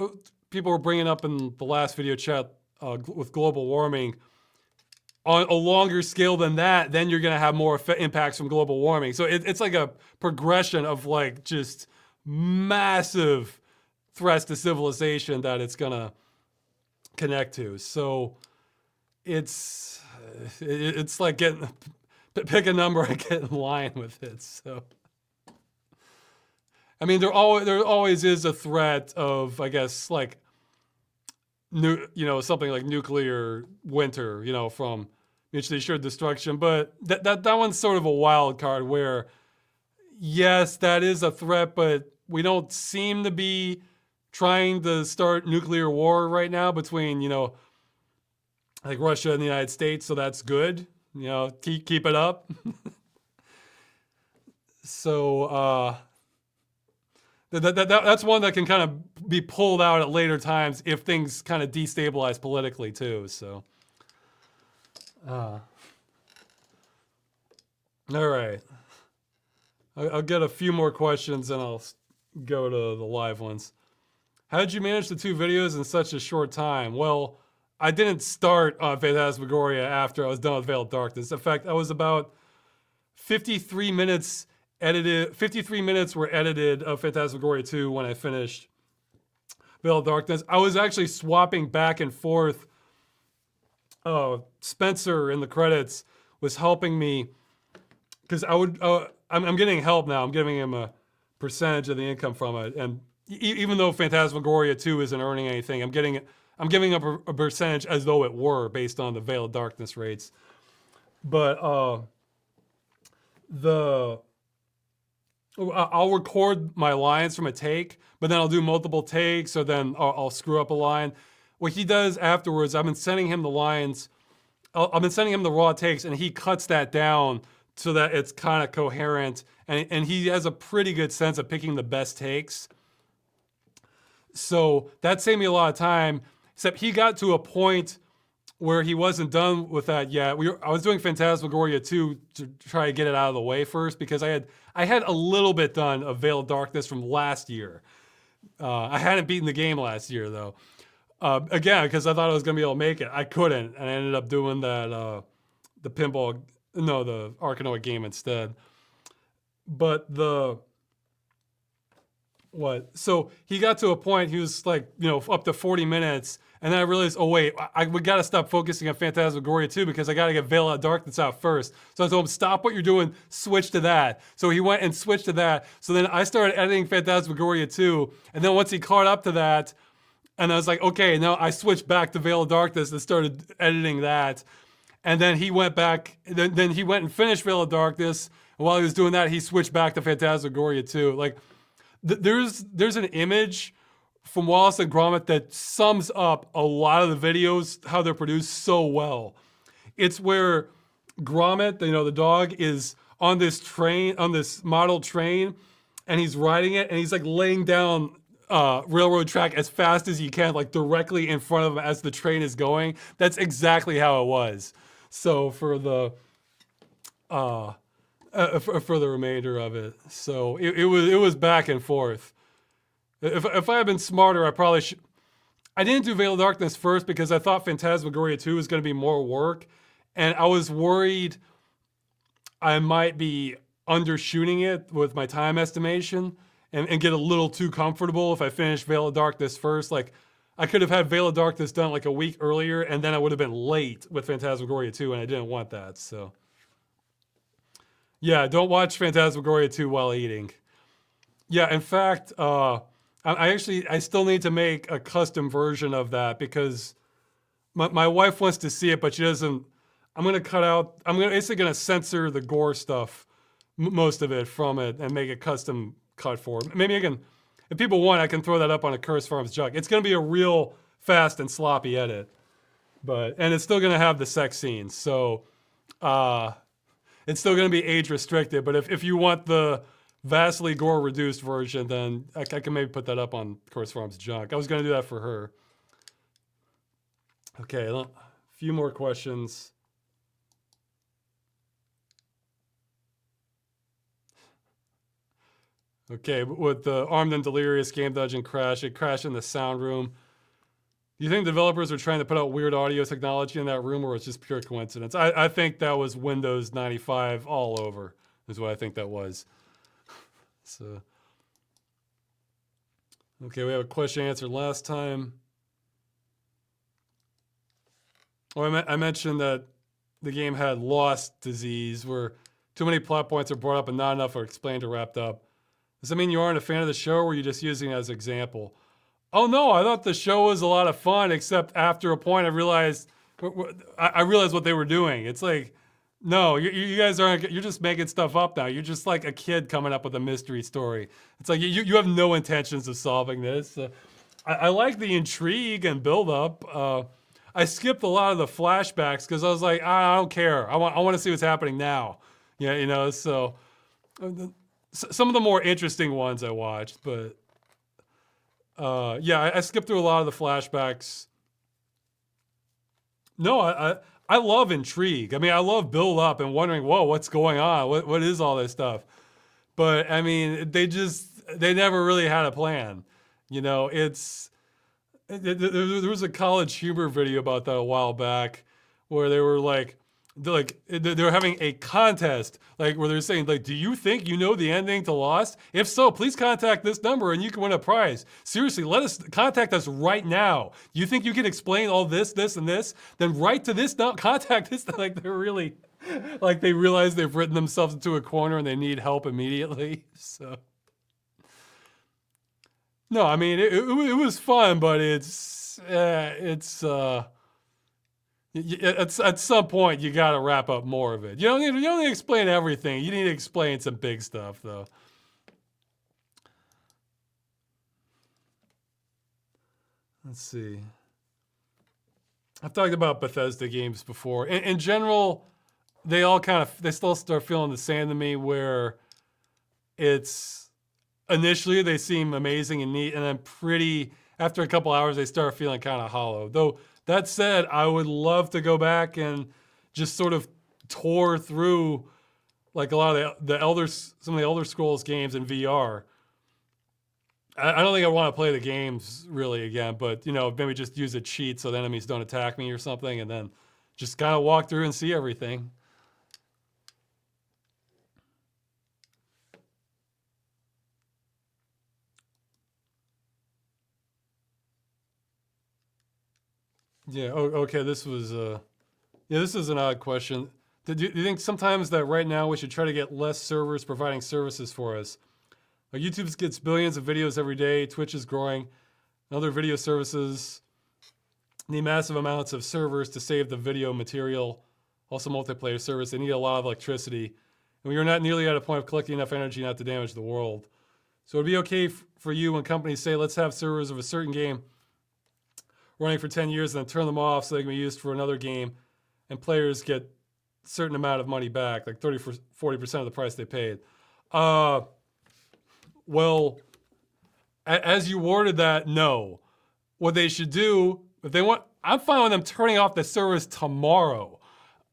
people were bringing up in the last video chat with global warming, on a longer scale than that, then you're going to have more impacts from global warming. So it's like a progression of like just massive threats to civilization that it's going to connect to. So it's like pick a number and get in line with it. So, I mean, there always is a threat of, I guess, like, something like nuclear winter, from mutually assured destruction. But that one's sort of a wild card where, yes, that is a threat, but we don't seem to be trying to start nuclear war right now between, like Russia and the United States. So that's good. Keep it up. So that's one that can kind of be pulled out at later times if things kind of destabilize politically too. So, all right. I'll get a few more questions and I'll go to the live ones. How did you manage the 2 videos in such a short time? Well, I didn't start on Phantasmagoria after I was done with Veil of Darkness. In fact, I was about 53 minutes edited. 53 minutes were edited of Phantasmagoria 2 when I finished Veil of Darkness. I was actually swapping back and forth. Spencer in the credits was helping me because I'm getting help now. I'm giving him a percentage of the income from it, and even though Phantasmagoria 2 isn't earning anything, I'm giving up a percentage as though it were based on the Veil of Darkness rates. But I'll record my lines from a take, but then I'll do multiple takes, or then I'll screw up a line. What he does afterwards, I've been sending him the lines, I've been sending him the raw takes, and he cuts that down so that it's kind of coherent, and he has a pretty good sense of picking the best takes. So that saved me a lot of time, except he got to a point where he wasn't done with that yet. I was doing Phantasmagoria 2 to try to get it out of the way first, because I had a little bit done of Veil of Darkness from last year. I hadn't beaten the game last year, though. Again, because I thought I was going to be able to make it. I couldn't, and I ended up doing that, the Arkanoid game instead. But so he got to a point, he was like, up to 40 minutes, and then I realized, oh wait, we gotta stop focusing on Phantasmagoria 2 because I gotta get Veil of Darkness out first. So I told him, stop what you're doing, switch to that. So he went and switched to that. So then I started editing Phantasmagoria 2, and then once he caught up to that, and I was like, okay, now I switched back to Veil of Darkness and started editing that. And then he went back, then he went and finished Veil of Darkness, and while he was doing that, he switched back to Phantasmagoria 2. Like, there's an image from Wallace and Gromit that sums up a lot of the videos, how they're produced so well. It's where Gromit, the dog, is on this train, on this model train, and he's riding it, and he's like laying down railroad track as fast as he can, like directly in front of him as the train is going. That's exactly how it was. So for the remainder of it, so it was back and forth. If I had been smarter, I probably should. I didn't do Veil of Darkness first because I thought Phantasmagoria 2 was going to be more work, and I was worried I might be undershooting it with my time estimation and get a little too comfortable if I finished Veil of Darkness first. Like, I could have had Veil of Darkness done like a week earlier, and then I would have been late with Phantasmagoria 2, and I didn't want that, so. Yeah, don't watch Phantasmagoria 2 while eating. Yeah, in fact, I still need to make a custom version of that because my wife wants to see it, but she doesn't. I'm basically gonna censor the gore stuff, most of it from it, and make a custom cut for it. Maybe I can, if people want, I can throw that up on a Curse Farms junk. It's gonna be a real fast and sloppy edit, and it's still gonna have the sex scenes, so it's still gonna be age restricted. But if you want the vastly gore reduced version, then I can maybe put that up on Curse Farms junk. I was gonna do that for her. Okay, a few more questions. Okay, with the Armed and Delirious Game Dungeon crash, it crashed in the sound room. Do you think developers are trying to put out weird audio technology in that room, or it's just pure coincidence? I think that was Windows 95 all over, is what I think that was. So, okay, we have a question answered last time. Oh, I mentioned that the game had lost disease, where too many plot points are brought up and not enough are explained or wrapped up. Does that mean you aren't a fan of the show, or were you just using it as an example? Oh no, I thought the show was a lot of fun, except after a point I realized I realized what they were doing. It's like, no, you guys aren't. You're just making stuff up now. You're just like a kid coming up with a mystery story. It's like you have no intentions of solving this. I like the intrigue and build up. I skipped a lot of the flashbacks because I was like, I don't care. I want to see what's happening now. Yeah, So some of the more interesting ones I watched, but yeah, I skipped through a lot of the flashbacks. No, I love intrigue. I mean, I love build up and wondering, whoa, what's going on? What is all this stuff? But I mean, they never really had a plan. There was a College Humor video about that a while back, where they were they're having a contest, like where they're saying, like, do you think you know the ending to Lost? If so, please contact this number and you can win a prize. Seriously, contact us right now. You think you can explain all this, and this? Then write to this, contact this. Like they're really, like they realize they've written themselves into a corner and they need help immediately. So. No, I mean, it was fun, but at some point you got to wrap up more of it. You don't need to explain everything. You need to explain some big stuff, though. Let's see. I've talked about Bethesda games before. In general, they still start feeling the same to me, where it's initially they seem amazing and neat, and then after a couple hours they start feeling kind of hollow. Though that said, I would love to go back and just sort of tour through like a lot of some of the Elder Scrolls games in VR. I don't think I want to play the games really again, but maybe just use a cheat so the enemies don't attack me or something, and then just kind of walk through and see everything. Yeah. Okay. This is an odd question. Do you think sometimes that right now we should try to get less servers providing services for us? Like YouTube gets billions of videos every day. Twitch is growing. Other video services need massive amounts of servers to save the video material. Also, multiplayer service. They need a lot of electricity. And we are not nearly at a point of collecting enough energy not to damage the world. So it'd be okay for you when companies say, let's have servers of a certain game running for 10 years and then turn them off so they can be used for another game, and players get a certain amount of money back, like 40% of the price they paid. Well, as you worded that, no. What they should do, if they want, I'm fine with them turning off the service tomorrow.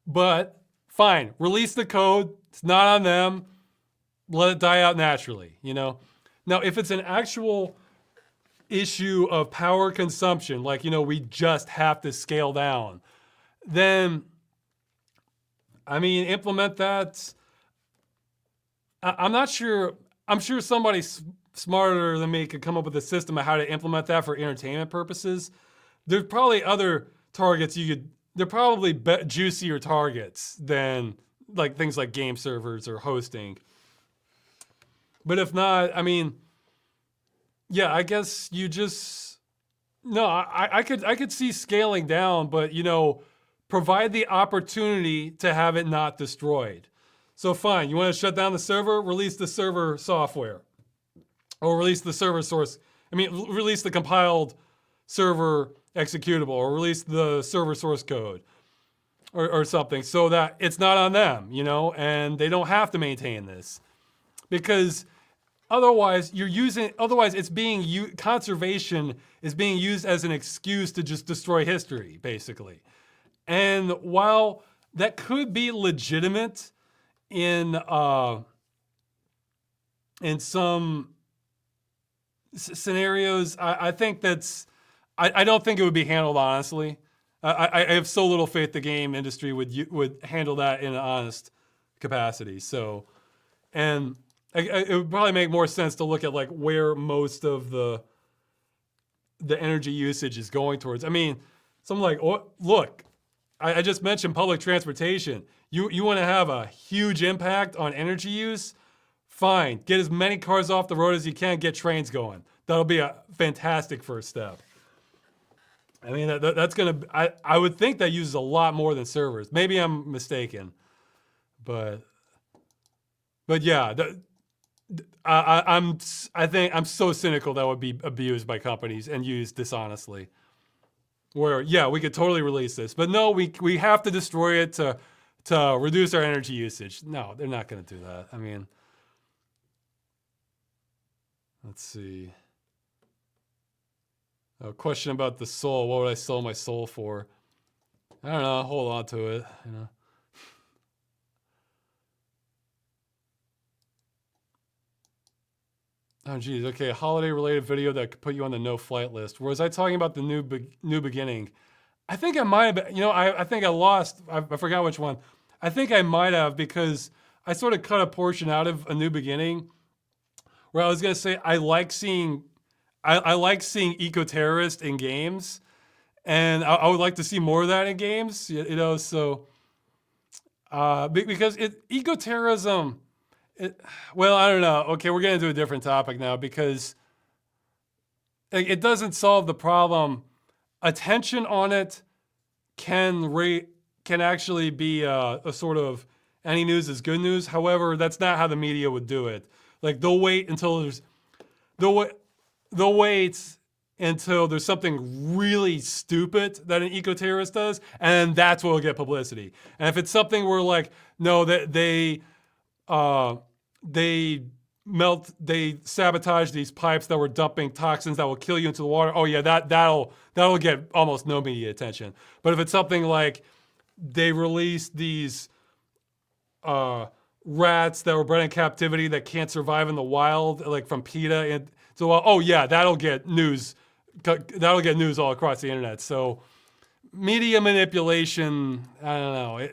But fine, release the code. It's not on them. Let it die out naturally, Now, if it's an actual issue of power consumption, like, we just have to scale down, then, I mean, implement that. I'm not sure. I'm sure somebody smarter than me could come up with a system of how to implement that for entertainment purposes. There's probably other targets they're probably juicier targets than like things like game servers or hosting. But if not, I mean, yeah, I guess I could see scaling down, but provide the opportunity to have it not destroyed. So fine, you want to shut down the server, release the server software. Or release the server source. Release the compiled server executable, or release the server source code or something, so that it's not on them, and they don't have to maintain this. Because otherwise conservation is being used as an excuse to just destroy history, basically. And while that could be legitimate in some scenarios, I think I don't think it would be handled honestly. I have so little faith the game industry would handle that in an honest capacity. So, and it would probably make more sense to look at like where most of the energy usage is going towards. Something like, look, I just mentioned public transportation. You want to have a huge impact on energy use? Fine, get as many cars off the road as you can, get trains going. That'll be a fantastic first step. I mean, that's gonna. I would think that uses a lot more than servers. Maybe I'm mistaken, but yeah, I think I'm so cynical that would be abused by companies and used dishonestly. Where yeah, we could totally release this, but no, we have to destroy it to reduce our energy usage. No, they're not going to do that. I mean, let's see. A question about the soul. What would I sell my soul for? I don't know. Hold on to it. You know. Oh geez. Okay, holiday-related video that could put you on the no-flight list. Was I talking about the new beginning? I think I might have. You know, I think I lost. I forgot which one. I think I might have because I sort of cut a portion out of a new beginning where I was gonna say I like seeing eco-terrorists in games, and I would like to see more of that in games. You know, so because eco-terrorism. Well, I don't know. Okay, we're getting into a different topic now because it doesn't solve the problem. Attention on it can actually be a sort of any news is good news. However, that's not how the media would do it. Like they'll wait until they'll wait until there's something really stupid that an eco-terrorist does, and that's what will get publicity. And if it's something where like, no, that they sabotage these pipes that were dumping toxins that will kill you into the water. Oh yeah, that'll get almost no media attention. But if it's something like they released these rats that were bred in captivity that can't survive in the wild, like from PETA, and so oh yeah, that'll get news. That'll get news all across the internet. So media manipulation, I don't know.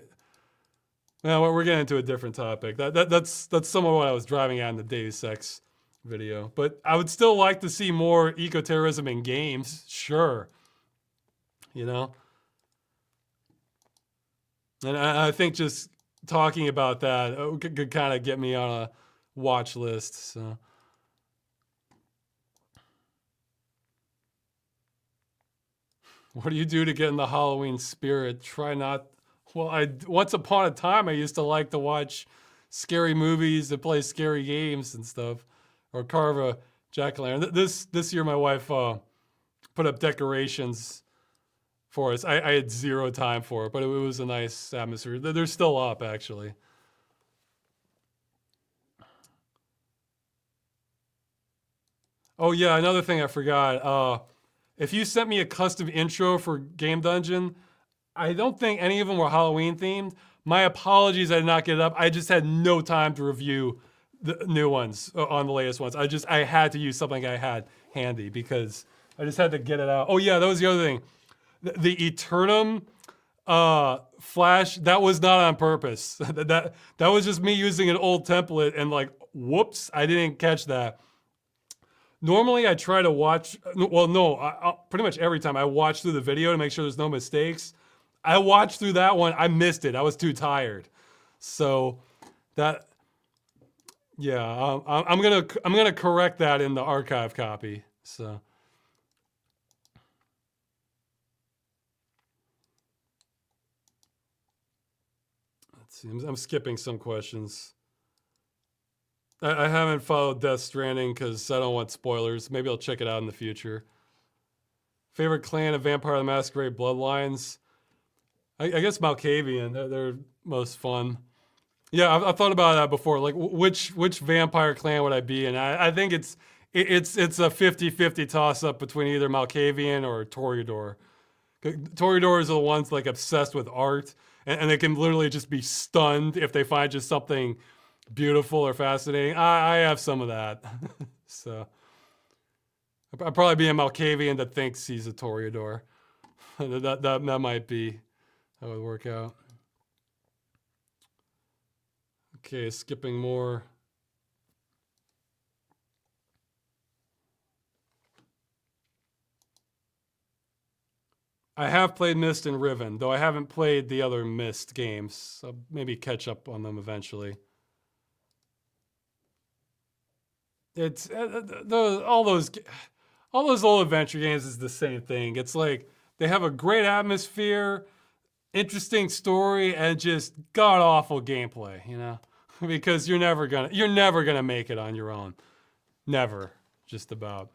Well, we're getting into a different topic. That's some of what I was driving at in the Deus Ex video. But I would still like to see more eco-terrorism in games, sure. You know? And I think just talking about that could kind of get me on a watch list. So. What do you do to get in the Halloween spirit? Try not. Well, once upon a time I used to like to watch scary movies and play scary games and stuff, or carve a jack-o'-lantern. This year my wife put up decorations for us. I had zero time for it, but it was a nice atmosphere. They're still up actually. Oh yeah, another thing I forgot. If you sent me a custom intro for Game Dungeon, I don't think any of them were Halloween themed. My apologies, I did not get it up. I just had no time to review the new ones on the latest ones. I had to use something I had handy because I just had to get it out. Oh yeah, that was the other thing. The Eternum flash, that was not on purpose. that was just me using an old template and like, whoops, I didn't catch that. Normally I try to watch, well no, pretty much every time I watch through the video to make sure there's no mistakes. I watched through that one, I missed it, I was too tired. So that, yeah, I'm gonna correct that in the archive copy, so. Let's see, I'm skipping some questions. I haven't followed Death Stranding because I don't want spoilers. Maybe I'll check it out in the future. Favorite clan of Vampire the Masquerade Bloodlines? I guess Malkavian. They're most fun. Yeah, I've thought about that before. Like, which vampire clan would I be in? I think it's a 50-50 toss-up between either Malkavian or Toreador. Toreadors are the ones like obsessed with art, and they can literally just be stunned if they find just something beautiful or fascinating. I have some of that. So I'd probably be a Malkavian that thinks he's a Toreador. that might be how it would work out. Okay, skipping more. I have played Myst and Riven, though I haven't played the other Myst games. So maybe catch up on them eventually. It's all those old adventure games is the same thing. It's like They have a great atmosphere, interesting story, and just god awful gameplay. You know, because you're never gonna make it on your own. Never, just about.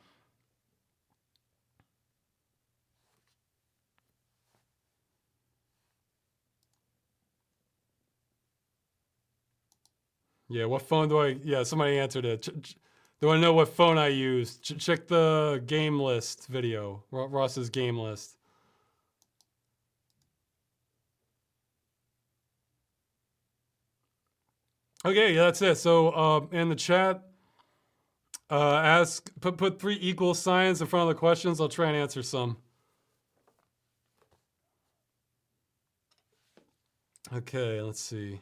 Yeah, what phone do I? Yeah, somebody answered it. Do I know what phone I use? Check the game list video. Ross's game list. Okay, yeah, that's it. So in the chat, put 3 equal signs in front of the questions. I'll try and answer some. Okay, let's see.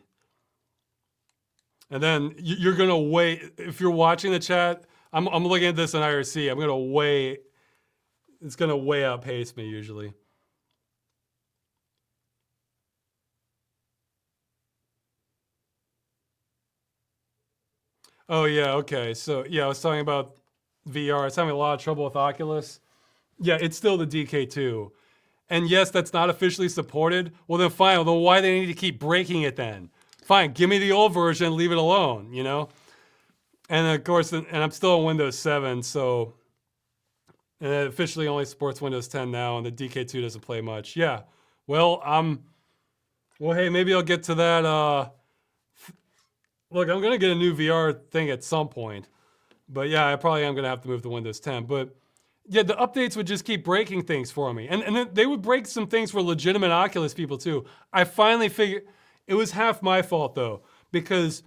And then you're gonna wait. If you're watching the chat, I'm looking at this in IRC. I'm gonna wait. It's gonna way outpace me usually. Oh yeah, okay. So yeah, I was talking about VR. I was having a lot of trouble with Oculus. Yeah, it's still the DK2. And yes, that's not officially supported. Well then fine, well, then why they need to keep breaking it then? Fine, give me the old version, leave it alone, you know? And of course, and I'm still on Windows 7, so and it officially only supports Windows 10 now, and the DK2 doesn't play much. Yeah. Well, well, hey, maybe I'll get to that. Look, I'm gonna get a new VR thing at some point, but yeah, I probably am gonna have to move to Windows 10. But yeah, the updates would just keep breaking things for me, and then they would break some things for legitimate Oculus people too. I finally figured it was half my fault though, because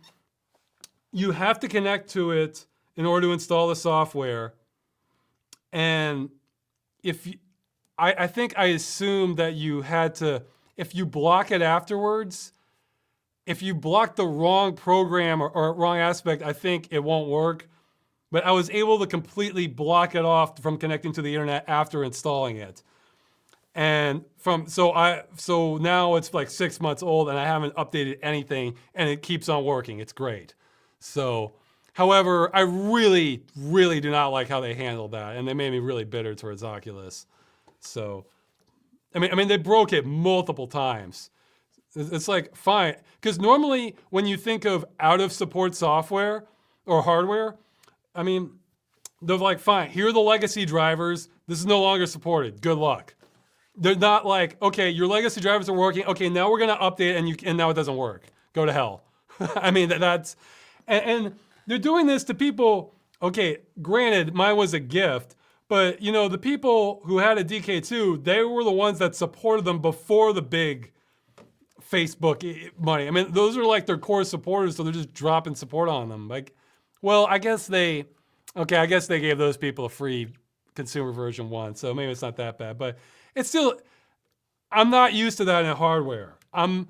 you have to connect to it in order to install the software, and if you, I think I assumed that you had to, if you block it afterwards, if you block the wrong program or wrong aspect, I think it won't work. But I was able to completely block it off from connecting to the internet after installing it. And so now it's like 6 months old and I haven't updated anything and it keeps on working. It's great. So, however, I really, really do not like how they handled that, and they made me really bitter towards Oculus. So, I mean, they broke it multiple times. It's like, fine. Because normally when you think of out of support software or hardware, I mean, they're like, fine, here are the legacy drivers. This is no longer supported. Good luck. They're not like, okay, your legacy drivers are working. Okay, now we're going to update and now it doesn't work. Go to hell. I mean, and they're doing this to people. Okay, granted, mine was a gift, but you know, the people who had a DK2, they were the ones that supported them before the big Facebook money. I mean, those are like their core supporters, so they're just dropping support on them. Like, well, I guess they gave those people a free consumer version once, so maybe it's not that bad. But it's still, I'm not used to that in hardware. I'm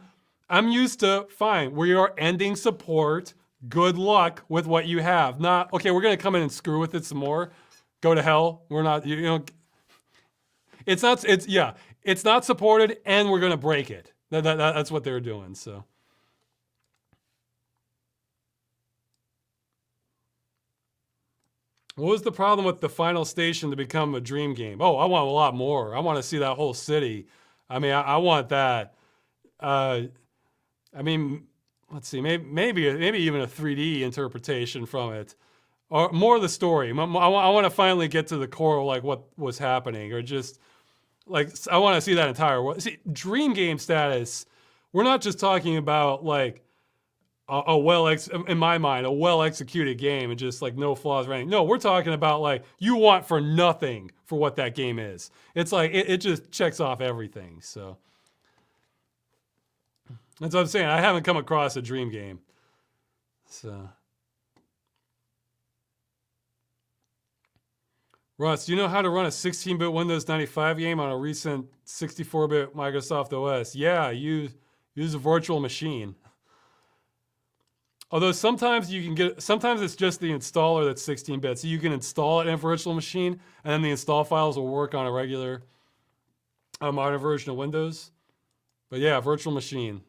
used to, fine, we are ending support. Good luck with what you have. Not, okay, we're gonna come in and screw with it some more. Go to hell. We're not, you know, it's not supported and we're gonna break it. That's what they're doing, so. What was the problem with the final station to become a dream game? Oh, I want a lot more. I want to see that whole city. I mean, I want that. I mean, let's see, maybe even a 3D interpretation from it, or more of the story. I want to finally get to the core of like what was happening, or just like I want to see that entire world. See, dream game status. We're not just talking about like in my mind, a well executed game and just like no flaws or anything. No, we're talking about like you want for nothing for what that game is. It's like it just checks off everything. So that's what I'm saying. I haven't come across a dream game. So Russ, do you know how to run a 16-bit Windows 95 game on a recent 64-bit Microsoft OS? Yeah, use a virtual machine. Although sometimes sometimes it's just the installer that's 16-bit. So you can install it in a virtual machine and then the install files will work on a regular modern version of Windows. But yeah, virtual machine.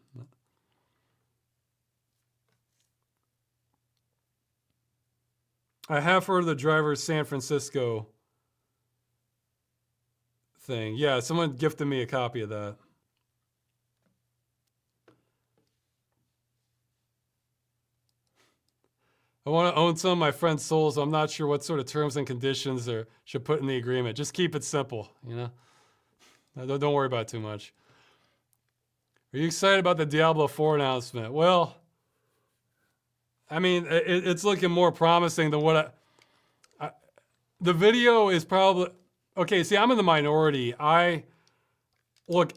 I have heard of the driver San Francisco thing. Yeah, someone gifted me a copy of that. I want to own some of my friend's souls. I'm not sure what sort of terms and conditions there should put in the agreement. Just keep it simple, you know? Don't worry about it too much. Are you excited about the Diablo 4 announcement? Well, I mean, it's looking more promising than what the video is probably, okay, see, I'm in the minority. Look,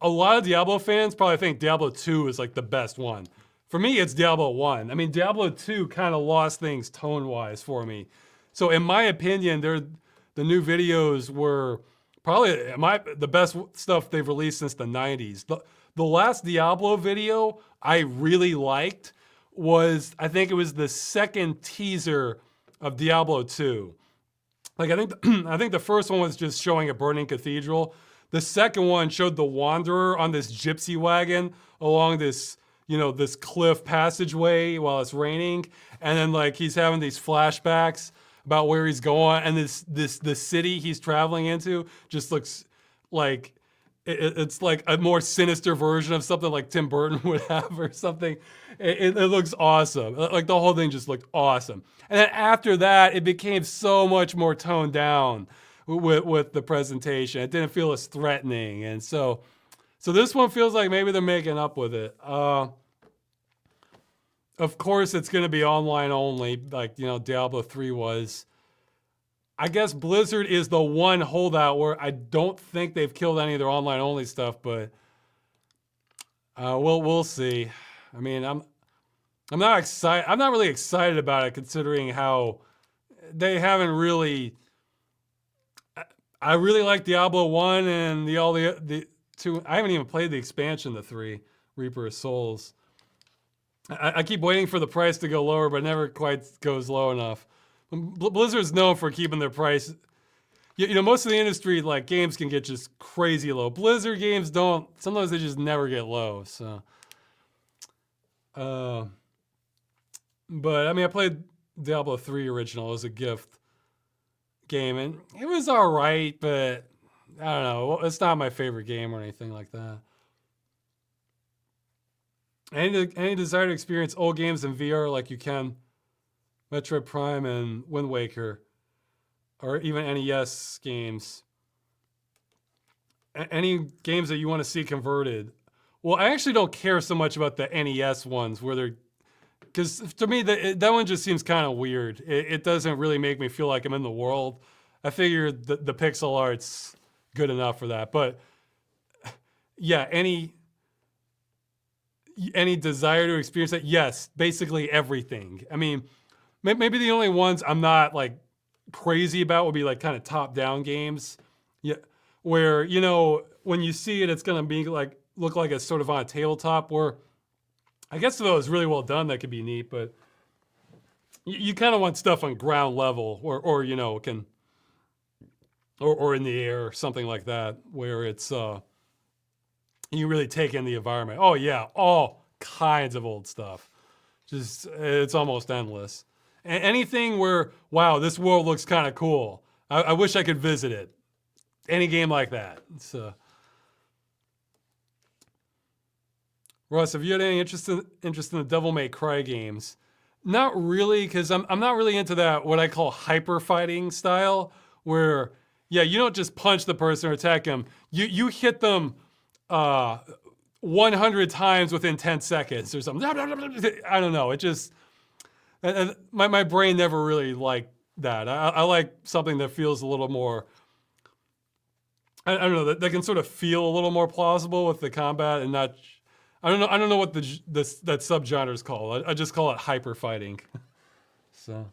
a lot of Diablo fans probably think Diablo 2 is like the best one. For me, it's Diablo 1. I mean, Diablo 2 kind of lost things tone-wise for me. So in my opinion, the new videos were probably the best stuff they've released since the 90s. The last Diablo video I really liked was, I think it was the second teaser of Diablo 2. Like I think the first one was just showing a burning cathedral. The second one showed the Wanderer on this gypsy wagon along this, this cliff passageway while it's raining. And then like he's having these flashbacks about where he's going, and the city he's traveling into just looks like it's like a more sinister version of something like Tim Burton would have or something. It looks awesome. Like the whole thing just looked awesome. And then after that, it became so much more toned down with the presentation. It didn't feel as threatening. And so this one feels like maybe they're making up with it. Of course, it's going to be online only, like, Diablo 3 was. I guess Blizzard is the one holdout where I don't think they've killed any of their online only stuff, but we'll see. I mean, I'm not excited. I'm not really excited about it, considering how they haven't really. I really like Diablo 1 and the 2. I haven't even played the expansion, the 3, Reaper of Souls. I keep waiting for the price to go lower, but it never quite goes low enough. Blizzard's known for keeping their price. Most of the industry, like games, can get just crazy low. Blizzard games don't. Sometimes they just never get low. So, but I mean, I played Diablo 3 original as a gift game, and it was all right, but I don't know. It's not my favorite game or anything like that. Any desire to experience old games in VR like you can Metroid Prime and Wind Waker, or even NES games? Any games that you want to see converted? Well, I actually don't care so much about the NES ones where they're, because to me that one just seems kind of weird. It doesn't really make me feel like I'm in the world. I figure the pixel art's good enough for that. But yeah, any desire to experience that? Yes, basically everything. I mean, maybe the only ones I'm not like crazy about would be like kind of top-down games. Yeah, where when you see it, it's gonna be like look like it's sort of on a tabletop. Where I guess if it was really well done, that could be neat. But you kind of want stuff on ground level, or can, or in the air, or something like that, where it's you really take in the environment. Oh yeah, all kinds of old stuff. Just it's almost endless. Anything where, wow, this world looks kind of cool. I wish I could visit it. Any game like that. So, Russ, have you had any interest in the Devil May Cry games? Not really, because I'm not really into that, what I call hyper fighting style, where, yeah, you don't just punch the person or attack them. You hit them 100 times within 10 seconds or something. I don't know. It just, my brain never really liked that. I like something that feels a little more, I don't know, that can sort of feel a little more plausible with the combat and not, I don't know what that subgenre is called. I just call it hyper fighting. So.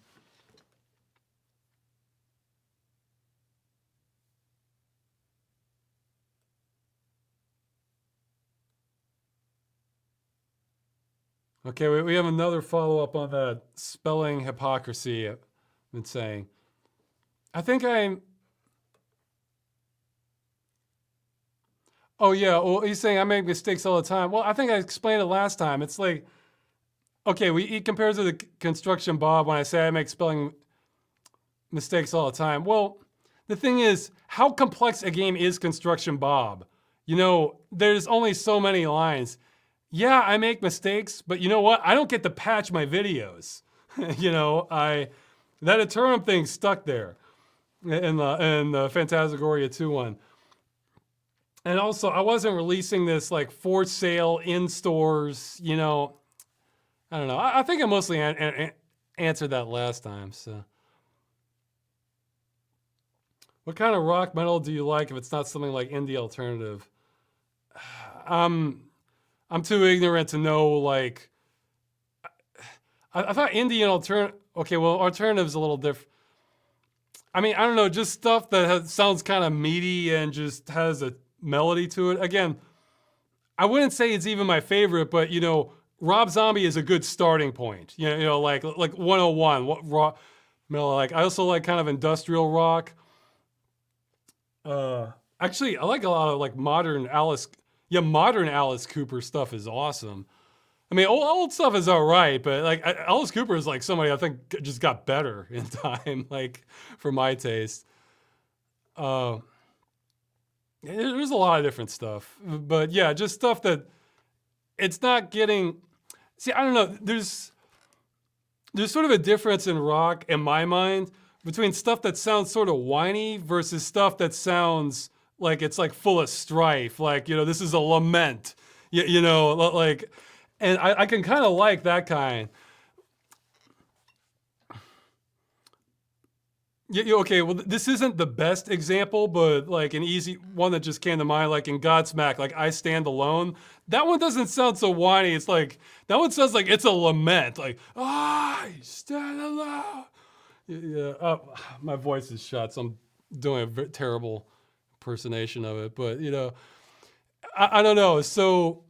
Okay, we have another follow-up on that spelling hypocrisy I've been saying. I think oh yeah, well, he's saying I make mistakes all the time. Well, I think I explained it last time. It's like, okay, he compares to the construction Bob when I say I make spelling mistakes all the time. Well, the thing is, how complex a game is Construction Bob? You know, there's only so many lines. Yeah, I make mistakes, but you know what? I don't get to patch my videos. You know, that Eternum thing stuck there in the Phantasmagoria 2 one. And also, I wasn't releasing this like for sale in stores. You know, I don't know. I think I mostly answered that last time. So, what kind of rock metal do you like if it's not something like indie alternative? I'm too ignorant to know. Like, I thought indie and alternative. Okay, well, alternative's a little different. I mean, I don't know, just stuff that sounds kind of meaty and just has a melody to it. Again, I wouldn't say it's even my favorite, but you know, Rob Zombie is a good starting point. You know, like 101, what rock, like I also like kind of industrial rock. Actually, I like a lot of like modern Alice. Yeah, modern Alice Cooper stuff is awesome. I mean, old stuff is all right, but like Alice Cooper is like somebody I think just got better in time, like for my taste. Uh, there's a lot of different stuff, but yeah, just stuff that it's not getting. See, I don't know. There's sort of a difference in rock in my mind between stuff that sounds sort of whiny versus stuff that sounds like it's like full of strife. Like, you know, this is a lament. You know, like, and I can kind of like that kind. Yeah, okay, well, this isn't the best example, but like an easy one that just came to mind, like in Godsmack, like I Stand Alone. That one doesn't sound so whiny. It's like, that one sounds like it's a lament, like, I stand alone. Yeah, my voice is shut, so I'm doing a very terrible impersonation of it, but you know, I don't know. So,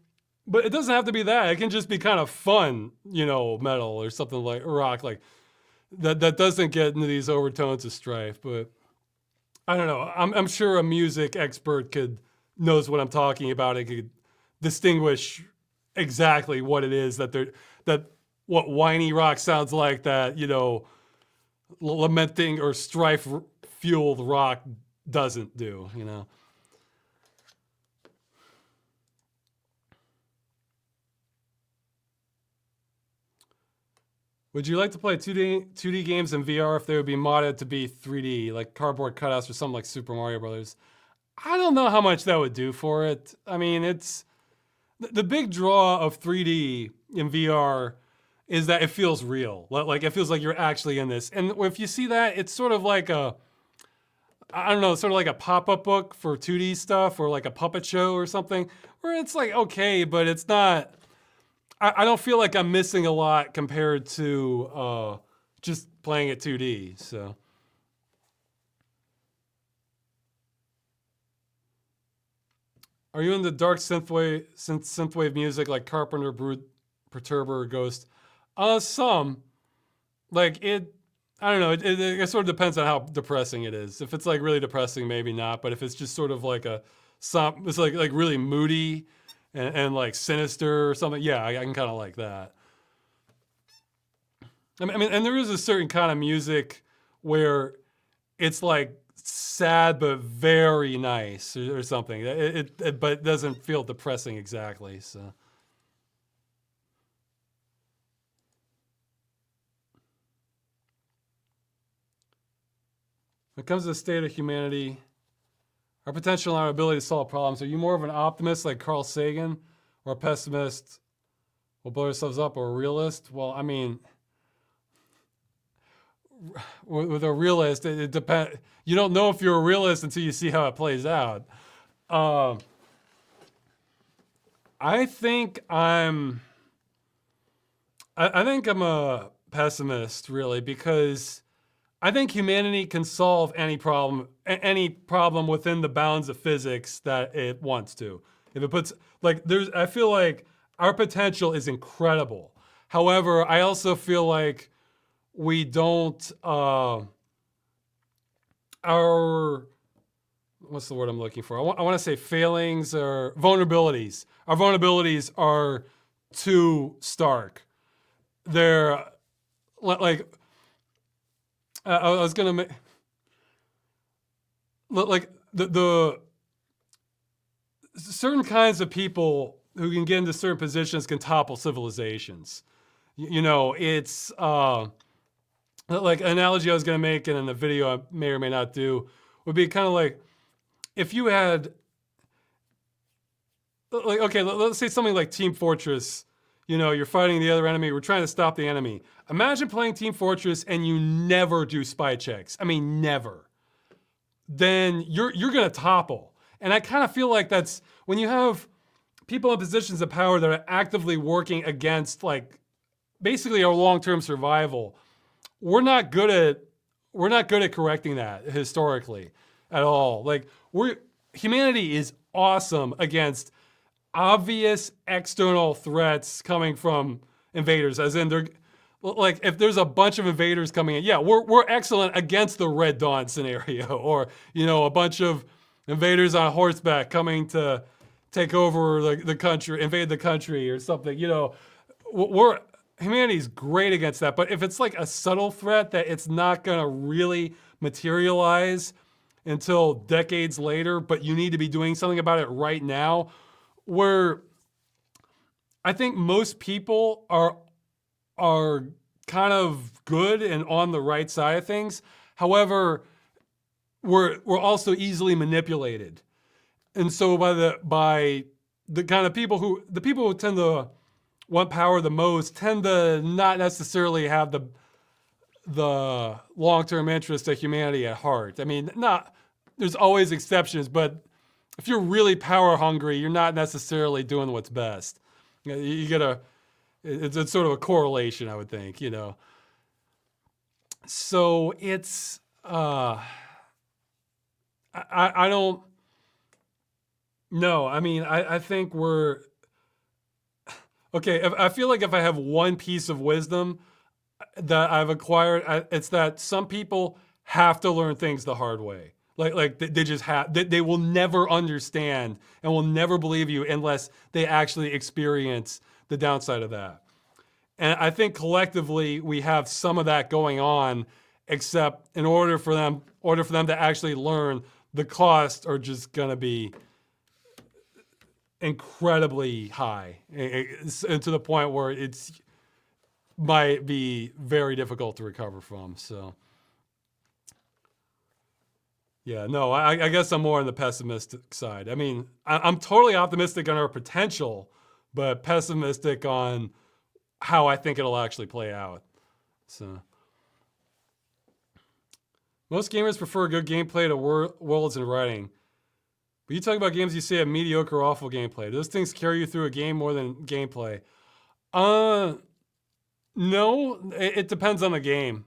but it doesn't have to be that. It can just be kind of fun, you know, metal or something like rock, like that doesn't get into these overtones of strife. But I don't know. I'm sure a music expert knows what I'm talking about and could distinguish exactly what it is that what whiny rock sounds like, that, you know, lamenting or strife fueled rock doesn't do, you know. Would you like to play 2D games in VR if they would be modded to be 3D, like cardboard cutouts or something like Super Mario Brothers? I don't know how much that would do for it. I mean, it's the big draw of 3D in VR is that it feels real. Like it feels like you're actually in this. And if you see that, it's sort of like I don't know, sort of like a pop-up book for 2D stuff, or like a puppet show or something, where it's like, okay, but it's not, I don't feel like I'm missing a lot compared to just playing it 2D, so. Are you into dark synthwave music like Carpenter, Brute, Perturber, or Ghost? Some. Like it, I don't know. It sort of depends on how depressing it is. If it's like really depressing, maybe not. But if it's just sort of like it's like really moody and like sinister or something, yeah, I can kind of like that. I mean, and there is a certain kind of music where it's like sad but very nice or something. But it doesn't feel depressing exactly. So. When it comes to the state of humanity, our potential and our ability to solve problems, are you more of an optimist like Carl Sagan, or a pessimist, will blow yourselves up, or a realist? Well, I mean, with a realist, it depends. You don't know if you're a realist until you see how it plays out. I think I'm a pessimist, really, because I think humanity can solve any problem within the bounds of physics that it wants to. If it puts, like, I feel like our potential is incredible. However, I also feel like we don't, what's the word I'm looking for? I want to say failings or vulnerabilities. Our vulnerabilities are too stark. They're like, I was gonna make. like the certain kinds of people who can get into certain positions can topple civilizations. You know, it's like an analogy I was going to make, and in the video I may or may not do, would be kind of like if you had, like, okay, let's say something like Team Fortress. You know, you're fighting the other enemy. We're trying to stop the enemy. Imagine playing Team Fortress and you never do spy checks. I mean, never. Then you're going to topple. And I kind of feel like that's when you have people in positions of power that are actively working against, like, basically our long-term survival. We're not good at correcting that historically at all. Like, humanity is awesome against obvious external threats coming from invaders, as in they're like, if there's a bunch of invaders coming in, yeah, we're excellent against the Red Dawn scenario, or, you know, a bunch of invaders on horseback coming to take over the country, invade the country or something. You know, humanity's great against that. But if it's like a subtle threat that it's not gonna really materialize until decades later, but you need to be doing something about it right now, where I think most people are kind of good and on the right side of things. However, we're also easily manipulated. And so by the kind of people who tend to want power the most tend to not necessarily have the long-term interest of humanity at heart. I mean, there's always exceptions, but if you're really power hungry, you're not necessarily doing what's best. You gotta, it's sort of a correlation, I would think, you know. So it's, I don't know. I mean, I think we're, okay, I feel like if I have one piece of wisdom that I've acquired, it's that some people have to learn things the hard way. Like they just have, they will never understand and will never believe you unless they actually experience the downside of that. And I think collectively we have some of that going on, except in order for them to actually learn, the costs are just gonna be incredibly high, and to the point where it's might be very difficult to recover from. So yeah, no, I guess I'm more on the pessimistic side. I mean, I'm totally optimistic on our potential, but pessimistic on how I think it'll actually play out. So most gamers prefer good gameplay to worlds and writing. But you talk about games you say have mediocre or awful gameplay. Do those things carry you through a game more than gameplay? No, it depends on the game.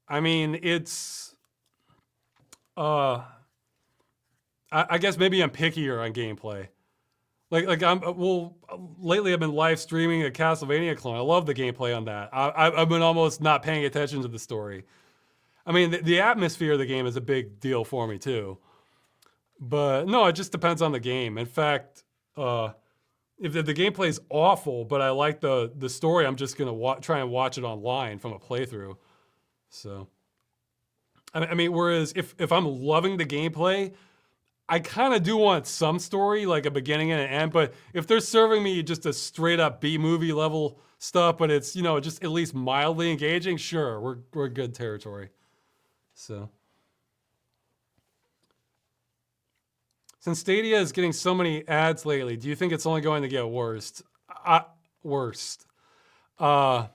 I mean, it's, I guess maybe I'm pickier on gameplay. Like lately I've been live streaming a Castlevania clone. I love the gameplay on that. I've been almost not paying attention to the story. I mean, the atmosphere of the game is a big deal for me too. But no, it just depends on the game. In fact, if the gameplay is awful, but I like the story, I'm just gonna try and watch it online from a playthrough. So, I mean, whereas if I'm loving the gameplay, I kind of do want some story, like a beginning and an end. But if they're serving me just a straight up B-movie level stuff, but it's, you know, just at least mildly engaging, sure, we're good territory. So. Since Stadia is getting so many ads lately, do you think it's only going to get worse? Worst. I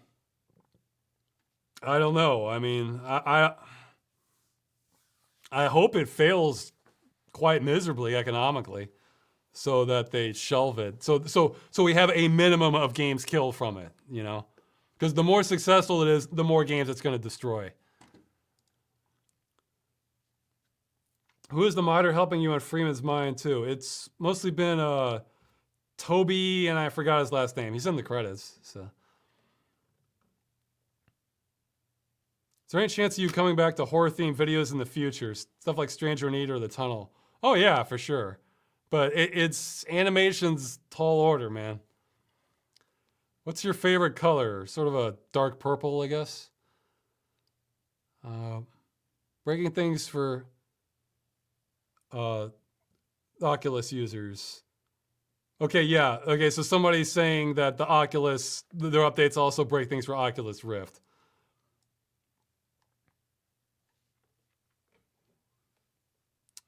don't know. I mean, I hope it fails quite miserably economically, so that they shelve it. So we have a minimum of games killed from it. You know, because the more successful it is, the more games it's going to destroy. Who is the modder helping you on Freeman's Mind too? It's mostly been Toby, and I forgot his last name. He's in the credits. So, is there any chance of you coming back to horror-themed videos in the future? Stuff like Stranger in Need or The Tunnel? Oh yeah, for sure. But it's animation's tall order, man. What's your favorite color? Sort of a dark purple, I guess. Breaking things for uh, Oculus users. Okay, yeah. Okay, so somebody's saying that the Oculus, their updates also break things for Oculus Rift.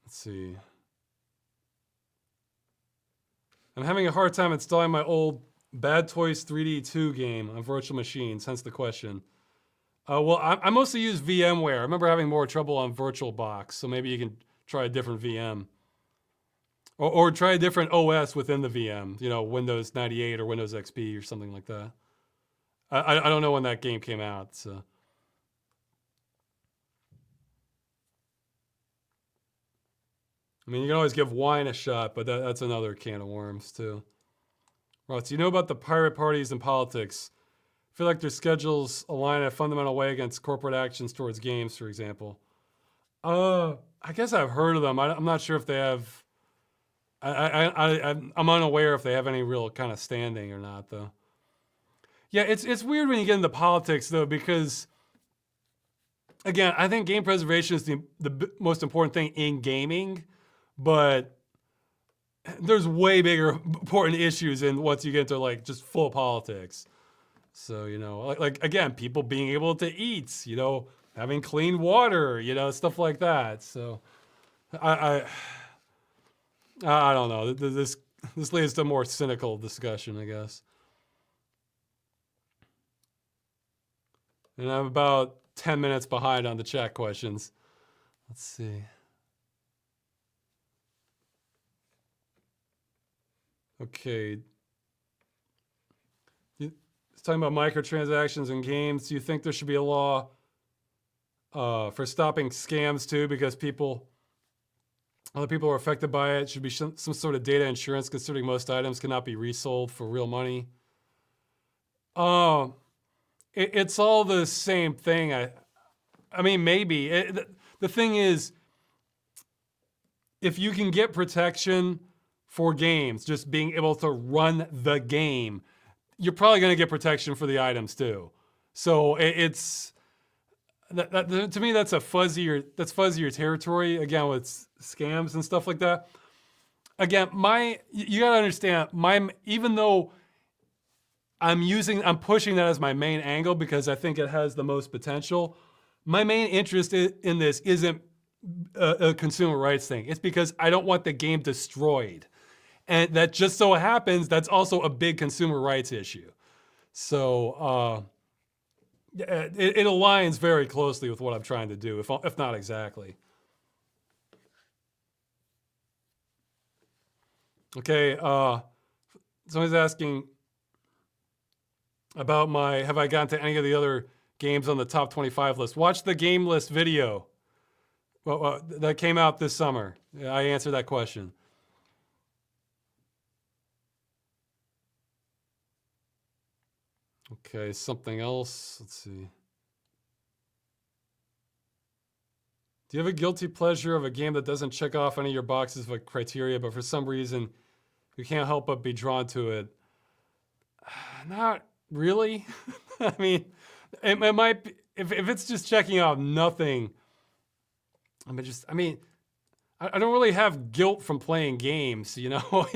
Let's see. I'm having a hard time installing my old Bad Toys 3D 2 game on virtual machines, hence the question. Well, I mostly use VMware. I remember having more trouble on VirtualBox, so maybe you can try a different VM. Or try a different OS within the VM, you know, Windows 98 or Windows XP or something like that. I don't know when that game came out, so. I mean, you can always give wine a shot, but that's another can of worms, too. Ross, you know about the pirate parties in politics? I feel like their schedules align in a fundamental way against corporate actions towards games, for example. I guess I've heard of them. I'm not sure if they have. I'm unaware if they have any real kind of standing or not, though. Yeah, it's weird when you get into politics, though, because again, I think game preservation is the most important thing in gaming, but there's way bigger important issues in once you get into like just full politics. So, you know, like again, people being able to eat, you know, having clean water, you know, stuff like that. So I don't know. This leads to a more cynical discussion, I guess. And I'm about 10 minutes behind on the chat questions. Let's see. Okay. It's talking about microtransactions in games. Do you think there should be a law for stopping scams too? Because other people are affected by it. Should be some sort of data insurance, considering most items cannot be resold for real money. It's all the same thing. I mean, maybe. The thing is, if you can get protection for games, just being able to run the game, you're probably going to get protection for the items too. So it's to me that's fuzzier territory. Again, with scams and stuff like that. Again, you got to understand, even though I'm pushing that as my main angle because I think it has the most potential. My main interest in this isn't a consumer rights thing. It's because I don't want the game destroyed. And that just so happens, that's also a big consumer rights issue. So it aligns very closely with what I'm trying to do, if not exactly. Okay, somebody's asking about have I gotten to any of the other games on the top 25 list? Watch the game list video. Well, that came out this summer. I answered that question. Okay, something else. Let's see. Do you have a guilty pleasure of a game that doesn't check off any of your boxes of criteria, but for some reason you can't help but be drawn to it? Not really. I mean, it might be, if it's just checking off nothing. I don't really have guilt from playing games, you know?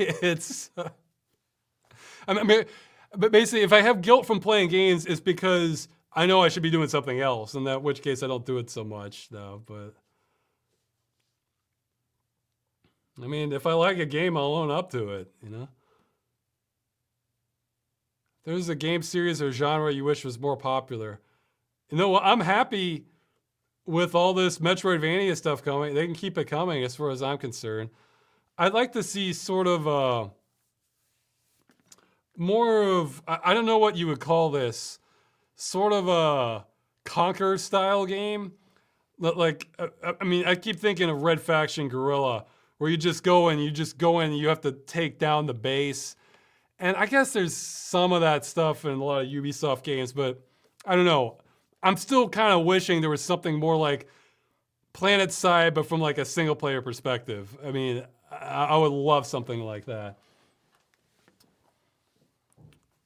But basically, if I have guilt from playing games, it's because I know I should be doing something else, in which case I don't do it so much, though. But I mean, if I like a game, I'll own up to it, you know? If there's a game series or genre you wish was more popular. You know what? I'm happy with all this Metroidvania stuff coming. They can keep it coming as far as I'm concerned. I'd like to see sort of more of, I don't know what you would call this, sort of a Conquer style game. Like, I mean, I keep thinking of Red Faction Guerrilla, where you just go and you have to take down the base. And I guess there's some of that stuff in a lot of Ubisoft games, but I don't know. I'm still kind of wishing there was something more like Planet Side, but from like a single player perspective. I mean, I would love something like that.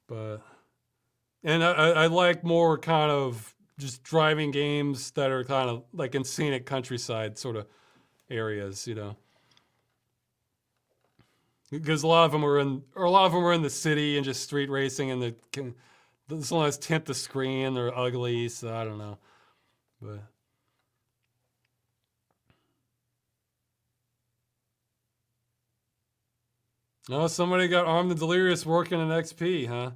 But, and I like more kind of just driving games that are kind of like in scenic countryside sort of areas, you know. because a lot of them were in the city and just street racing, and this one has tint the screen. They're ugly, so I don't know. But oh, somebody got Armed and Delirious working in XP, huh?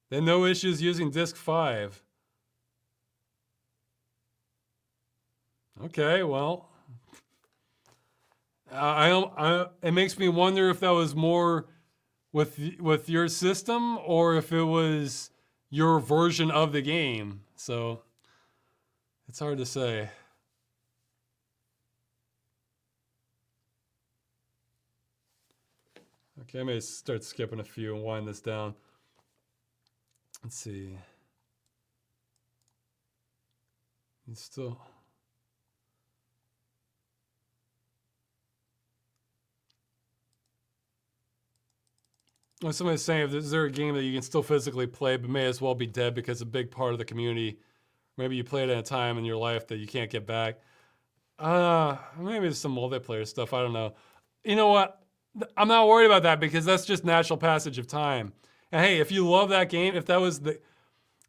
They had no issues using Disk 5. Okay, well, it makes me wonder if that was more with your system or if it was your version of the game. So it's hard to say. Okay, I may start skipping a few and wind this down. Let's see. It's still. Well, somebody's saying, is there a game that you can still physically play but may as well be dead because a big part of the community, maybe you played at a time in your life that you can't get back? Maybe there's some multiplayer stuff. I don't know. You know what? I'm not worried about that because that's just natural passage of time. And hey, if you love that game, if that was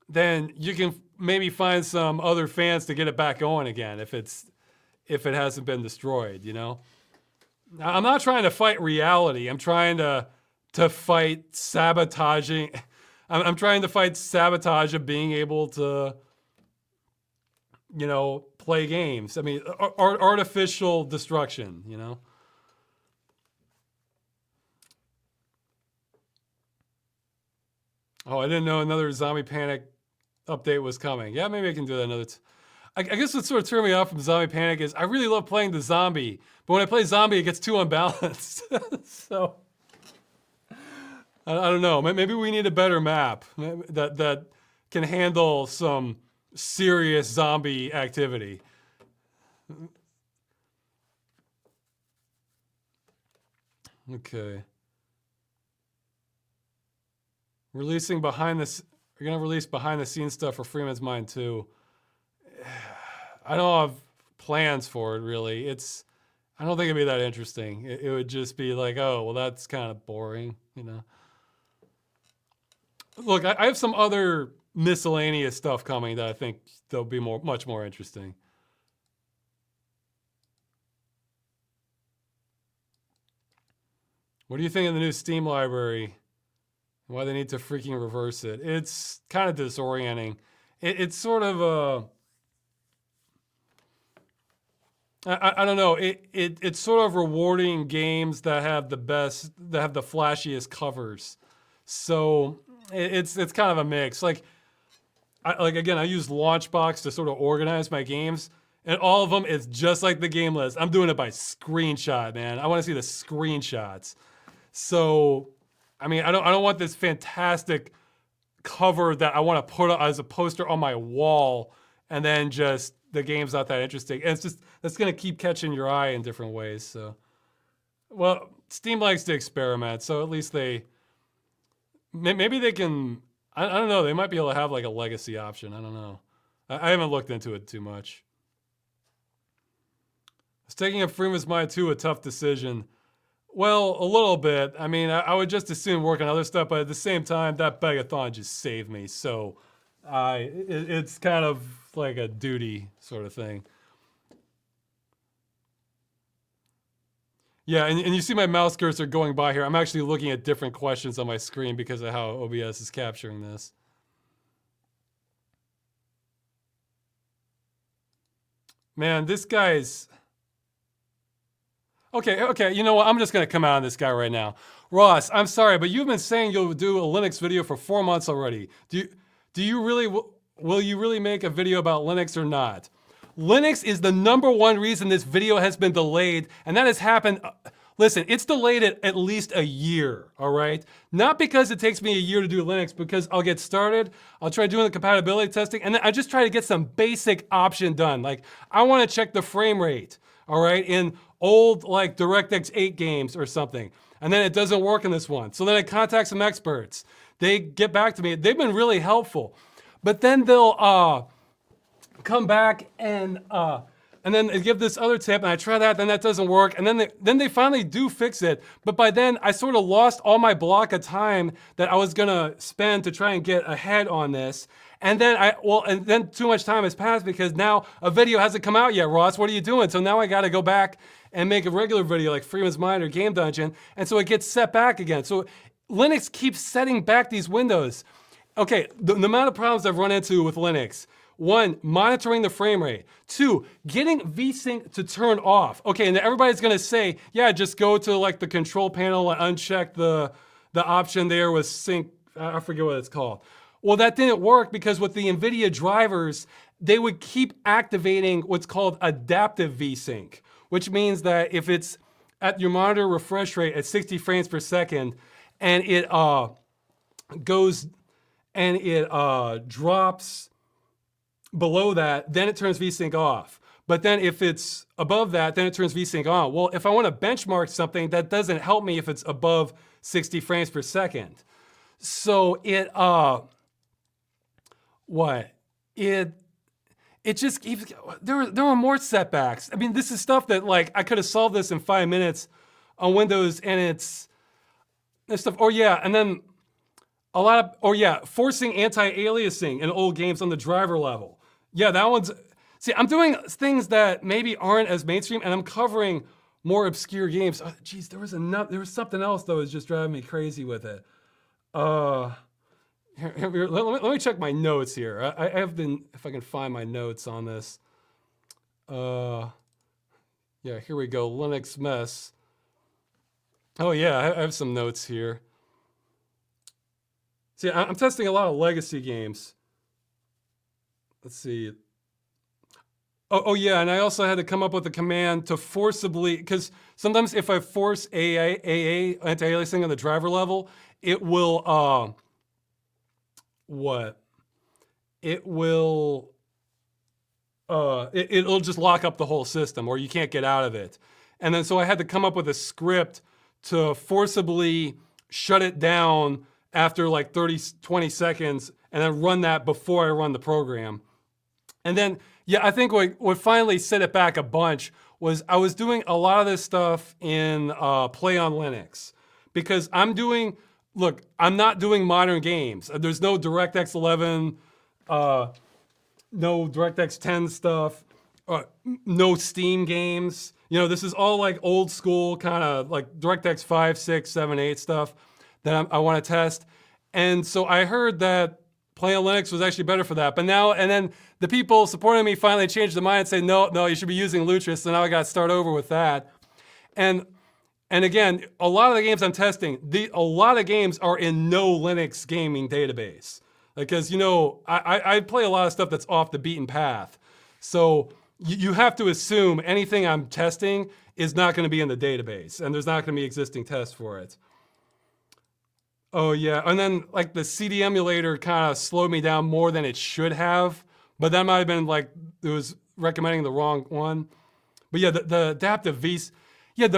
then you can maybe find some other fans to get it back going again if it hasn't been destroyed, you know? I'm not trying to fight reality. I'm trying to fight sabotaging. I'm trying to fight sabotage of being able to, you know, play games. I mean, artificial destruction, you know? Oh, I didn't know another Zombie Panic update was coming. Yeah, maybe I can do that another I guess what sort of turned me off from Zombie Panic is I really love playing the zombie, but when I play zombie, it gets too unbalanced. So, I don't know. Maybe we need a better map that can handle some serious zombie activity. Okay. Releasing behind this, you're gonna release behind the scenes stuff for Freeman's Mind too. I don't have plans for it really. I don't think it'd be that interesting. It would just be like, oh, well, that's kind of boring, you know. Look, I have some other miscellaneous stuff coming that I think they'll be much more interesting. What do you think of the new Steam library? Why they need to freaking reverse it? It's kind of disorienting. It's sort of I don't know. It's sort of rewarding games that have the flashiest covers. So it's kind of a mix. Like again, I use Launchbox to sort of organize my games, and all of them is just like the game list. I'm doing it by screenshot, man. I want to see the screenshots. So, I mean, I don't want this fantastic cover that I want to put as a poster on my wall, and then just the game's not that interesting. And it's just that's gonna keep catching your eye in different ways. So, well, Steam likes to experiment, so at least maybe they can. I don't know. They might be able to have like a legacy option. I don't know. I haven't looked into it too much. Is taking up Freeman's Mind 2 a tough decision? Well, a little bit. I mean, I would just as soon work on other stuff, but at the same time, that Begathon just saved me. So it's kind of like a duty sort of thing. Yeah, and you see my mouse cursor going by here. I'm actually looking at different questions on my screen because of how OBS is capturing this. Man, this guy's... Okay, you know what? I'm just going to come out on this guy right now. Ross, I'm sorry, but you've been saying you'll do a Linux video for 4 months already. Do you really... Will you really make a video about Linux or not? Linux is the #1 reason this video has been delayed, and that has happened. Listen, it's delayed at least a year, all right? Not because it takes me a year to do Linux, because I'll get started, I'll try doing the compatibility testing, and then I just try to get some basic option done. Like, I wanna check the frame rate, all right, in old like DirectX 8 games or something, and then it doesn't work in this one. So then I contact some experts. They get back to me. They've been really helpful. But then they'll come back and And then they give this other tip, and I try that, then that doesn't work. And then they finally do fix it. But by then, I sort of lost all my block of time that I was gonna spend to try and get ahead on this. And then too much time has passed because now a video hasn't come out yet, Ross. What are you doing? So now I gotta go back and make a regular video like Freeman's Mind or Game Dungeon. And so it gets set back again. So Linux keeps setting back these windows. Okay, the amount of problems I've run into with Linux. 1, monitoring the frame rate. 2, getting VSync to turn off. Okay, and everybody's gonna say, yeah, just go to like the control panel and uncheck the option there with sync, I forget what it's called. Well, that didn't work because with the NVIDIA drivers, they would keep activating what's called adaptive VSync, which means that if it's at your monitor refresh rate at 60 frames per second and it drops below that, then it turns VSync off. But then if it's above that, then it turns VSync on. Well, if I want to benchmark something, that doesn't help me if it's above 60 frames per second. So it just keeps, there were more setbacks. I mean, this is stuff that like, I could have solved this in 5 minutes on Windows and it's stuff. Oh yeah, and then forcing anti-aliasing in old games on the driver level. Yeah, that one's, see, I'm doing things that maybe aren't as mainstream and I'm covering more obscure games. Oh, geez, there was something else that was just driving me crazy with it. Let me check my notes here. I have been, if I can find my notes on this. Yeah, here we go, Linux mess. Oh yeah, I have some notes here. See, I'm testing a lot of legacy games. Let's see. Oh yeah, and I also had to come up with a command to forcibly, because sometimes if I force AA, anti-aliasing on the driver level, it will, it'll just lock up the whole system or you can't get out of it. And then so I had to come up with a script to forcibly shut it down after like 20 seconds and then run that before I run the program. And then, yeah, I think what finally set it back a bunch was I was doing a lot of this stuff in Play on Linux because I'm not doing modern games. There's no DirectX 11, no DirectX 10 stuff, no Steam games. You know, this is all like old school kind of like DirectX 5, 6, 7, 8 stuff that I want to test. And so I heard that Play on Linux was actually better for that. But now, and then the people supporting me finally changed their mind and say, no, you should be using Lutris. So now I got to start over with that. And again, a lot of the games I'm testing, a lot of games are in no Linux gaming database. Because, you know, I play a lot of stuff that's off the beaten path. So you have to assume anything I'm testing is not going to be in the database. And there's not going to be existing tests for it. Oh yeah, and then like the CD emulator kind of slowed me down more than it should have, but that might have been like, it was recommending the wrong one. But yeah, the adaptive the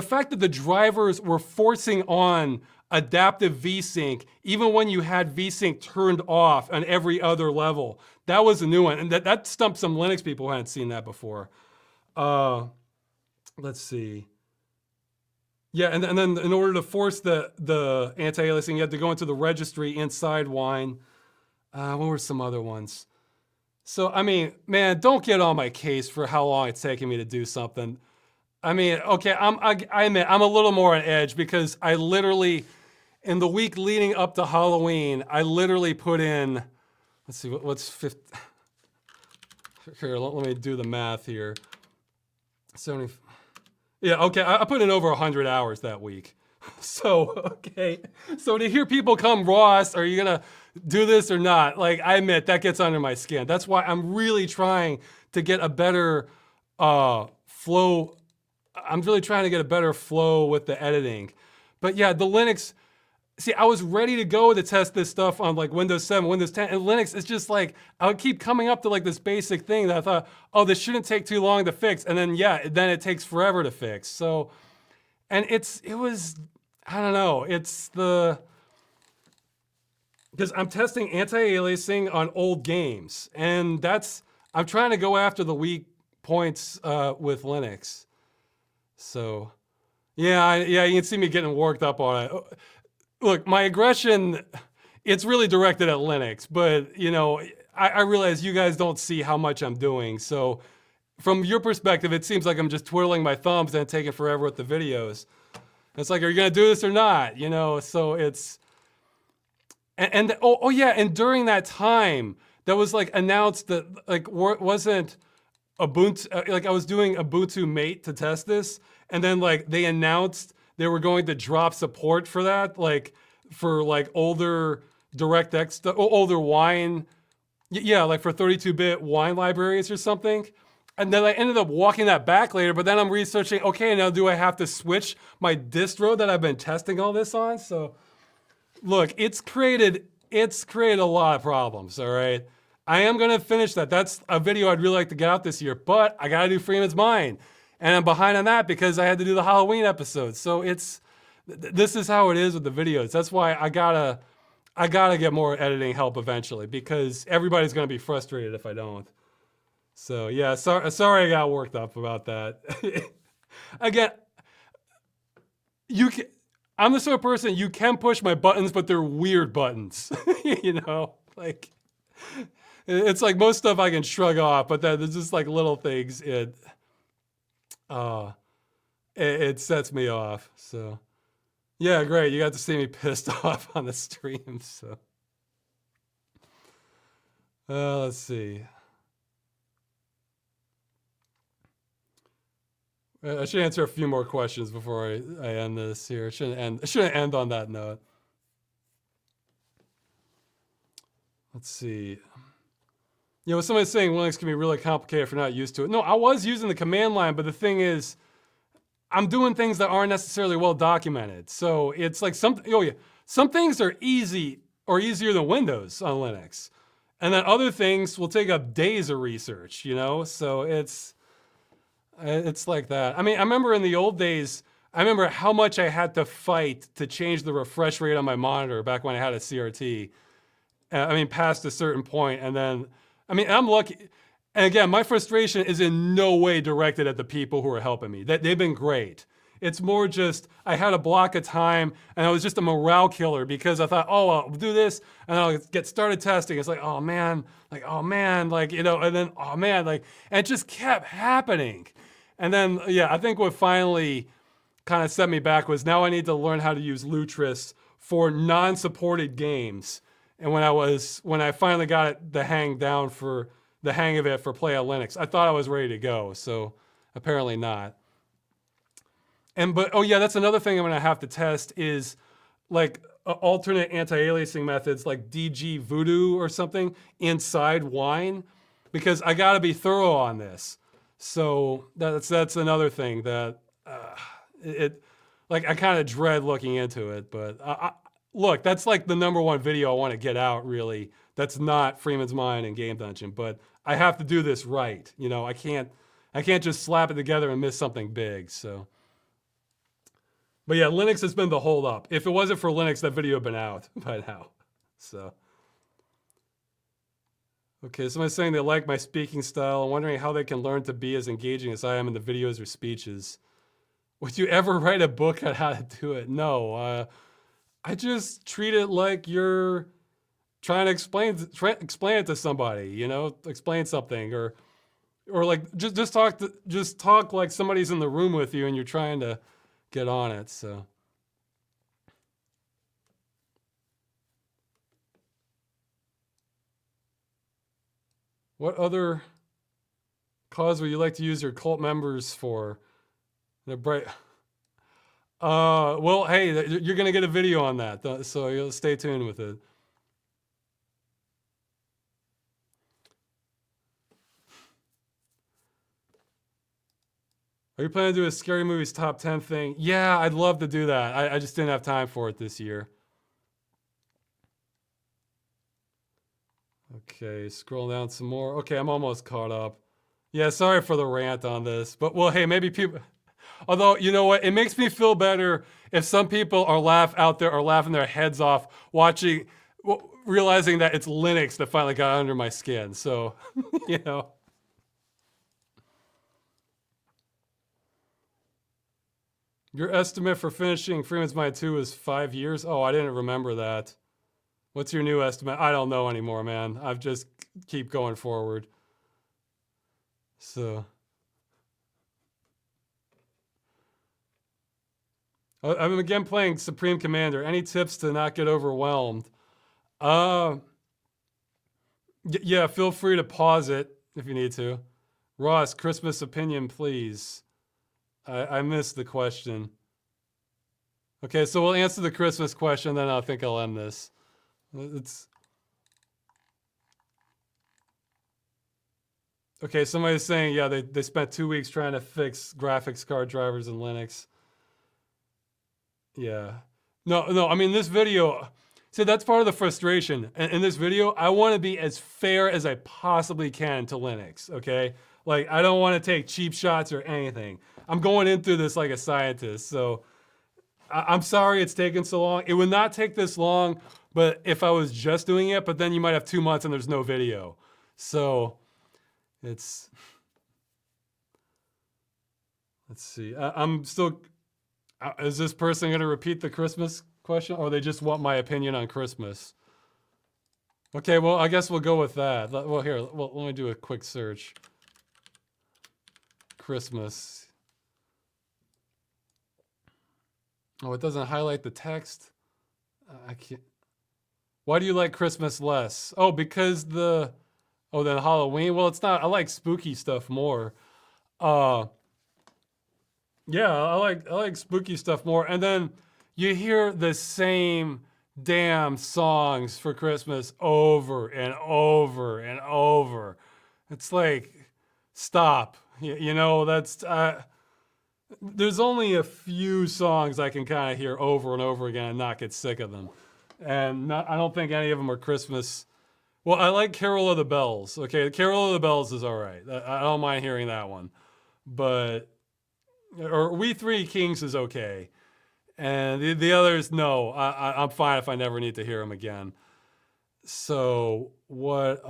fact that the drivers were forcing on adaptive VSync, even when you had VSync turned off on every other level, that was a new one. And that stumped some Linux people who hadn't seen that before. Let's see. Yeah, and then in order to force the anti-aliasing, you had to go into the registry inside Wine. What were some other ones? So, I mean, man, don't get on my case for how long it's taking me to do something. I mean, okay, I admit, I'm a little more on edge because I literally, in the week leading up to Halloween, I literally put in, let's see, what's 50, here, let me do the math here. 70, yeah, okay, I put in over 100 hours that week. So, okay, so to hear people come, Ross, are you gonna do this or not? Like, I admit, that gets under my skin. That's why I'm really trying to get a better flow. I'm really trying to get a better flow with the editing. But yeah, the Linux, see, I was ready to go to test this stuff on like Windows 7, Windows 10, and Linux is just like, I would keep coming up to like this basic thing that I thought, oh, this shouldn't take too long to fix. And then, yeah, then it takes forever to fix. So, and it was, I don't know, because I'm testing anti-aliasing on old games. And I'm trying to go after the weak points with Linux. So, yeah, you can see me getting worked up on it. Look, my aggression, it's really directed at Linux, but you know, I realize you guys don't see how much I'm doing. So from your perspective, it seems like I'm just twiddling my thumbs and taking forever with the videos. It's like, are you gonna do this or not? You know, so it's, and oh yeah, and during that time, that was like announced that like wasn't Ubuntu, like I was doing Ubuntu Mate to test this, and then like they announced they were going to drop support for that, like for like older DirectX stuff, older wine, yeah, like for 32-bit wine libraries or something. And then I ended up walking that back later, but then I'm researching, okay, now do I have to switch my distro that I've been testing all this on? So look, it's created a lot of problems, all right? I am gonna finish that. That's a video I'd really like to get out this year, but I gotta do Freeman's Mind. And I'm behind on that because I had to do the Halloween episode. So this is how it is with the videos. That's why I gotta get more editing help eventually because everybody's gonna be frustrated if I don't. So yeah, sorry I got worked up about that. Again, I'm the sort of person, you can push my buttons, but they're weird buttons. You know, like, it's like most stuff I can shrug off, but then there's just like little things, it sets me off. So yeah, great. You got to see me pissed off on the stream. So let's see. I should answer a few more questions before I end this here. I shouldn't end on that note. Let's see. You know, somebody's saying Linux can be really complicated if you're not used to it. No, I was using the command line, but the thing is, I'm doing things that aren't necessarily well documented. So it's like some things are easy or easier than Windows on Linux. And then other things will take up days of research, you know? So it's like that. I mean, I remember in the old days, I remember how much I had to fight to change the refresh rate on my monitor back when I had a CRT. I mean, past a certain point, and then, I mean, I'm lucky. And again, my frustration is in no way directed at the people who are helping me. They've been great. It's more just, I had a block of time, and I was just a morale killer because I thought, oh, I'll do this, and I'll get started testing. It's like, oh man, like, you know, and then, oh man, like, and it just kept happening. And then, yeah, I think what finally kind of set me back was now I need to learn how to use Lutris for non-supported games. And when I finally got the hang of it for Play on Linux, I thought I was ready to go. So apparently not. But oh yeah, that's another thing I'm gonna have to test is like alternate anti-aliasing methods like DG Voodoo or something inside Wine, because I gotta be thorough on this. So that's another thing that like I kind of dread looking into it, but look, that's like the #1 video I want to get out really. That's not Freeman's Mind and Game Dungeon, but I have to do this right. You know, I can't just slap it together and miss something big. So, but yeah, Linux has been the holdup. If it wasn't for Linux, that video would have been out by now. So. Okay, somebody's saying they like my speaking style. I'm wondering how they can learn to be as engaging as I am in the videos or speeches. Would you ever write a book on how to do it? No, I just treat it like you're trying to explain it to somebody, you know, explain something, or like just talk like somebody's in the room with you and you're trying to get on it. So. What other cause would you like to use your cult members for? Well, hey, you're gonna get a video on that, so you'll stay tuned with it. Are you planning to do a Scary Movies top 10 thing? Yeah, I'd love to do that. I just didn't have time for it this year. Okay, scroll down some more. Okay, I'm almost caught up. Yeah, sorry for the rant on this, but well, hey, maybe people, although, you know what, it makes me feel better if some people are laughing their heads off watching, realizing that it's Linux that finally got under my skin. So, you know. Your estimate for finishing Freeman's Mind 2 is 5 years? Oh, I didn't remember that. What's your new estimate? I don't know anymore, man. I've just keep going forward. So I'm again playing Supreme Commander. Any tips to not get overwhelmed? Uh, yeah, feel free to pause it if you need to. Ross, Christmas opinion, please. I missed the question. Okay, so we'll answer the Christmas question, then I think I'll end this. It's okay. Somebody's saying, yeah, they spent 2 weeks trying to fix graphics card drivers in Linux. Yeah. No, I mean, this video, see, that's part of the frustration. In this video, I want to be as fair as I possibly can to Linux, okay? Like, I don't want to take cheap shots or anything. I'm going into this like a scientist, so I'm sorry it's taken so long. It would not take this long, but if I was just doing it, but then you might have 2 months and there's no video. So, it's, let's see. I'm still, is this person going to repeat the Christmas question, or they just want my opinion on Christmas? Okay, well, I guess we'll go with that. Well, here, let me do a quick search. Christmas. Oh, it doesn't highlight the text. I can't. Why do you like Christmas less? Oh, because then Halloween. Well, it's not. I like spooky stuff more. Yeah, I like spooky stuff more. And then you hear the same damn songs for Christmas over and over and over. It's like, stop. You know, that's there's only a few songs I can kind of hear over and over again and not get sick of them. And I don't think any of them are Christmas. Well, I like Carol of the Bells. Okay, Carol of the Bells is all right. I don't mind hearing that one. But or We Three Kings is okay, and the others, no, I'm fine if I never need to hear them again. So what?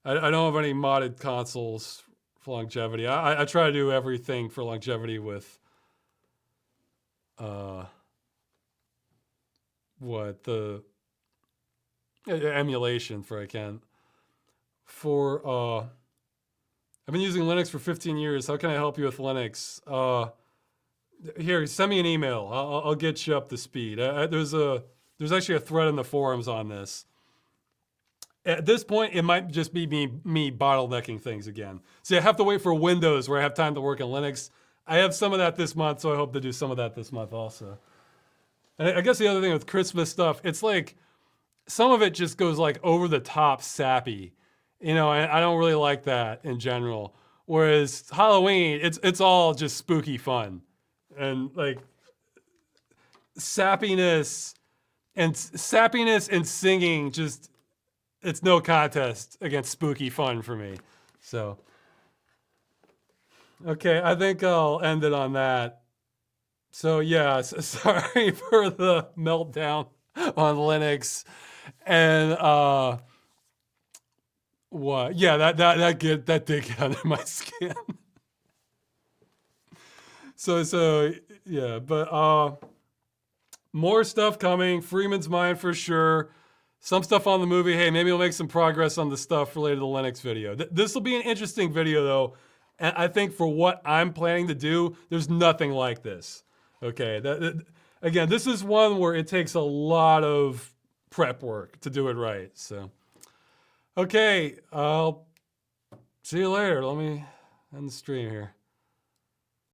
I don't have any modded consoles for longevity. I try to do everything for longevity with the emulation for I can for I've been using Linux for 15 years. How can I help you with Linux? Here, send me an email. I'll get you up to speed. There's actually a thread in the forums on this. At this point, it might just be me bottlenecking things again. See, I have to wait for Windows where I have time to work in Linux. I have some of that this month, so I hope to do some of that this month also. And I guess the other thing with Christmas stuff, it's like some of it just goes like over the top sappy. You know, I don't really like that in general. Whereas Halloween, it's all just spooky fun. And like sappiness and singing, just, it's no contest against spooky fun for me. So, okay, I think I'll end it on that. So yeah, sorry for the meltdown on Linux. And what? Yeah, that did get under my skin. so yeah, but more stuff coming. Freeman's Mind for sure. Some stuff on the movie. Hey, maybe we'll make some progress on the stuff related to the Linux video. This will be an interesting video though. And I think for what I'm planning to do, there's nothing like this. Okay, again, this is one where it takes a lot of prep work to do it right. So, okay, I'll see you later. Let me end the stream here.